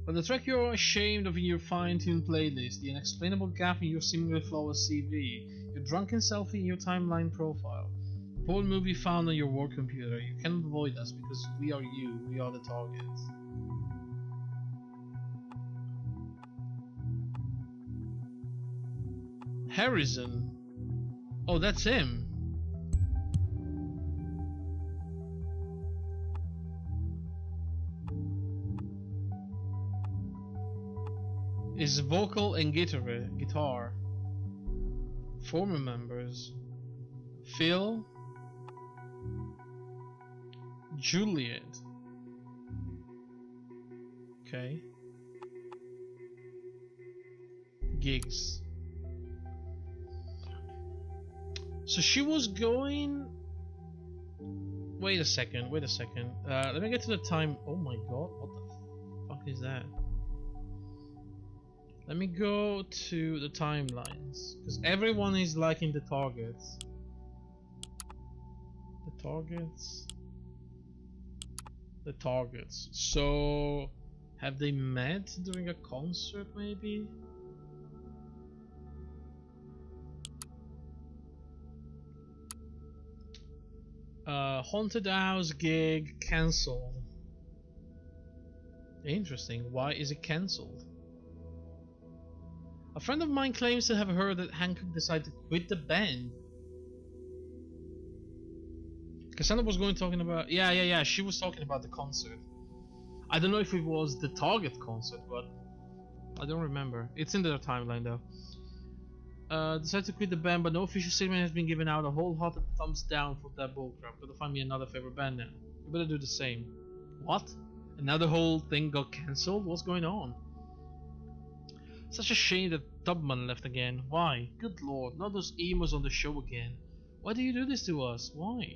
Speaker 1: On the track you're ashamed of in your fine-tuned playlist, the unexplainable gap in your seemingly flawless CV, your drunken selfie in your timeline profile, the porn movie found on your work computer, you can't avoid us because we are you, we are the targets. Harrison? Oh, that's him. Is vocal and guitar. Former members: Phil, Juliet. Okay. Gigs. So she was going. Wait a second. Let me get to the time. Oh my god, what the fuck is that? Let me go to the timelines, because everyone is liking the targets. The targets. So, have they met during a concert maybe? Haunted house gig cancelled. Interesting. Why is it cancelled? A friend of mine claims to have heard that Hancock decided to quit the band. Cassandra was talking about... Yeah, she was talking about the concert. I don't know if it was the Target concert, but I don't remember. It's in their timeline though. Decided to quit the band, but no official statement has been given out. A wholehearted thumbs down for that bullcrap. Gotta find me another favorite band now. You better do the same. What? Another whole thing got cancelled? What's going on? Such a shame that Tubman left again. Why? Good lord, not those emos on the show again. Why do you do this to us? Why?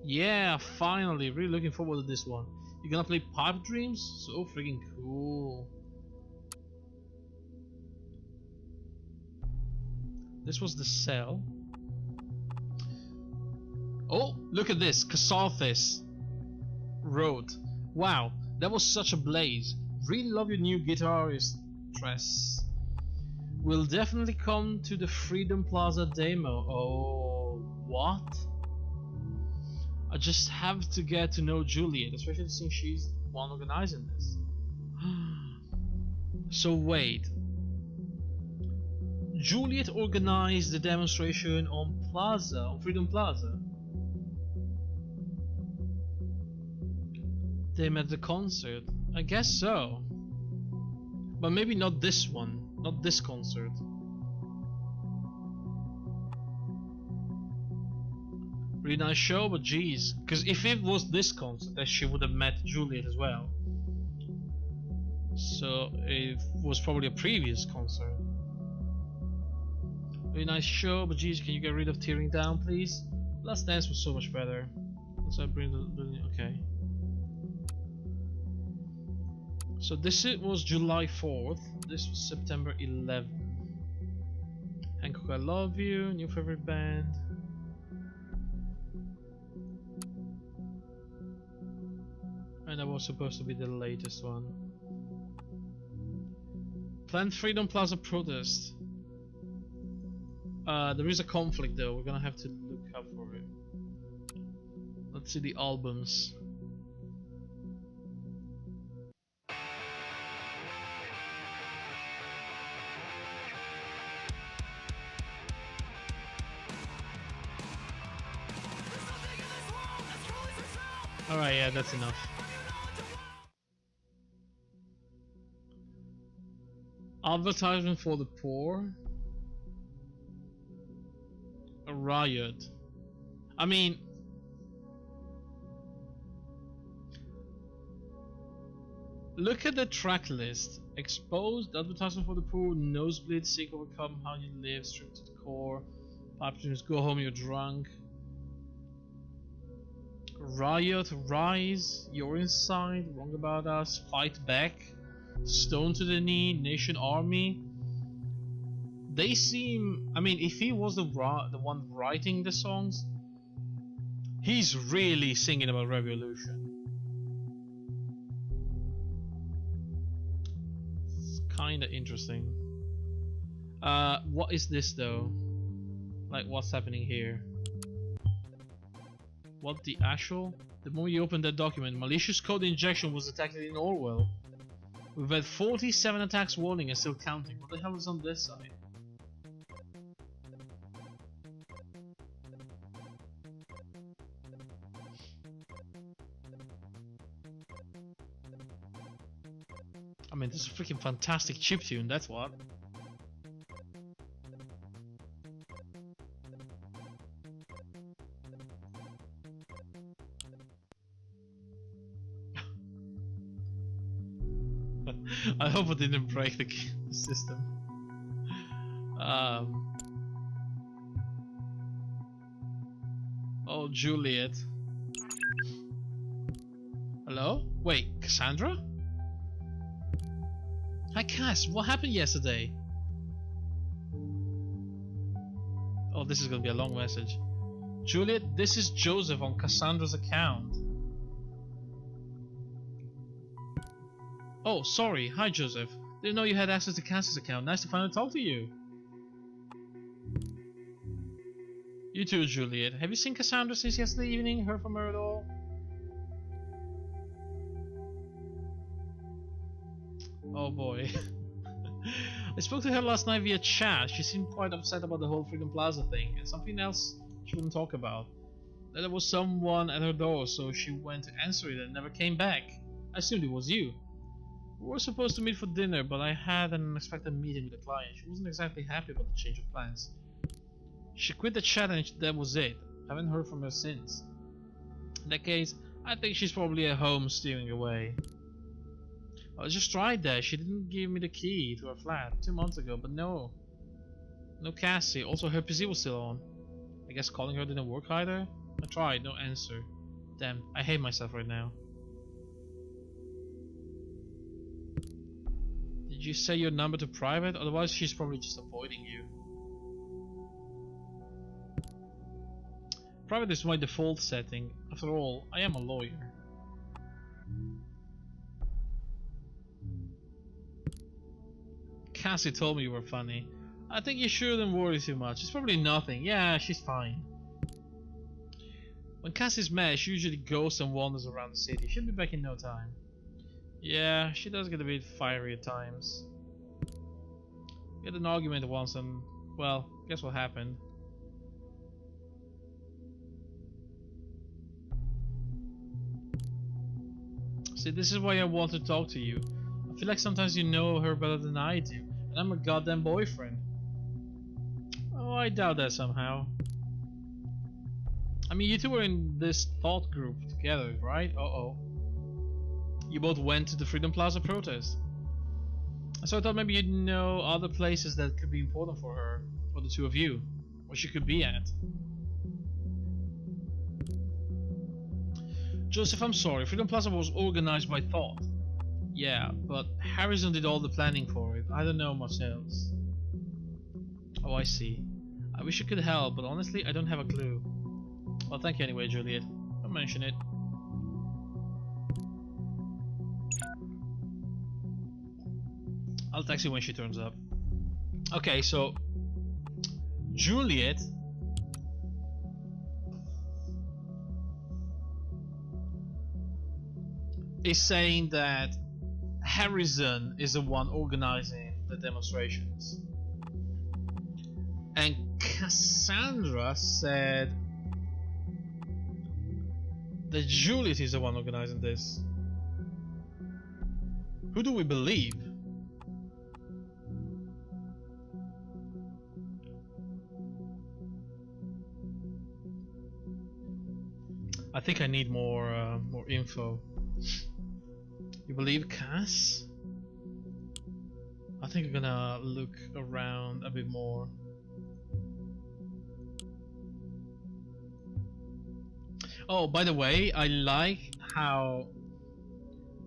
Speaker 1: Yeah, finally. Really looking forward to this one. You gonna play Pipe Dreams? So freaking cool. This was the cell. Oh, look at this. Casarthis wrote, "Wow, that was such a blaze. Really love your new guitarist dress. We'll definitely come to the Freedom Plaza demo." Oh, what? I just have to get to know Juliet, especially since she's the one organizing this. So wait. Juliet organized the demonstration on Freedom Plaza. They met at the concert. I guess so. But maybe not this one. Not this concert. Really nice show, but geez. Because if it was this concert, then she would have met Juliet as well. So it was probably a previous concert. Really nice show, but geez, can you get rid of tearing down, please? Last Dance was so much better. Let's bring the okay. So this was July 4th. This was September 11th. Hancock, I Love You. New favorite band. And that was supposed to be the latest one. Planned Freedom Plaza protest. There is a conflict though. We're gonna have to look up for it. Let's see the albums. Alright, yeah, that's enough. Advertisement for the poor? A riot. I mean... Look at the track list. Exposed, advertisement for the poor, nosebleed, seek overcome, how you live, stripped to the core, opportunities, go home, you're drunk. Riot, rise, you're inside, wrong about us, fight back, stone to the knee, nation army. They seem, I mean, if he was the one writing the songs, he's really singing about revolution. It's kinda interesting. What is this though? Like, what's happening here? What the actual? The moment you open that document, malicious code injection was detected in Orwell. We've had 47 attacks warning and still counting. What the hell is on this side? I mean, this is a freaking fantastic chiptune, that's what. I hope it didn't break the system. Oh, Juliet. Hello? Wait, Cassandra? Hi Cass, what happened yesterday? Oh, this is gonna be a long message. Juliet, this is Joseph on Cassandra's account. Oh, sorry. Hi, Joseph. Didn't know you had access to Cass's account. Nice to finally talk to you. You too, Juliet. Have you seen Cassandra since yesterday evening? Heard from her at all? Oh boy. I spoke to her last night via chat. She seemed quite upset about the whole Freedom Plaza thing, and something else she wouldn't talk about. That there was someone at her door, so she went to answer it and never came back. I assumed it was you. We were supposed to meet for dinner, but I had an unexpected meeting with a client. She wasn't exactly happy about the change of plans. She quit the chat and that was it. Haven't heard from her since. In that case, I think she's probably at home steering away. I just tried that. She didn't give me the key to her flat 2 months ago, but no. No Cassie. Also, her PC was still on. I guess calling her didn't work either? I tried, no answer. Damn, I hate myself right now. Did you say your number to private? Otherwise she's probably just avoiding you. Private is my default setting. After all, I am a lawyer. Cassie told me you were funny. I think you shouldn't worry too much. It's probably nothing. Yeah, she's fine. When Cassie's mad, she usually goes and wanders around the city. She'll be back in no time. Yeah, she does get a bit fiery at times. We had an argument once and, well, guess what happened? See, this is why I want to talk to you. I feel like sometimes you know her better than I do, and I'm a goddamn boyfriend. Oh, I doubt that somehow. I mean, you two were in this thought group together, right? Uh-oh. You both went to the Freedom Plaza protest. So I thought maybe you'd know other places that could be important for her, or the two of you, where she could be at. Joseph, I'm sorry, Freedom Plaza was organized by Thought. Yeah, but Harrison did all the planning for it. I don't know much else. Oh, I see. I wish I could help, but honestly, I don't have a clue. Well, thank you anyway, Juliet. Don't mention it. I'll text you when she turns up. Okay, so Juliet is saying that Harrison is the one organizing the demonstrations. And Cassandra said that Juliet is the one organizing this. Who do we believe? I think I need more info. You believe Cass? I think I'm gonna look around a bit more. Oh, by the way, I like how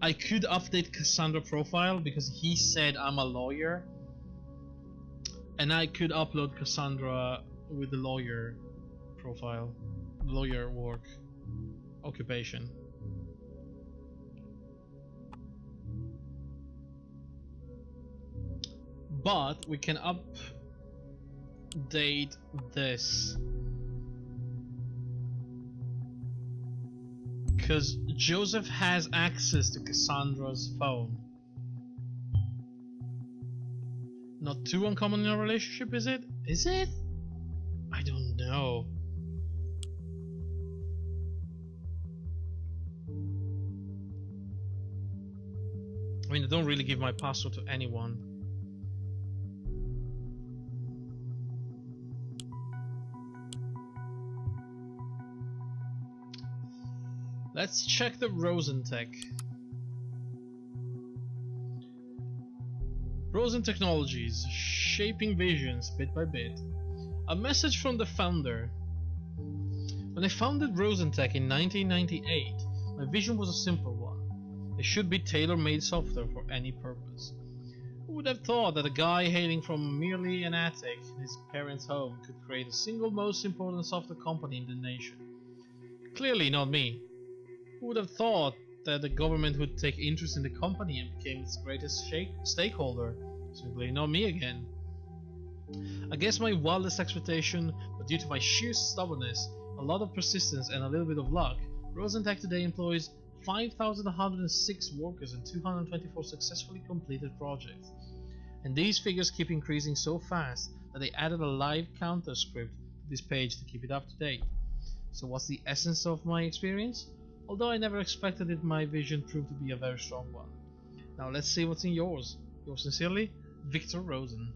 Speaker 1: I could update Cassandra profile because he said I'm a lawyer, and I could upload Cassandra with the lawyer profile, lawyer work, occupation. But we can update this because Joseph has access to Cassandra's phone. Not too uncommon in a relationship, is it? Is it? I don't know. I mean, I don't really give my password to anyone. Let's check the Rosentech. Rosen Technologies, shaping visions bit by bit. A message from the founder. When I founded Rosentech in 1998, my vision was a simple one. It should be tailor-made software for any purpose. Who would have thought that a guy hailing from merely an attic in his parents' home could create the single most important software company in the nation? Clearly not me. Who would have thought that the government would take interest in the company and became its greatest stakeholder? Simply not me again. I guess my wildest expectation, but due to my sheer stubbornness, a lot of persistence and a little bit of luck, Rosentech today employs 5,106 workers and 224 successfully completed projects. And these figures keep increasing so fast that they added a live counter script to this page to keep it up to date. So what's the essence of my experience? Although I never expected it, my vision proved to be a very strong one. Now let's see what's in yours. Yours sincerely, Victor Rosen.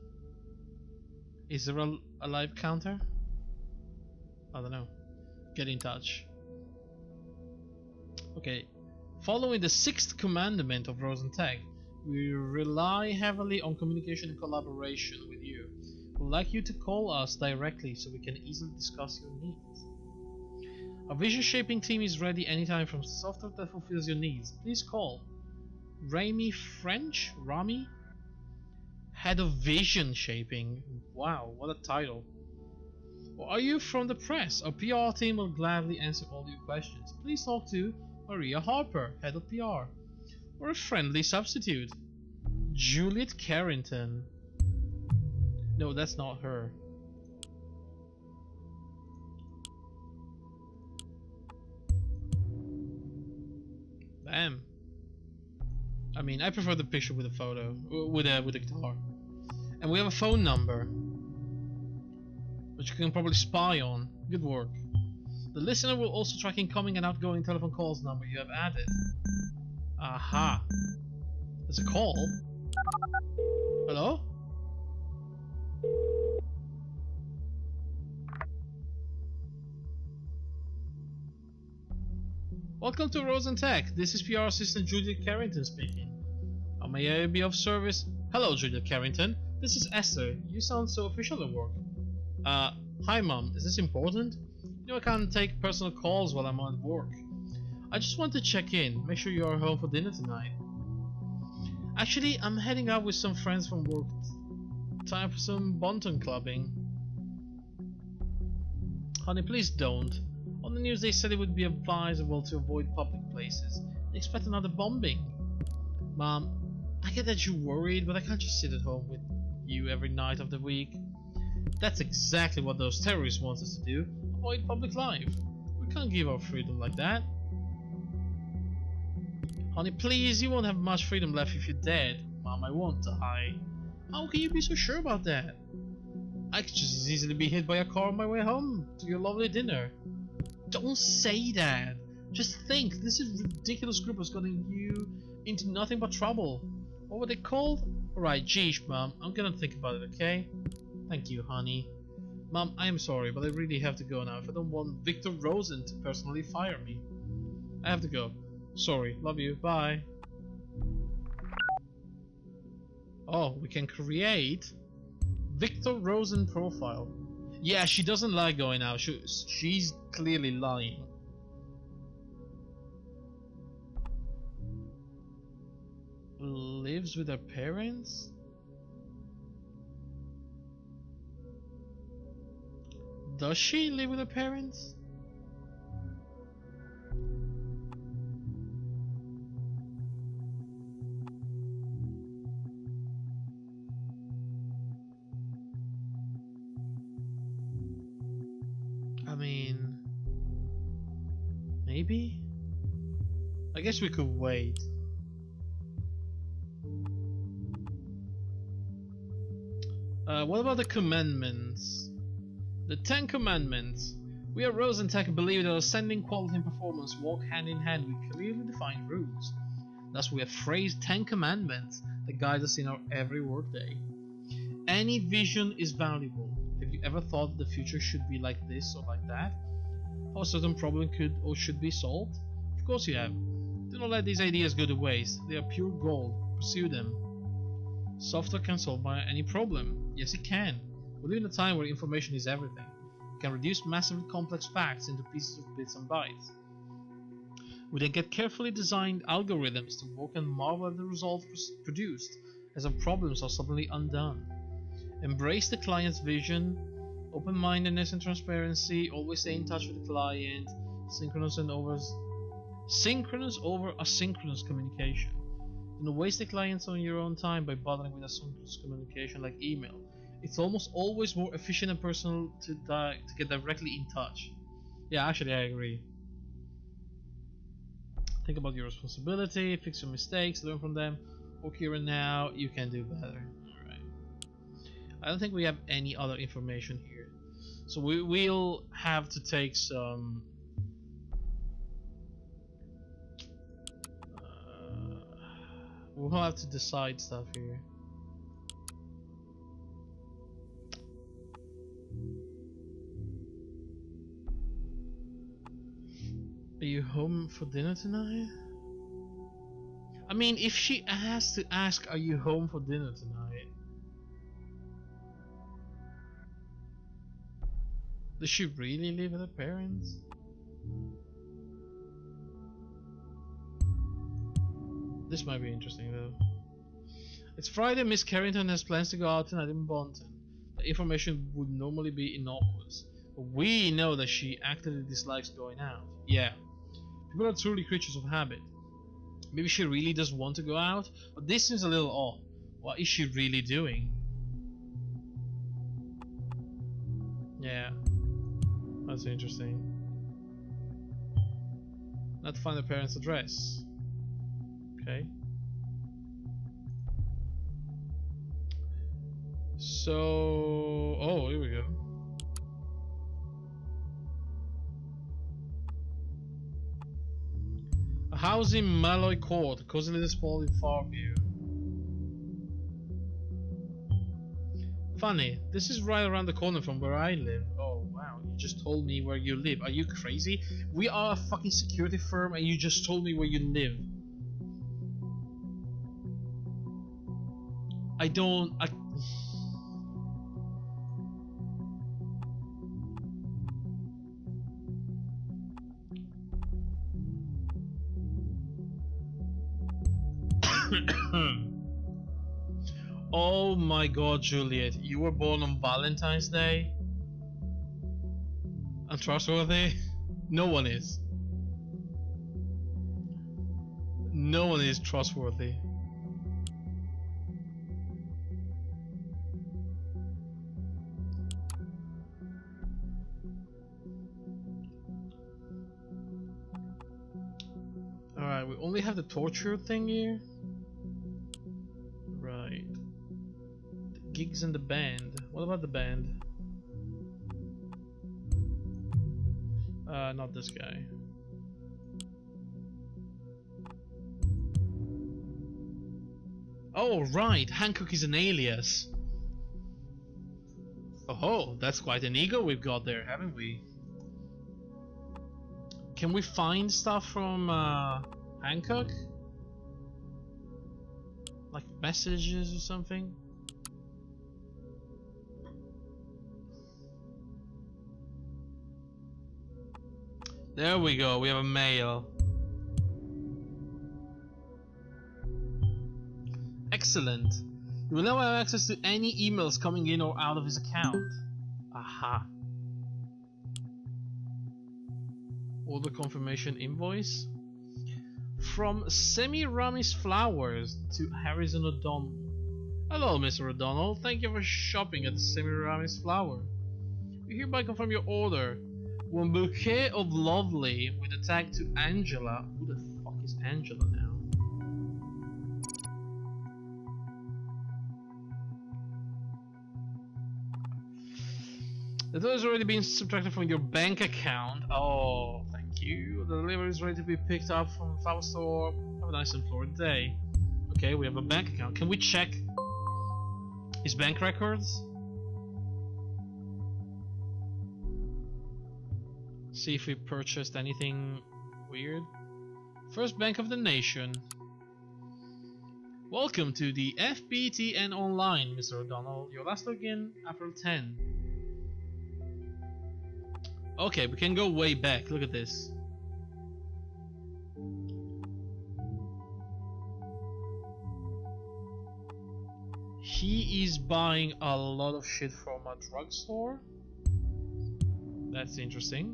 Speaker 1: Is there a live counter? I don't know. Get in touch. Okay. Following the 6th commandment of Rosentech, we rely heavily on communication and collaboration with you. We'd like you to call us directly so we can easily discuss your needs. Our vision shaping team is ready anytime from software that fulfills your needs. Please call Rami, head of vision shaping. Wow, what a title. Or are you from the press? Our PR team will gladly answer all your questions. Please talk to Maria Harper, head of PR. Or a friendly substitute. Juliet Carrington. No, that's not her. Damn. I mean, I prefer the picture with a photo, with a guitar. And we have a phone number, which you can probably spy on. Good work. The listener will also track incoming and outgoing telephone calls number you have added. Aha. There's a call. Hello? Welcome to Rosen Tech. This is PR assistant Juliet Carrington speaking. How may I be of service? Hello, Juliet Carrington. This is Esther. You sound so official at work. Hi Mom. Is this important? You know I can't take personal calls while I'm at work. I just want to check in. Make sure you are home for dinner tonight. Actually, I'm heading out with some friends from work. Time for some Bonton clubbing. Honey, please don't. On the news they said it would be advisable to avoid public places. They expect another bombing. Mom, I get that you're worried, but I can't just sit at home with you every night of the week. That's exactly what those terrorists want us to do. Avoid public life. We can't give our freedom like that. Honey, please, you won't have much freedom left if you're dead. Mom, I won't die. How can you be so sure about that? I could just as easily be hit by a car on my way home to your lovely dinner. Don't say that. Just think, this is ridiculous group has gotten you into nothing but trouble. What were they called? Alright, geez, Mom, I'm gonna think about it, okay? Thank you, honey. Mom, I am sorry, but I really have to go now if I don't want Victor Rosen to personally fire me. I have to go. Sorry, love you, bye. Oh, we can create Victor Rosen profile. Yeah, she doesn't like going out. She's clearly lying. Lives with her parents? Does she live with her parents? I mean, maybe? I guess we could wait. What about the commandments? The 10 commandments. We at Rosentech believe that ascending quality and performance walk hand in hand with clearly defined rules. Thus we have phrased 10 commandments that guide us in our every workday. Any vision is valuable. Have you ever thought the future should be like this or like that? How a certain problem could or should be solved? Of course you have. Do not let these ideas go to waste. They are pure gold. Pursue them. Software can solve any problem. Yes, it can. We live in a time where information is everything. It can reduce massively complex facts into pieces of bits and bytes. We then get carefully designed algorithms to work and marvel at the results produced as our problems are suddenly undone. Embrace the client's vision, open-mindedness and transparency, always stay in touch with the client, synchronous over asynchronous communication. Do not waste the clients on your own time by bothering with asynchronous communication like email. It's almost always more efficient and personal to get directly in touch. Yeah, actually I agree. Think about your responsibility, fix your mistakes, learn from them. Work here and now, you can do better. Alright. I don't think we have any other information here. So we'll have to take some... we'll have to decide stuff here. Are you home for dinner tonight? I mean, if she has to ask, are you home for dinner tonight? Does she really live with her parents? This might be interesting though. It's Friday. Miss Carrington has plans to go out tonight in Bonton. The information would normally be innocuous, We know that she actively dislikes going out. Yeah, people are truly creatures of habit. Maybe she really does want to go out, but this seems a little off. What is she really doing? Yeah, that's interesting. Not find the parents' address. Okay. So, oh, here we go. A house in Malloy Court, cozily sprawled in Farview. Funny, this is right around the corner from where I live. Oh wow, you just told me where you live. Are you crazy? We are a fucking security firm and you just told me where you live. Oh my god, Juliet, you were born on Valentine's Day? Untrustworthy? No one is. No one is trustworthy. Alright, we only have the torture thing here. Right. The gigs and the band. What about the band? Not this guy. Oh, right! Hancock is an alias. Oh, that's quite an ego we've got there, haven't we? Can we find stuff from Hancock? Like messages or something? There we go, we have a mail. Excellent. You will now have access to any emails coming in or out of his account. Aha. Order confirmation invoice. From Semiramis Flowers to Harrison O'Donnell. Hello, Mr. O'Donnell. Thank you for shopping at the Semiramis Flower. We hereby confirm your order. One bouquet of lovely with a tag to Angela. Who the fuck is Angela now? The total has already been subtracted from your bank account. Oh, thank you. The delivery is ready to be picked up from the flower store. Have a nice and florid day. Okay, we have a bank account. Can we check his bank records? See if we purchased anything weird. First Bank of the Nation. Welcome to the FBTN Online, Mr. O'Donnell. Your last login, April 10. Okay, we can go way back. Look at this. He is buying a lot of shit from a drugstore. That's interesting.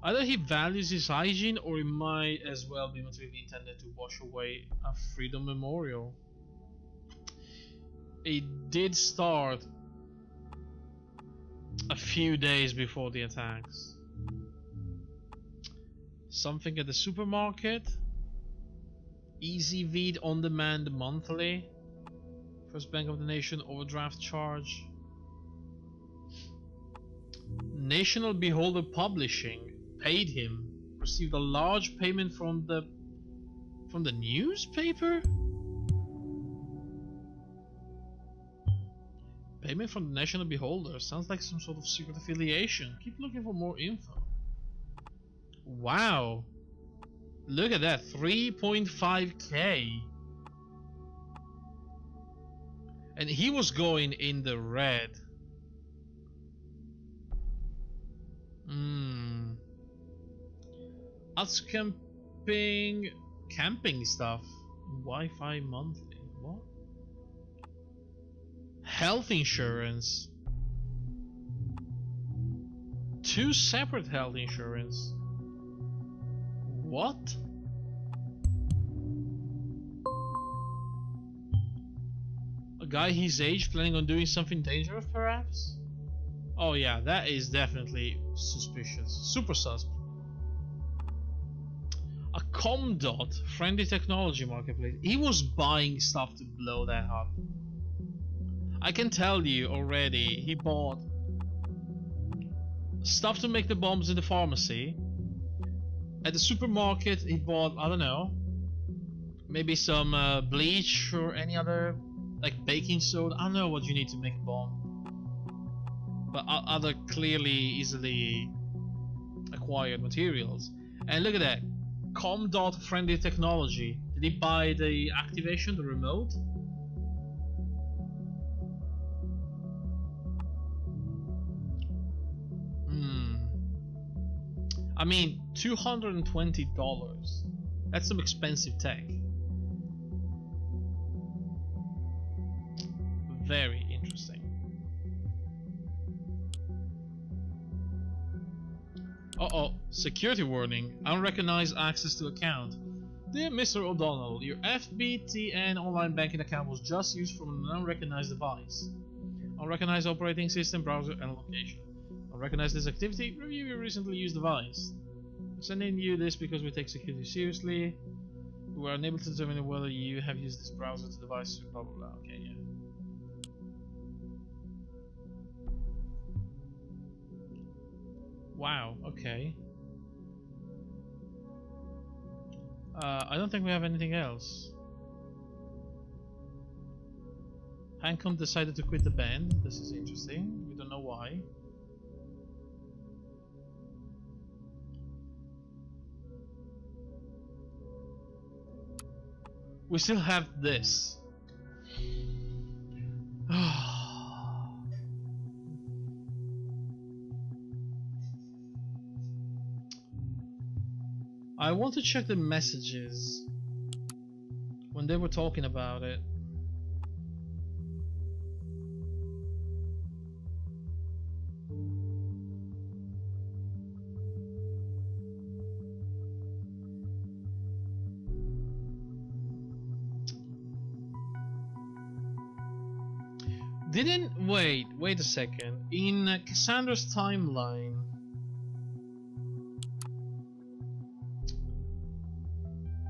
Speaker 1: Either he values his hygiene or he might as well be materially intended to wash away a freedom memorial. It did start a few days before the attacks. Something at the supermarket. Easy Vid on demand monthly. First Bank of the Nation overdraft charge. National Beholder Publishing paid him. Received a large payment from the newspaper? Payment from the National Beholder. Sounds like some sort of secret affiliation. Keep looking for more info. Wow. Look at that. 3.5k. And he was going in the red. Us camping stuff. Wi-Fi monthly. What? Health insurance. 2 separate health insurance. What? A guy his age planning on doing something dangerous, perhaps? Oh yeah, that is definitely suspicious. Super sus. A Comdot friendly technology marketplace. He was buying stuff to blow that up. I can tell you already, he bought stuff to make the bombs in the pharmacy. At the supermarket, he bought, I don't know, maybe some bleach or any other, like baking soda. I don't know what you need to make a bomb. But other clearly easily acquired materials. And look at that. Comdot friendly technology. Did he buy the activation, the remote? I mean, $220. That's some expensive tech. Very interesting. Uh-oh, security warning. Unrecognized access to account. Dear Mr. O'Donnell, your FBTN online banking account was just used from an unrecognized device. Unrecognized operating system, browser, and location. Unrecognized this activity, review your recently used device. Sending you this because we take security seriously. We were unable to determine whether you have used this browser to device, blah blah blah. Okay, yeah. Wow, okay. I don't think we have anything else. Hancock decided to quit the band. This is interesting. We don't know why. We still have this. I want to check the messages when they were talking about it. Wait a second. In Cassandra's timeline,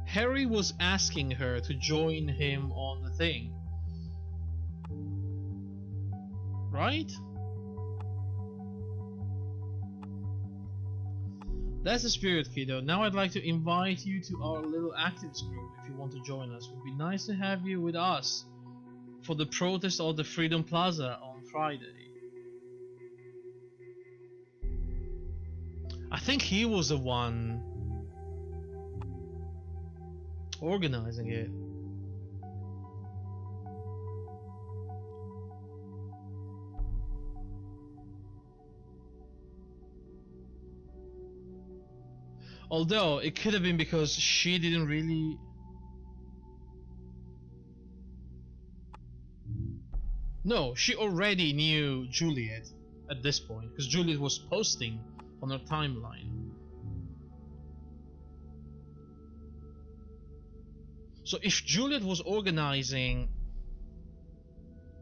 Speaker 1: Harry was asking her to join him on the thing, right? That's the spirit, kiddo. Now I'd like to invite you to our little actives group if you want to join us. It would be nice to have you with us for the protest of the Freedom Plaza on Friday. I think he was the one organizing it. Although it could have been because she didn't really... No, she already knew Juliet at this point, because Juliet was posting on her timeline. So if Juliet was organizing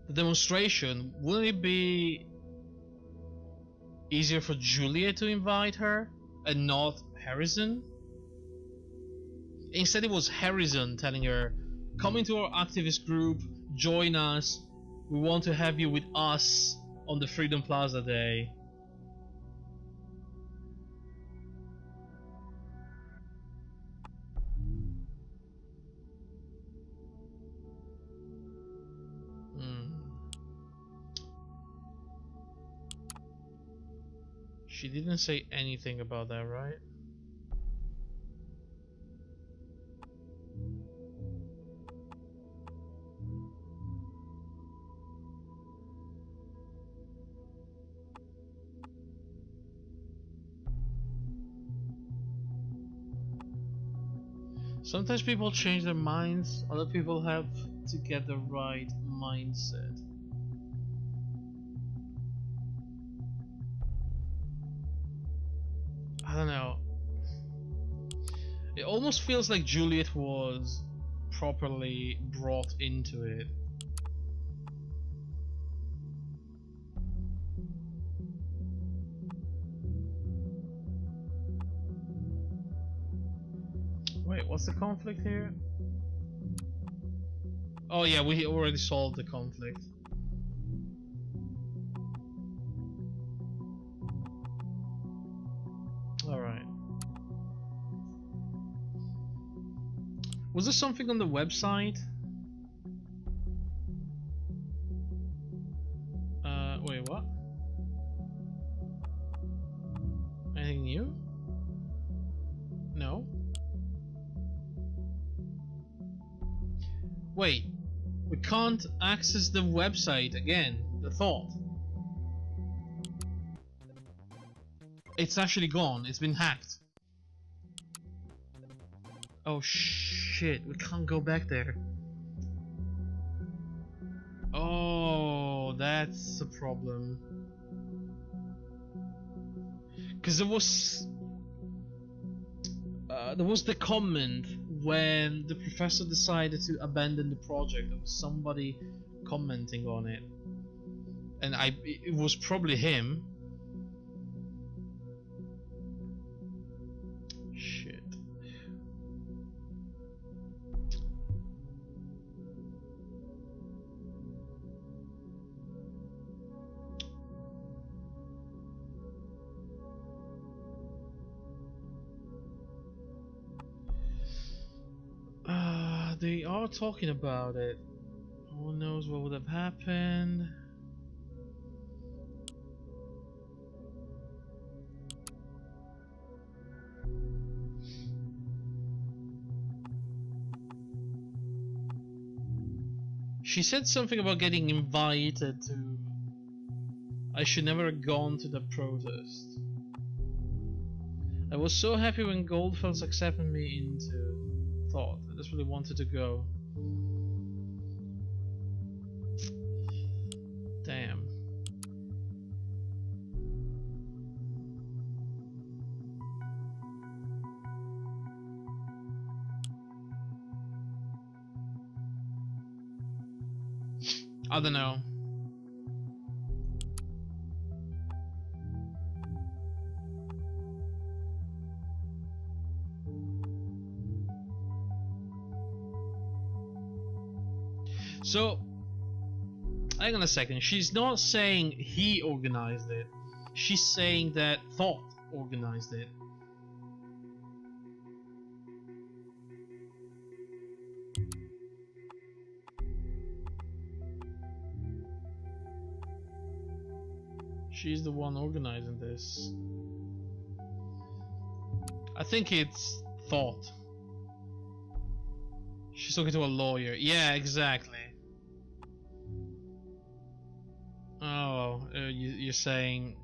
Speaker 1: the demonstration, wouldn't it be easier for Juliet to invite her and not Harrison? Instead it was Harrison telling her, come into our activist group, join us, we want to have you with us on the Freedom Plaza Day. She didn't say anything about that, right? Sometimes people change their minds, other people have to get the right mindset. It almost feels like Juliet was properly brought into it. Wait, what's the conflict here? Oh yeah, we already solved the conflict. Alright. Was there something on the website? Wait, what? Anything new? No? Wait, we can't access the website again, the thought. It's actually gone, it's been hacked. Oh shit, we can't go back there. Oh, that's a problem. Because there was the comment when the professor decided to abandon the project. There was somebody commenting on it, and it was probably him. Shit. They are talking about it. Who knows what would have happened? She said something about getting invited to... I should never have gone to the protest. I was so happy when Goldfels accepted me into thought. I just really wanted to go. Damn. I don't know. So, hang on a second. She's not saying he organized it. She's saying that Thought organized it. She's the one organizing this. I think it's Thought. She's talking to a lawyer. Yeah, exactly. Oh, you're saying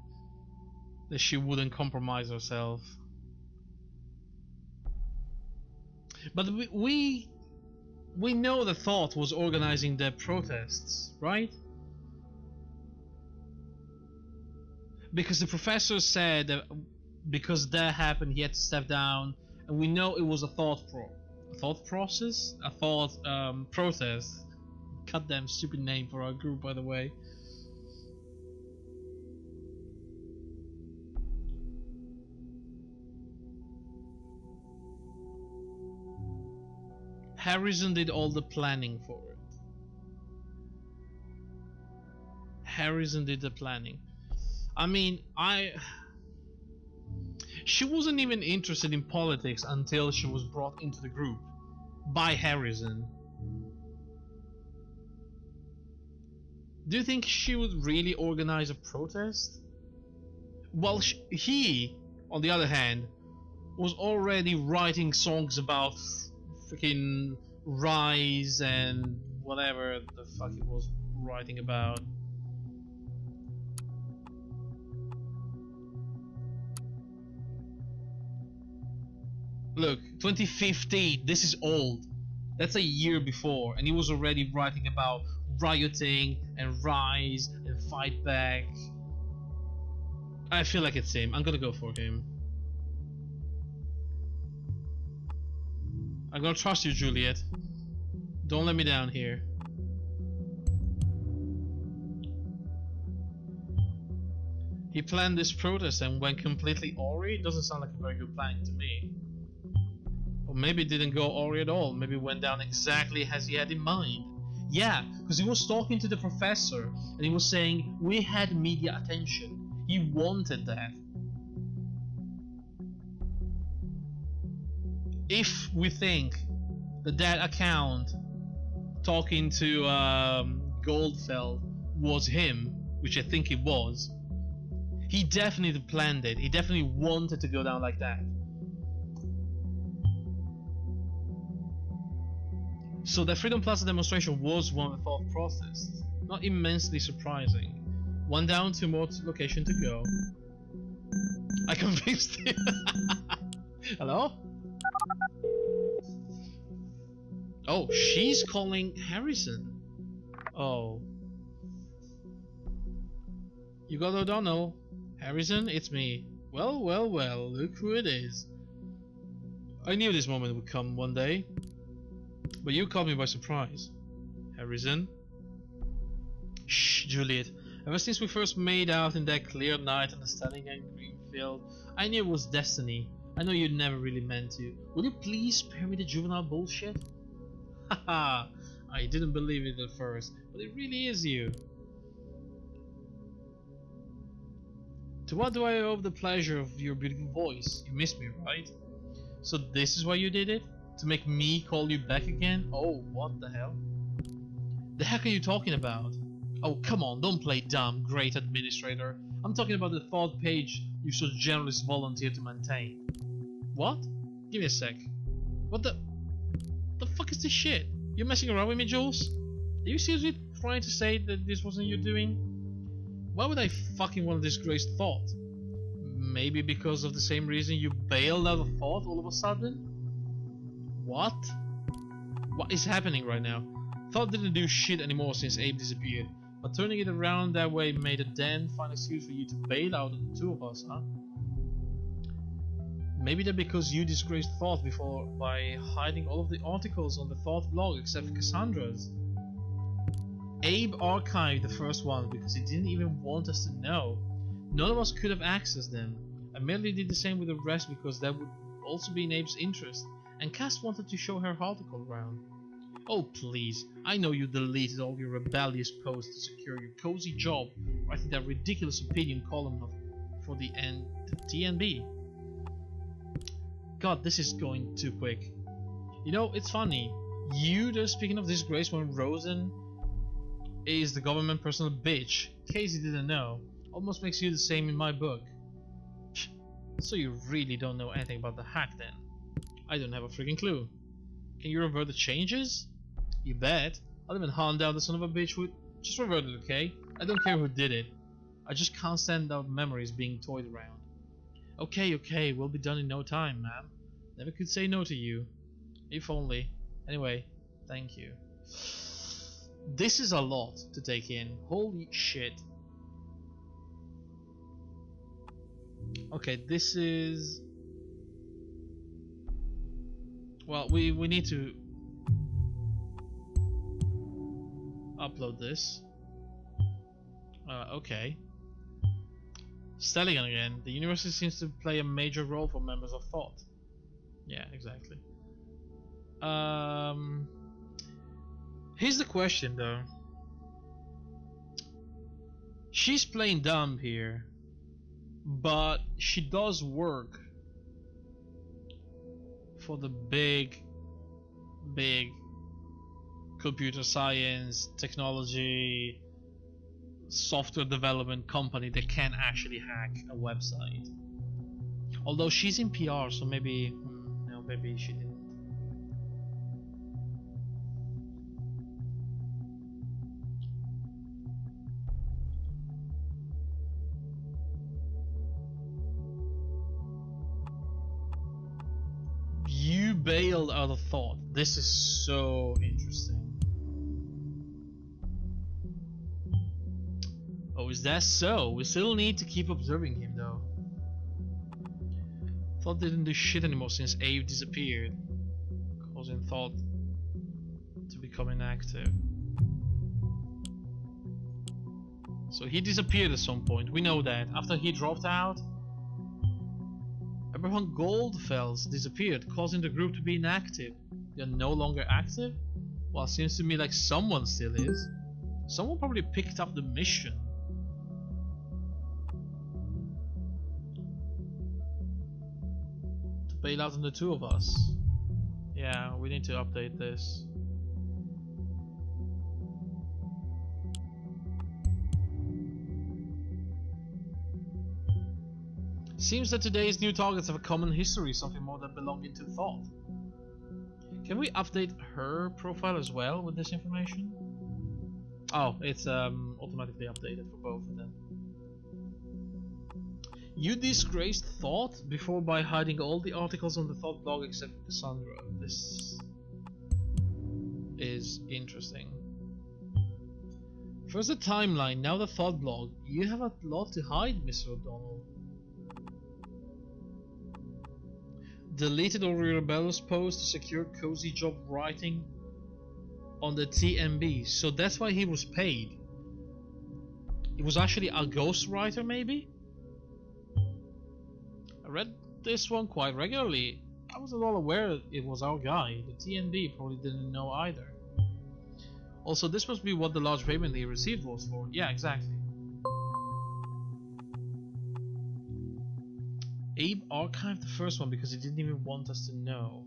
Speaker 1: that she wouldn't compromise herself. But we know the Thought was organizing the protests, right? Because the professor said that because that happened, he had to step down, and we know it was a thought process, a thought protest. Goddamn stupid name for our group, by the way. Harrison did all the planning for it. Harrison did the planning. I mean, she wasn't even interested in politics until she was brought into the group by Harrison. Do you think she would really organize a protest? Well, he, on the other hand, was already writing songs about freaking Rise and whatever the fuck he was writing about. Look, 2015, this is old. That's a year before, and he was already writing about rioting and rise and fight back. I feel like it's him. I'm gonna go for him. I'm gonna trust you, Juliet. Don't let me down here. He planned this protest and went completely awry. It doesn't sound like a very good plan to me. Or maybe it didn't go awry at all. Maybe it went down exactly as he had in mind. Yeah, because he was talking to the professor and he was saying we had media attention. He wanted that. If we think that account talking to Goldfeld was him, which I think it was, he definitely planned it. He definitely wanted to go down like that. So the Freedom Plaza demonstration was one of the thought process. Not immensely surprising. One down, 2 more location to go. I convinced you. Hello? Oh, she's calling Harrison. Oh. You got O'Donnell. Harrison, it's me. Well, well, well, look who it is. I knew this moment would come one day. But you caught me by surprise. Harrison? Shh, Juliet. Ever since we first made out in that clear night on the standing and green field, I knew it was destiny. I know you never really meant to. Will you please spare me the juvenile bullshit? Haha, I didn't believe it at first, but it really is you. To what do I owe the pleasure of your beautiful voice? You missed me, right? So this is why you did it? To make me call you back again? Oh, what the hell? The heck are you talking about? Oh, come on, don't play dumb, great administrator. I'm talking about the thought page you so generously volunteered to maintain. What? Give me a sec. What the fuck is this shit? You're messing around with me, Jules? Are you seriously trying to say that this wasn't your doing? Why would I fucking want to disgrace thought? Maybe because of the same reason you bailed out of thought all of a sudden? What? What is happening right now? Thought didn't do shit anymore since Abe disappeared, but turning it around that way made a damn fine excuse for you to bail out of the two of us, huh? Maybe that because you disgraced Thought before by hiding all of the articles on the Thought blog except for Cassandra's. Abe archived the first one because he didn't even want us to know. None of us could have accessed them. I merely did the same with the rest because that would also be in Abe's interest, and Cass wanted to show her article around. Oh please, I know you deleted all your rebellious posts to secure your cozy job writing that ridiculous opinion column for the TNB. God, this is going too quick. You know, it's funny. You just speaking of disgrace when Rosen is the government personal bitch. In case you didn't know, almost makes you the same in my book. So you really don't know anything about the hack then? I don't have a freaking clue. Can you revert the changes? You bet. I'll even hunt down the son of a bitch who just revert it, okay? I don't care who did it. I just can't stand out memories being toyed around. Okay, we'll be done in no time, ma'am. Never could say no to you. If only. Anyway, thank you. This is a lot to take in. Holy shit. Okay, this is... Well, we need to upload this. Okay. Stelligan again. The university seems to play a major role for members of Thought. Yeah, exactly. Here's the question though. She's playing dumb here, but she does work for the big computer science, technology, software development company that can actually hack a website. Although she's in PR, so maybe, no, maybe she didn't. You bailed out of Thought. This is so interesting. Oh, is that so? We still need to keep observing him though. Thought didn't do shit anymore since Abe disappeared. was in thought to become inactive. So he disappeared at some point, we know that. After he dropped out, Abraham Goldfels disappeared, causing the group to be inactive. They are no longer active? Well, it seems to me like someone still is. Someone probably picked up the mission. To bail out on the two of us. Yeah, we need to update this. Seems that today's new targets have a common history, something more than belonging to thought. Can we update her profile as well with this information? Oh, it's automatically updated for both of them. You disgraced Thought before by hiding all the articles on the Thought blog except for Cassandra. This is interesting. First the timeline, now the Thought blog. You have a lot to hide, Mr. O'Donnell. Deleted Ori Rebello's post to secure cozy job writing on the TMB, so that's why he was paid. He was actually a ghostwriter, maybe? I read this one quite regularly. I wasn't all aware it was our guy. The TNB probably didn't know either. Also, this must be what the large payment he received was for. Yeah, exactly. Abe archived the first one because he didn't even want us to know.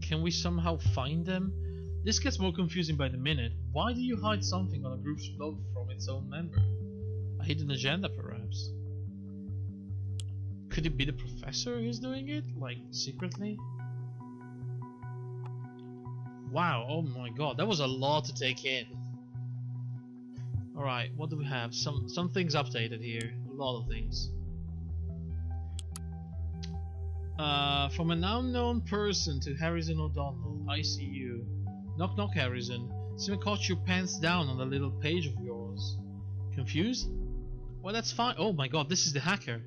Speaker 1: Can we somehow find them? This gets more confusing by the minute. Why do you hide something on a group's blog from its own member? A hidden agenda, perhaps? Could it be the professor who's doing it? Like, secretly? Wow, oh my god, that was a lot to take in. Alright, what do we have? Some things updated here. A lot of things. From an unknown person to Harrison O'Donnell, ICU. Knock knock, Harrison. Someone caught your pants down on the little page of yours. Confused? Well, that's fine. Oh my god, this is the hacker.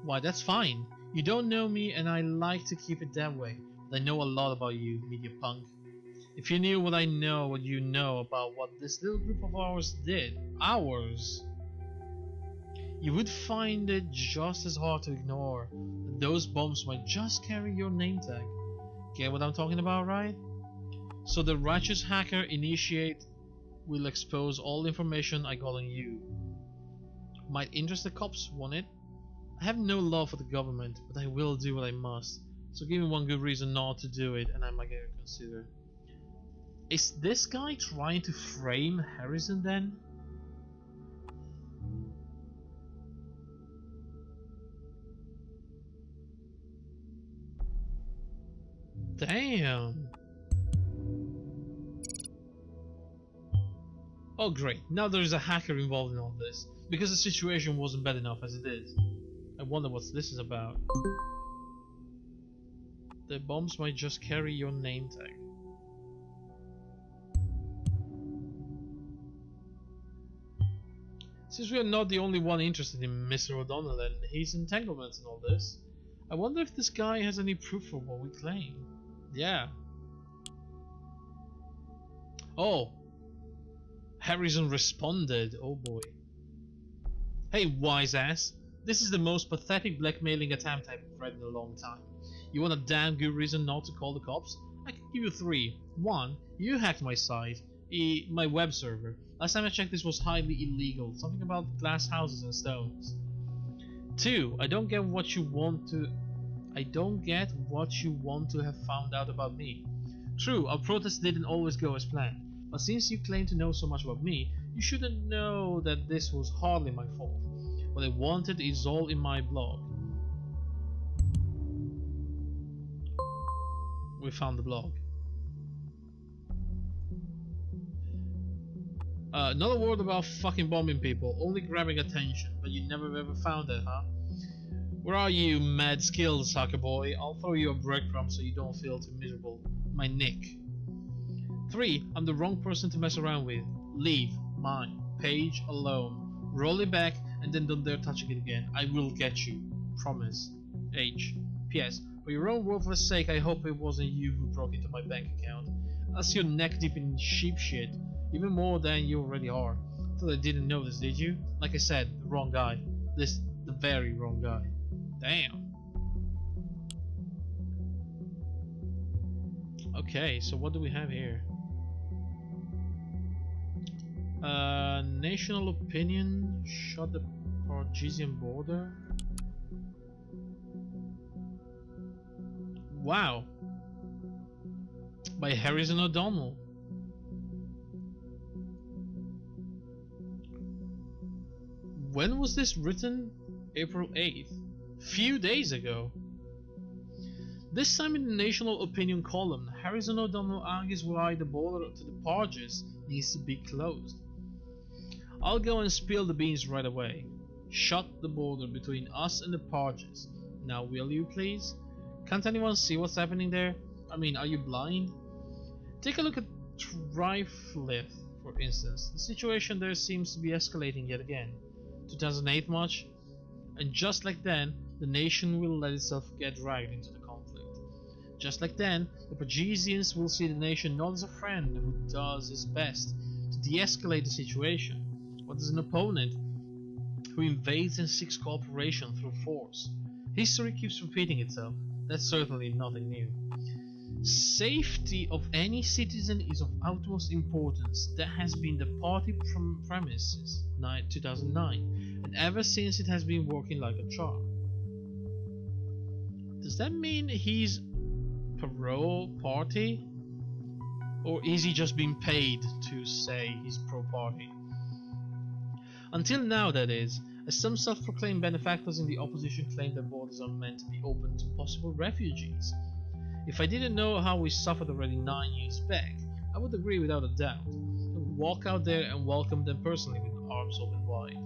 Speaker 1: Why, that's fine. You don't know me and I like to keep it that way. But I know a lot about you, media punk. If you knew what I know, what you know about what this little group of ours did, you would find it just as hard to ignore that those bombs might just carry your name tag. Get what I'm talking about, right? So the righteous hacker initiate will expose all information I got on you. Might interest the cops, won't it? I have no love for the government, but I will do what I must. So give me one good reason not to do it and I might get reconsider. Is this guy trying to frame Harrison then? Damn. Oh great, now there's a hacker involved in all this, because the situation wasn't bad enough as it is. I wonder what this is about. The bombs might just carry your name tag. Since we are not the only one interested in Mr. O'Donnell and his entanglements and all this, I wonder if this guy has any proof for what we claim. Yeah. Oh. Harrison responded. Oh boy. Hey, wise ass. This is the most pathetic blackmailing attempt I've read in a long time. You want a damn good reason not to call the cops? I can give you 3. 1. You hacked my site, my web server. Last time I checked, this was highly illegal. Something about glass houses and stones. 2. I don't get what you want to have found out about me. True, our protest didn't always go as planned, but since you claim to know so much about me, you shouldn't know that this was hardly my fault. What I wanted is all in my blog. We found the blog. Not a word about fucking bombing people, only grabbing attention, but you never ever found it, huh? Where are you, mad skills, hacker boy? I'll throw you a breadcrumb so you don't feel too miserable. My Nick. 3. I'm the wrong person to mess around with. Leave my page alone. Roll it back and then don't dare touching it again. I will get you. Promise. H. P.S. For your own worthless sake, I hope it wasn't you who broke into my bank account. I'll see your neck deep in sheep shit, even more than you already are. Thought I didn't notice, did you? Like I said, the wrong guy. The very wrong guy. Damn. Okay, so what do we have here? National opinion shot the Pargesian border. Wow. By Harrison O'Donnell. When was this written? April 8th. Few days ago. This time in the National Opinion column, Harrison O'Donnell argues why the border to the Parges needs to be closed. I'll go and spill the beans right away. Shut the border between us and the Parges. Now will you please? Can't anyone see what's happening there? I mean, are you blind? Take a look at Triflith, for instance. The situation there seems to be escalating yet again. 2008 much? And just like then, the nation will let itself get dragged into the conflict. Just like then, the Pargesians will see the nation not as a friend who does his best to de-escalate the situation, but as an opponent who invades and seeks cooperation through force. History keeps repeating itself. That's certainly nothing new. Safety of any citizen is of utmost importance. That has been the party premise since 2009, and ever since it has been working like a charm. Does that mean he's pro-party? Or is he just being paid to say he's pro-party? Until now, that is, as some self-proclaimed benefactors in the opposition claim their borders are meant to be open to possible refugees. If I didn't know how we suffered already 9 years back, I would agree without a doubt. I would walk out there and welcome them personally with arms open wide.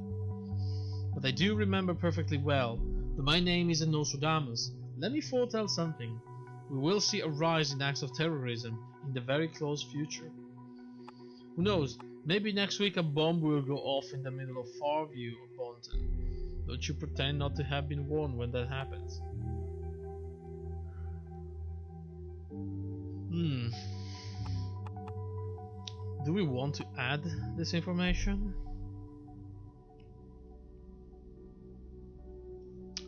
Speaker 1: But I do remember perfectly well that my name isn't Nostradamus. Let me foretell something. We will see a rise in acts of terrorism in the very close future. Who knows, maybe next week a bomb will go off in the middle of Farview or Bonton. Don't you pretend not to have been warned when that happens. Do we want to add this information?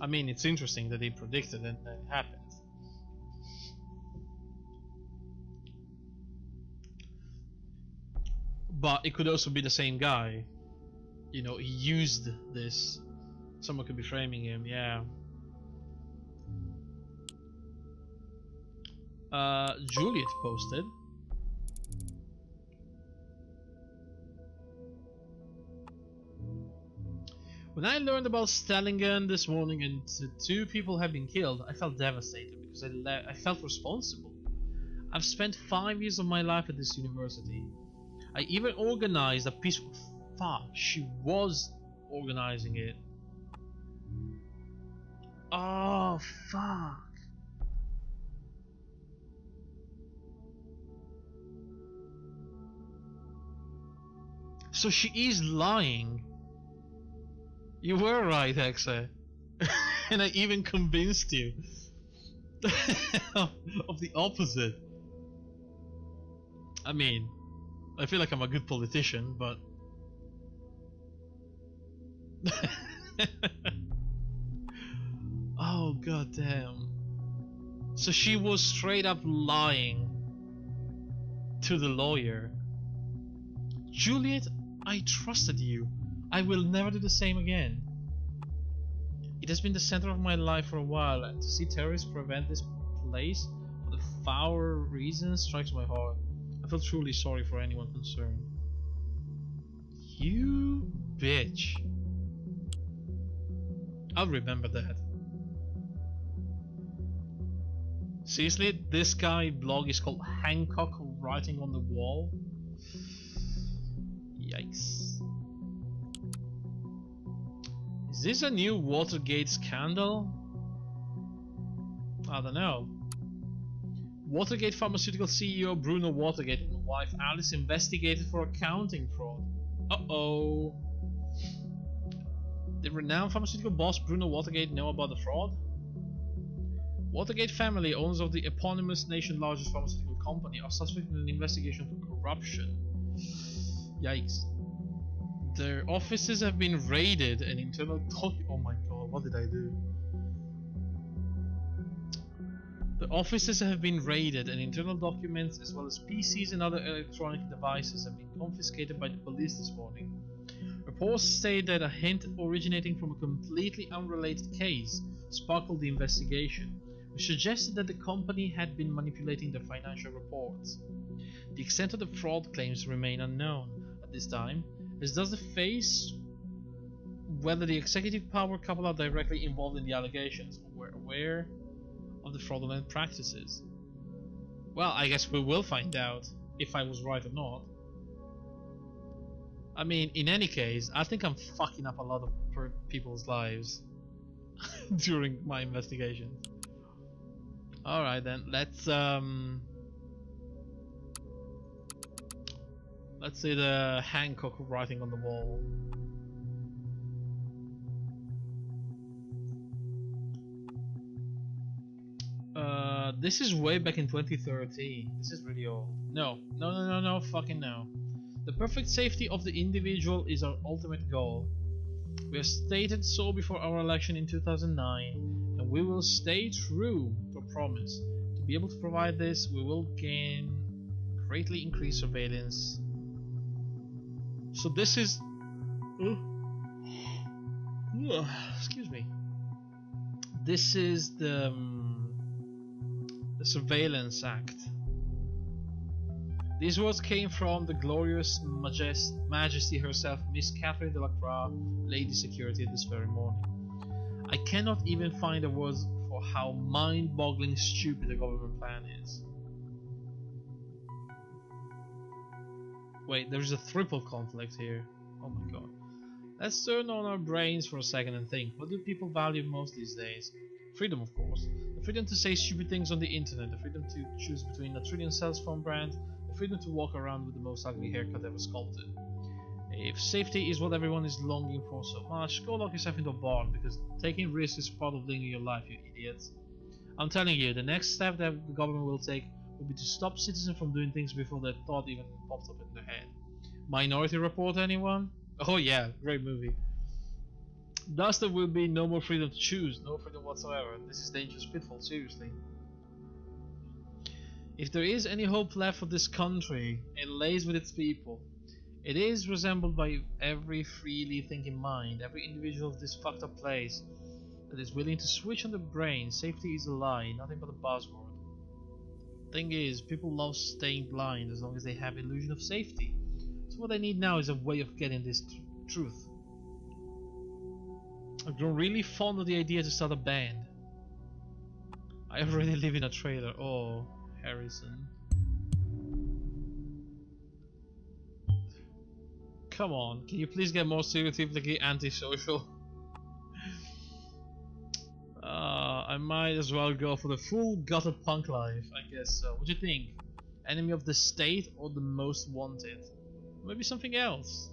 Speaker 1: I mean, it's interesting that he predicted and that it happened. But it could also be the same guy. You know, he used this. Someone could be framing him, yeah. Juliet posted. When I learned about Stellingen this morning and 2 people have been killed, I felt devastated because I felt responsible. I've spent 5 years of my life at this university. I even organized a peaceful... Fuck, she was organizing it. Oh, fuck. So she is lying. You were right, Hexa. And I even convinced you of the opposite. I mean, I feel like I'm a good politician, but... Oh, goddamn. So she was straight up lying to the lawyer. Juliet, I trusted you. I will never do the same again. It has been the center of my life for a while, and to see terrorists prevent this place for the foul reasons strikes my heart. I feel truly sorry for anyone concerned. You bitch. I'll remember that. Seriously, this guy blog is called Hancock Writing on the Wall? Yikes. Is this a new Watergate scandal? I don't know. Watergate pharmaceutical CEO Bruno Watergate and wife Alice investigated for accounting fraud. Uh-oh. Did renowned pharmaceutical boss Bruno Watergate know about the fraud? Watergate family, owners of the eponymous nation's largest pharmaceutical company, are suspected in an investigation for corruption. Yikes. Their offices have been raided and internal oh my god, what did I do? The offices have been raided and internal documents as well as PCs and other electronic devices have been confiscated by the police this morning. Reports state that a hint originating from a completely unrelated case sparkled the investigation, which suggested that the company had been manipulating their financial reports. The extent of the fraud claims remain unknown at this time, as does the face whether the executive power couple are directly involved in the allegations or were aware of the fraudulent practices. Well, I guess we will find out if I was right or not. I mean, in any case, I think I'm fucking up a lot of people's lives during my investigations. Alright then, let's see the Hancock writing on the wall. This is way back in 2013. This is really old. No, fucking no. The perfect safety of the individual is our ultimate goal. We have stated so before our election in 2009, and we will stay true to our promise. To be able to provide this, we will greatly increase surveillance. So this is... excuse me. This is the Surveillance Act. These words came from the glorious Majesty herself, Miss Catherine Delacroix, Lady Security, this very morning. I cannot even find the words for how mind-boggling stupid the government plan is. Wait, there's a triple conflict here. Oh my god. Let's turn on our brains for a second and think. What do people value most these days? Freedom, of course. The freedom to say stupid things on the internet, the freedom to choose between a trillion cell phone brand, the freedom to walk around with the most ugly haircut ever sculpted. If safety is what everyone is longing for so much, go lock yourself into a barn, because taking risks is part of living your life, you idiots. I'm telling you, the next step that the government will take will be to stop citizens from doing things before their thought even pops up in their head. Minority Report, anyone? Oh yeah, great movie. Thus there will be no more freedom to choose, no freedom whatsoever. This is dangerous pitfall, seriously. If there is any hope left for this country, it lays with its people. It is resembled by every freely thinking mind, every individual of this fucked up place that is willing to switch on the brain. Safety is a lie, nothing but a buzzword. Thing is, people love staying blind as long as they have illusion of safety. So what they need now is a way of getting this truth. I've grown really fond of the idea to start a band. I already live in a trailer. Oh, Harrison. Come on, can you please get more stereotypically antisocial? I might as well go for the full gutted punk life, I guess so. What do you think? Enemy of the state or the most wanted? Maybe something else.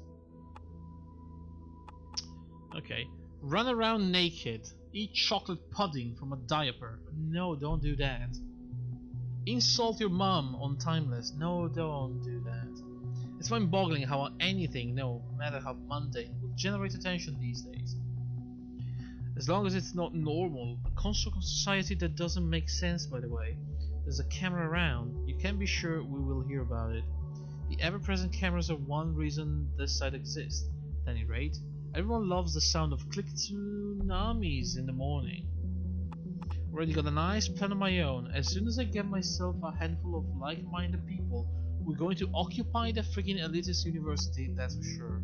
Speaker 1: Okay. Run around naked. Eat chocolate pudding from a diaper. No, don't do that. Insult your mum on Timeless. No, don't do that. It's mind-boggling how anything, no matter how mundane, will generate attention these days. As long as it's not normal, a construct of society that doesn't make sense, by the way. There's a camera around, you can be sure we will hear about it. The ever-present cameras are one reason this site exists. At any rate, everyone loves the sound of click tsunamis in the morning. Already got a nice plan of my own. As soon as I get myself a handful of like-minded people, we're going to occupy the freaking elitist university, that's for sure.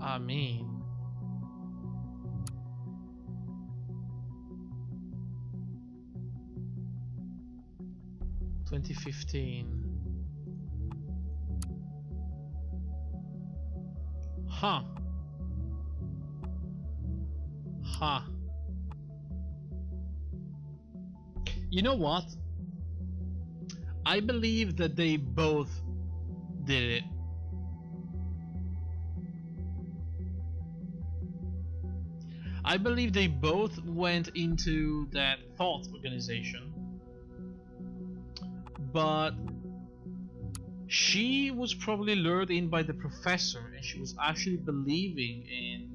Speaker 1: I mean... ...2015... Huh. Huh. You know what? I believe that they both did it. I believe they both went into that thought organization, but she was probably lured in by the professor, and she was actually believing in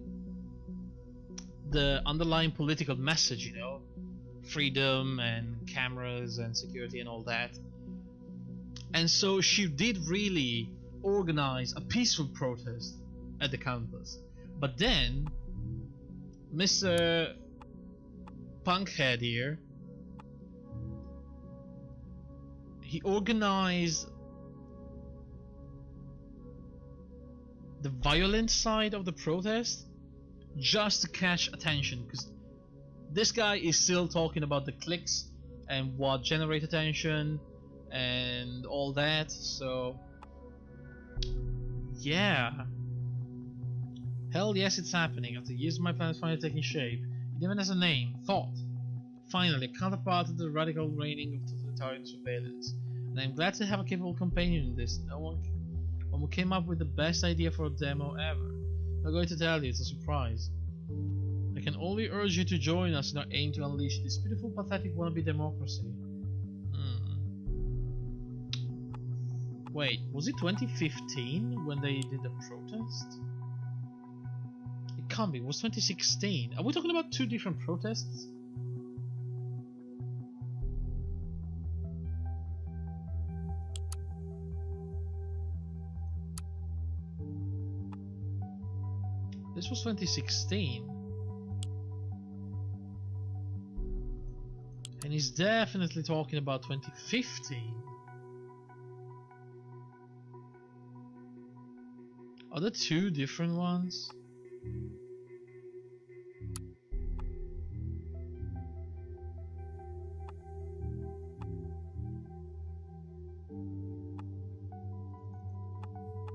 Speaker 1: the underlying political message, you know, freedom and cameras and security and all that. And so she did really organize a peaceful protest at the campus. But then Mr. Punkhead here, he organized the violent side of the protest just to catch attention, because this guy is still talking about the clicks and what generate attention and all that. So yeah, hell yes, it's happening. After years my plan is finally taking shape. It even has a name: Thought. Finally, a counterpart to the radical reigning of totalitarian surveillance. And I'm glad to have a capable companion in this. No one came up with the best idea for a demo ever. I'm going to tell you, it's a surprise. I can only urge you to join us in our aim to unleash this beautiful, pathetic wannabe democracy. Wait, was it 2015 when they did the protest? It can't be, it was 2016. Are we talking about two different protests? This was 2016. And he's definitely talking about 2015. Are there two different ones?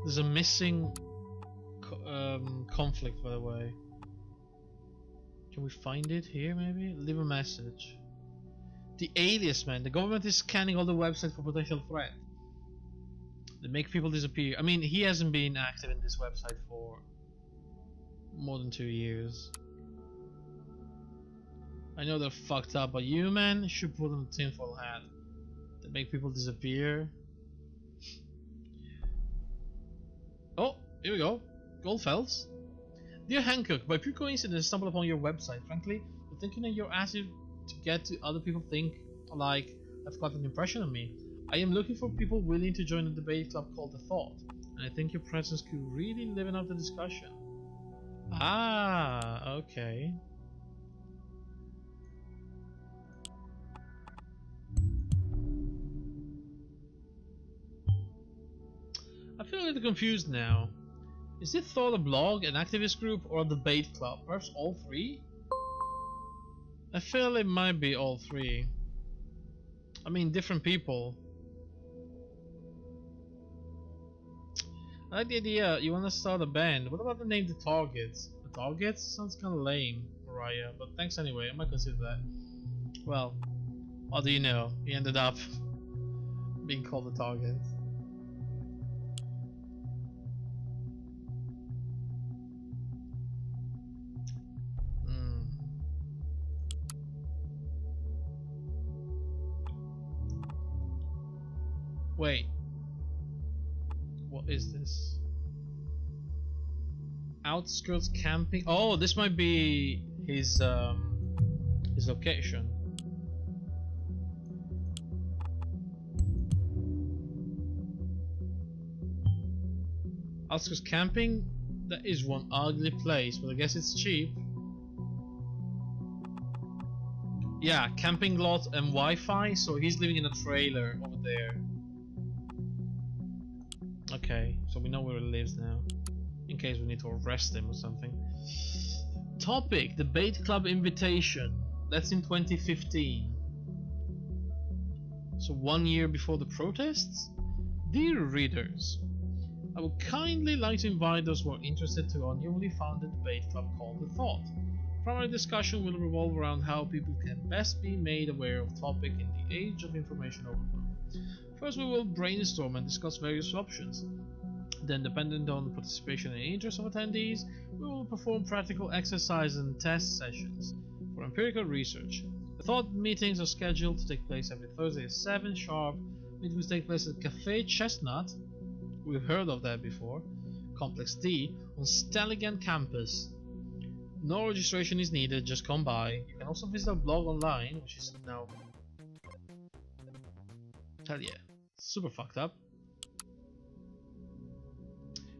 Speaker 1: There's a missing conflict, by the way. Can we find it here, maybe? Leave a message. The alias man. The government is scanning all the websites for potential threat. They make people disappear. I mean, he hasn't been active in this website for more than 2 years. I know they're fucked up, but you, man, should put on a tinfoil hat. They make people disappear. Oh, here we go. Goldfelds. Dear Hancock, by pure coincidence I stumbled upon your website. Frankly, the thinking that you're asking to get to other people think like have got an impression on me. I am looking for people willing to join a debate club called The Thought, and I think your presence could really liven up the discussion. Ah, okay. I feel a little confused now. Is it Thought a blog, an activist group, or a debate club? Perhaps all three? I feel it might be all three. I mean, different people. I like the idea. You want to start a band. What about the name The Targets? The Targets? Sounds kind of lame, Mariah, but thanks anyway. I might consider that. Well, what do you know? He ended up being called The Targets. Wait. What is this? Outskirts camping. Oh, this might be his location. Outskirts camping. That is one ugly place, but I guess it's cheap. Yeah, camping lot and Wi-Fi. So he's living in a trailer over there. Okay, so we know where he lives now, in case we need to arrest him or something. Topic: Debate Club invitation. That's in 2015. So 1 year before the protests? Dear readers, I would kindly like to invite those who are interested to our newly founded debate club called The Thought. Primary discussion will revolve around how people can best be made aware of topic in the age of information overload. First we will brainstorm and discuss various options. Then, dependent on the participation and interest of attendees, we will perform practical exercise and test sessions for empirical research. The thought meetings are scheduled to take place every Thursday at 7 sharp. Meetings take place at Café Chestnut, we've heard of that before, Complex D, on Stelligan campus. No registration is needed, just come by. You can also visit our blog online, which is now... hell yeah, super fucked up.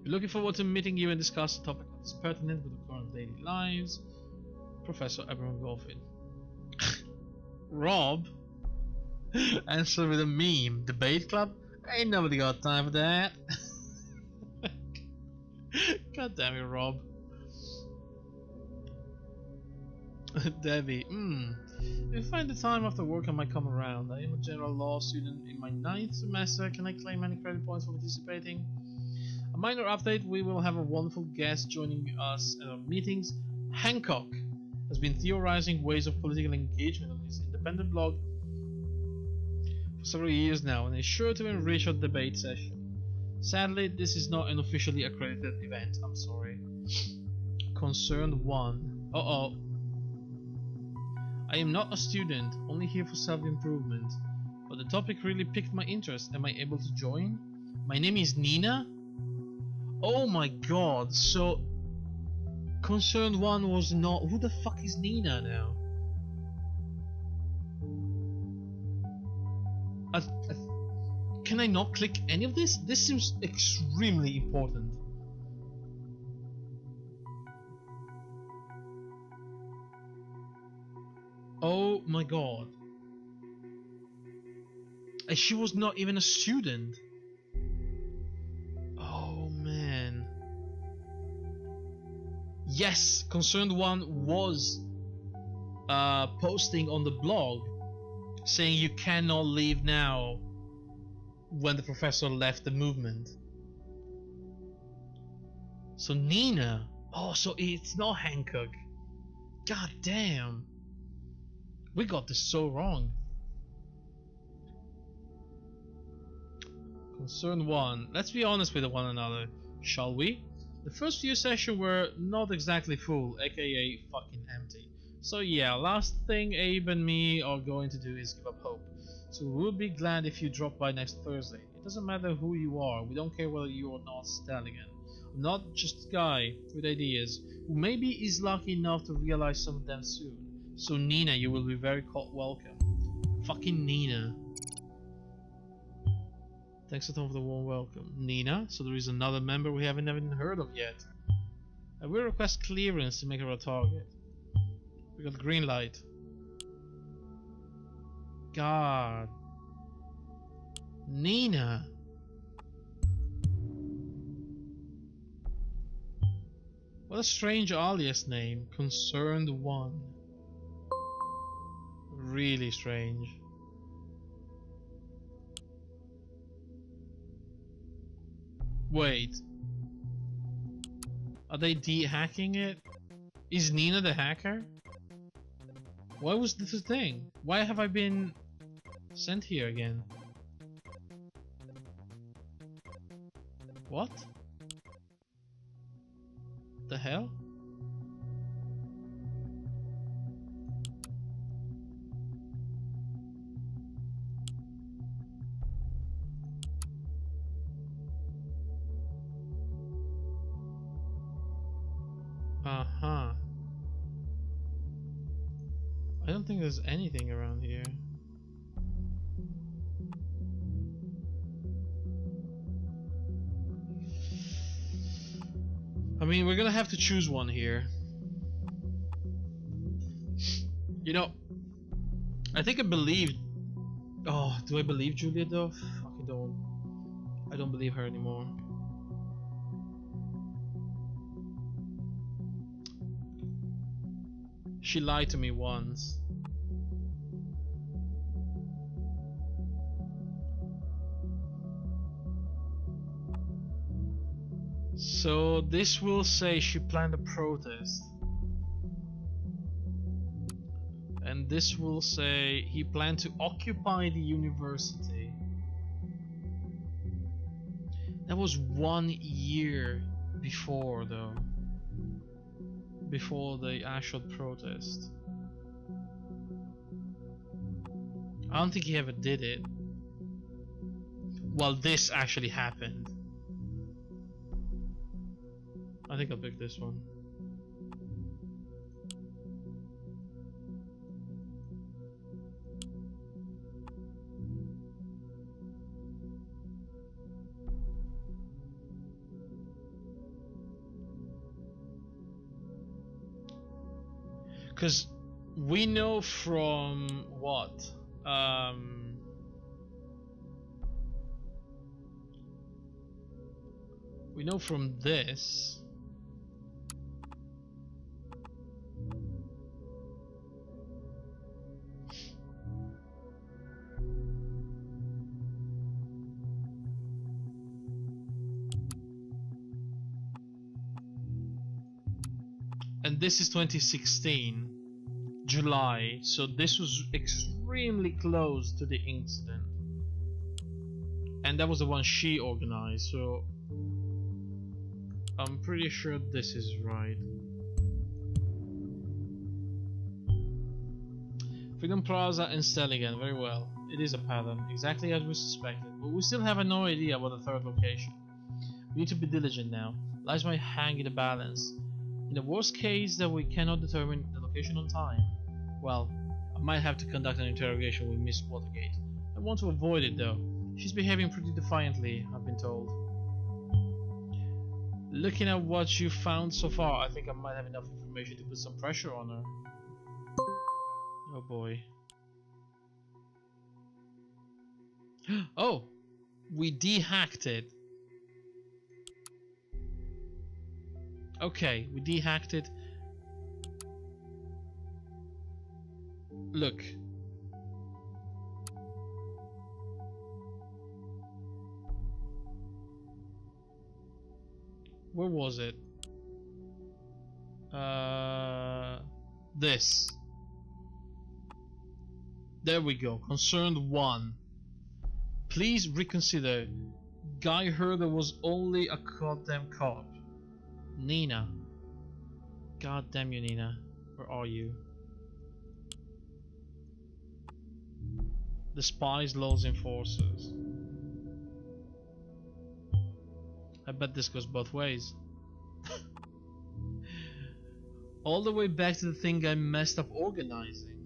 Speaker 1: We're looking forward to meeting you and discuss a topic that is pertinent with the current daily lives. Professor Abraham Golfin. Rob? Answer with a meme. Debate club? Ain't nobody got time for that. God damn it, Rob. Debbie. If I find the time after work I might come around. I am a general law student in my 9th semester. Can I claim any credit points for participating? A minor update, we will have a wonderful guest joining us at our meetings. Hancock has been theorizing ways of political engagement on his independent blog for several years now and is sure to enrich our debate session. Sadly, this is not an officially accredited event, I'm sorry. Concerned 1. Uh-oh. I am not a student, only here for self-improvement. But the topic really piqued my interest. Am I able to join? My name is Nina? Oh my god, so... Concerned 1 was not... Who the fuck is Nina now? Can I not click any of this? This seems extremely important. Oh my god. And she was not even a student. Oh man. Yes, Concerned One was posting on the blog saying you cannot leave now when the professor left the movement. So Nina. Oh, so it's not Hancock. God damn. We got this so wrong. Concern 1. Let's be honest with one another, shall we? The first few sessions were not exactly full, aka fucking empty. So yeah, last thing Abe and me are going to do is give up hope. So we'll be glad if you drop by next Thursday. It doesn't matter who you are, we don't care whether you are not Stallion. I'm not just a guy with ideas, who maybe is lucky enough to realize some of them soon. So Nina, you will be very welcome. Fucking Nina. Thanks a ton for the warm welcome. Nina, so there is another member we haven't even heard of yet. I will request clearance to make her a target. We got green light. God. Nina. What a strange alias name. Concerned One. Really strange. Wait. Are they de-hacking it? Is Nina the hacker? Why was this a thing? Why have I been sent here again? What? The hell? Uh-huh. I don't think there's anything around here. I mean, we're gonna have to choose one here. You know, I think I believed... Oh, do I believe Julia though? Fuck, I don't. I don't believe her anymore. She lied to me once. So this will say she planned a protest. And this will say he planned to occupy the university. That was 1 year before, though. Before the actual protest. I don't think he ever did it. Well, this actually happened. I think I'll pick this one. Because we know from what? We know from this. And this is 2016, July, so this was extremely close to the incident. And that was the one she organized, so I'm pretty sure this is right. Freedom Plaza and Stelligan, very well. It is a pattern, exactly as we suspected, but we still have no idea about the third location. We need to be diligent now. Lives might hang in the balance. In the worst case that we cannot determine the location on time, well, I might have to conduct an interrogation with Miss Watergate. I want to avoid it though. She's behaving pretty defiantly, I've been told. Looking at what you found so far, I think I might have enough information to put some pressure on her. Oh boy. Oh! We de-hacked it. Okay, we de-hacked it. Look. Where was it? This. There we go. Concerned 1. Please reconsider. Guy heard there was only a goddamn cop. Nina. God damn you, Nina. Where are you? The spies, laws enforcers. I bet this goes both ways. All the way back to the thing I messed up organizing.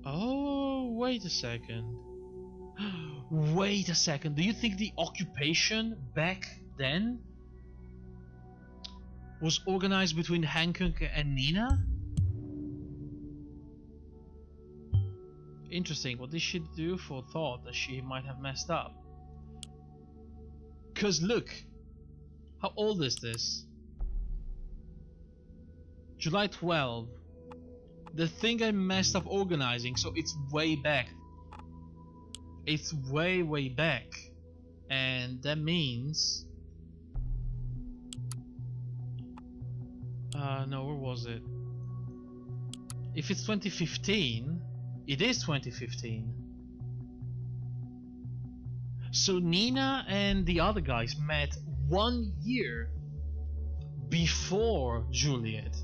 Speaker 1: Oh, wait a second. Wait a second. Do you think the occupation back then was organized between Hancock and Nina? Interesting. What did she do for thought that she might have messed up? Cause look, how old is this? July 12. The thing I messed up organizing, so it's way back. It's way back. And that means... no, where was it? If it's 2015, it is 2015. So Nina and the other guys met 1 year before Juliet.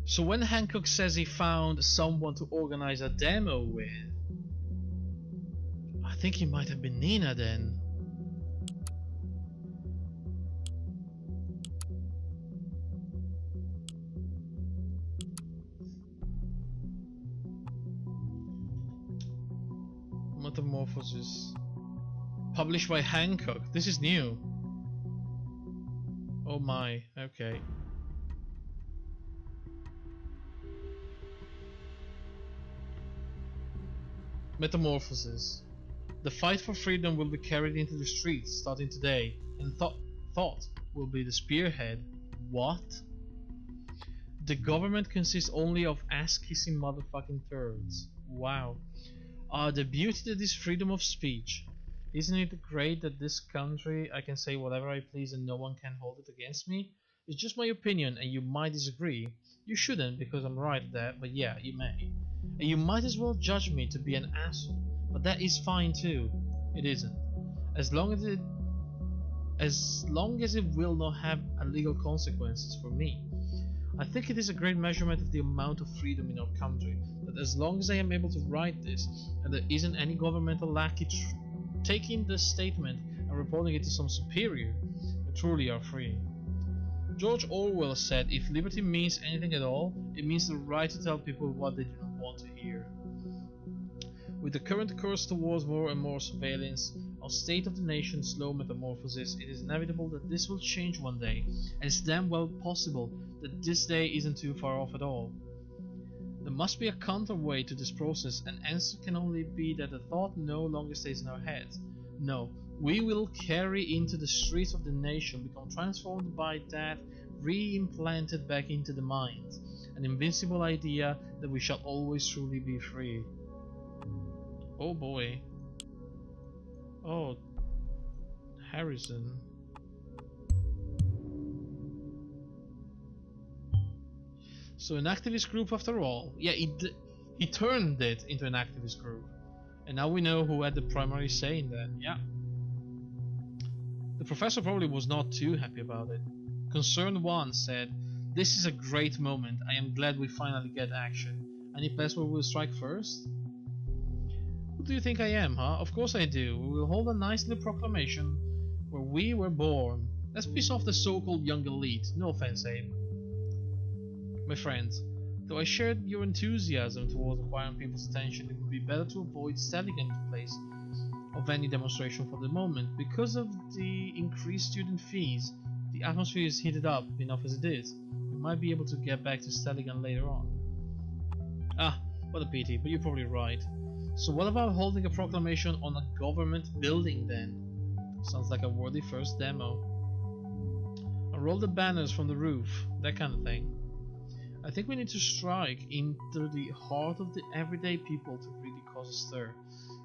Speaker 1: So when Hancock says he found someone to organize a demo with, I think it might have been Nina then. Metamorphosis. Published by Hancock. This is new. Oh my, okay. Metamorphosis. The fight for freedom will be carried into the streets starting today, and thought will be the spearhead. What? The government consists only of ass-kissing motherfucking turds. Wow. The beauty that is freedom of speech. Isn't it great that this country I can say whatever I please and no one can hold it against me? It's just my opinion and you might disagree. You shouldn't because I'm right at that, but yeah, you may. And you might as well judge me to be an asshole, but that is fine too. It isn't. As long as it will not have illegal consequences for me. I think it is a great measurement of the amount of freedom in our country, that as long as I am able to write this, and there isn't any governmental lackey taking the statement and reporting it to some superior, we truly are free. George Orwell said, if liberty means anything at all, it means the right to tell people what they do not want to hear. With the current course towards more and more surveillance, our state of the nation's slow metamorphosis, it is inevitable that this will change one day, and it's damn well possible that this day isn't too far off at all. There must be a counterway to this process, and answer can only be that the thought no longer stays in our heads. No, we will carry into the streets of the nation, become transformed by that, re-implanted back into the mind, an invincible idea that we shall always truly be free. Oh boy. Oh, Harrison. So an activist group after all. Yeah, he turned it into an activist group. And now we know who had the primary say in that. Yeah. The professor probably was not too happy about it. Concerned one said, "This is a great moment. I am glad we finally get action. Any place where we'll strike first?" Who do you think I am, huh? Of course I do. We will hold a nice little proclamation where we were born. Let's piss off the so-called young elite. No offense, Abe. My friends, though I shared your enthusiasm towards acquiring people's attention, it would be better to avoid standing in place of any demonstration for the moment. Because of the increased student fees, the atmosphere is heated up enough as it is. We might be able to get back to Stelligan later on. Ah, what a pity, but you're probably right. So what about holding a proclamation on a government building then? Sounds like a worthy first demo. Unroll the banners from the roof, that kind of thing. I think we need to strike into the heart of the everyday people to really cause a stir.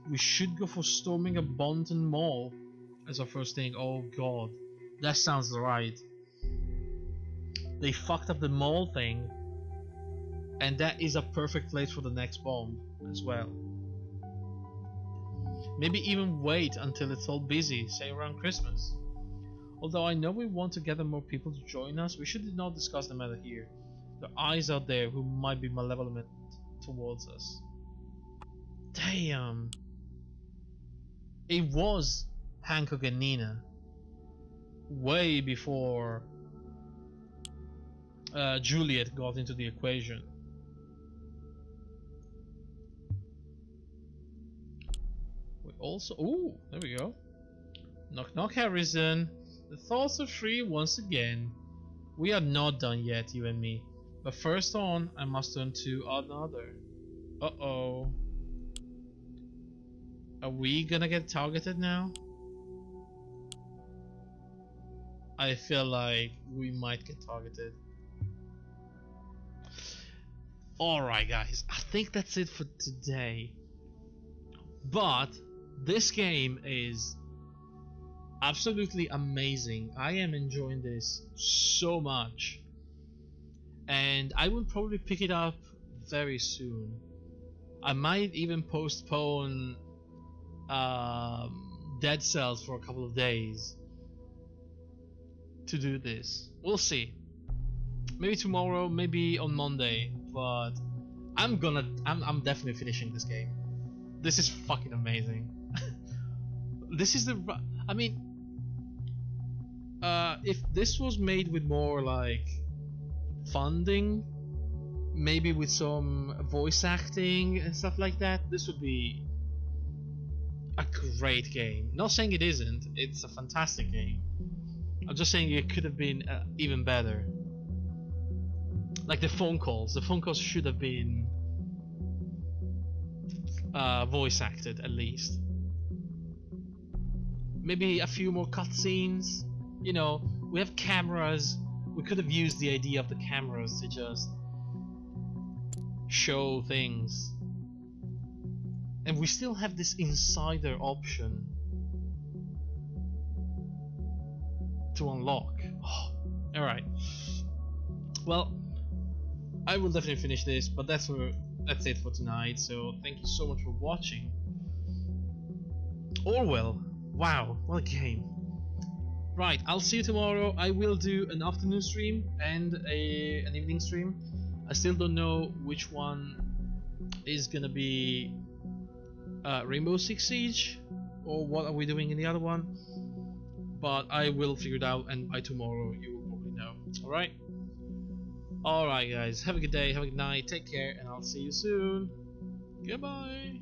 Speaker 1: We should go for storming a Bonton Mall as our first thing. Oh god, that sounds right. They fucked up the mall thing, and that is a perfect place for the next bomb as well. Maybe even wait until it's all busy, say around Christmas. Although I know we want to gather more people to join us, we should not discuss the matter here. There are eyes out there who might be malevolent towards us. Damn. It was Hancock and Nina. Way before Juliet got into the equation. We also... Ooh, there we go. Knock knock, Harrison. The thoughts are free once again. We are not done yet, you and me. But first on, I must turn to another. Uh-oh. Are we gonna get targeted now? I feel like we might get targeted. Alright guys, I think that's it for today. But this game is absolutely amazing. I am enjoying this so much. And I will probably pick it up very soon. I might even postpone Dead Cells for a couple of days to do this. We'll see. Maybe tomorrow, maybe on Monday, but I'm definitely finishing this game. This is fucking amazing. This is the... I mean, if this was made with more like funding, maybe with some voice acting and stuff like that, this would be a great game. Not saying it isn't, it's a fantastic game. I'm just saying it could have been even better. Like the phone calls should have been voice acted at least. Maybe a few more cutscenes. You know, we have cameras. We could have used the idea of the cameras to just show things. And we still have this insider option to unlock. Oh, alright. Well, I will definitely finish this, but that's for that's it for tonight. So thank you so much for watching. Orwell, wow, what a game. Right, I'll see you tomorrow. I will do an afternoon stream and an evening stream. I still don't know which one is gonna be Rainbow Six Siege or what are we doing in the other one, but I will figure it out, and by tomorrow you will probably know. Alright guys, have a good day, have a good night, take care, and I'll see you soon. Goodbye.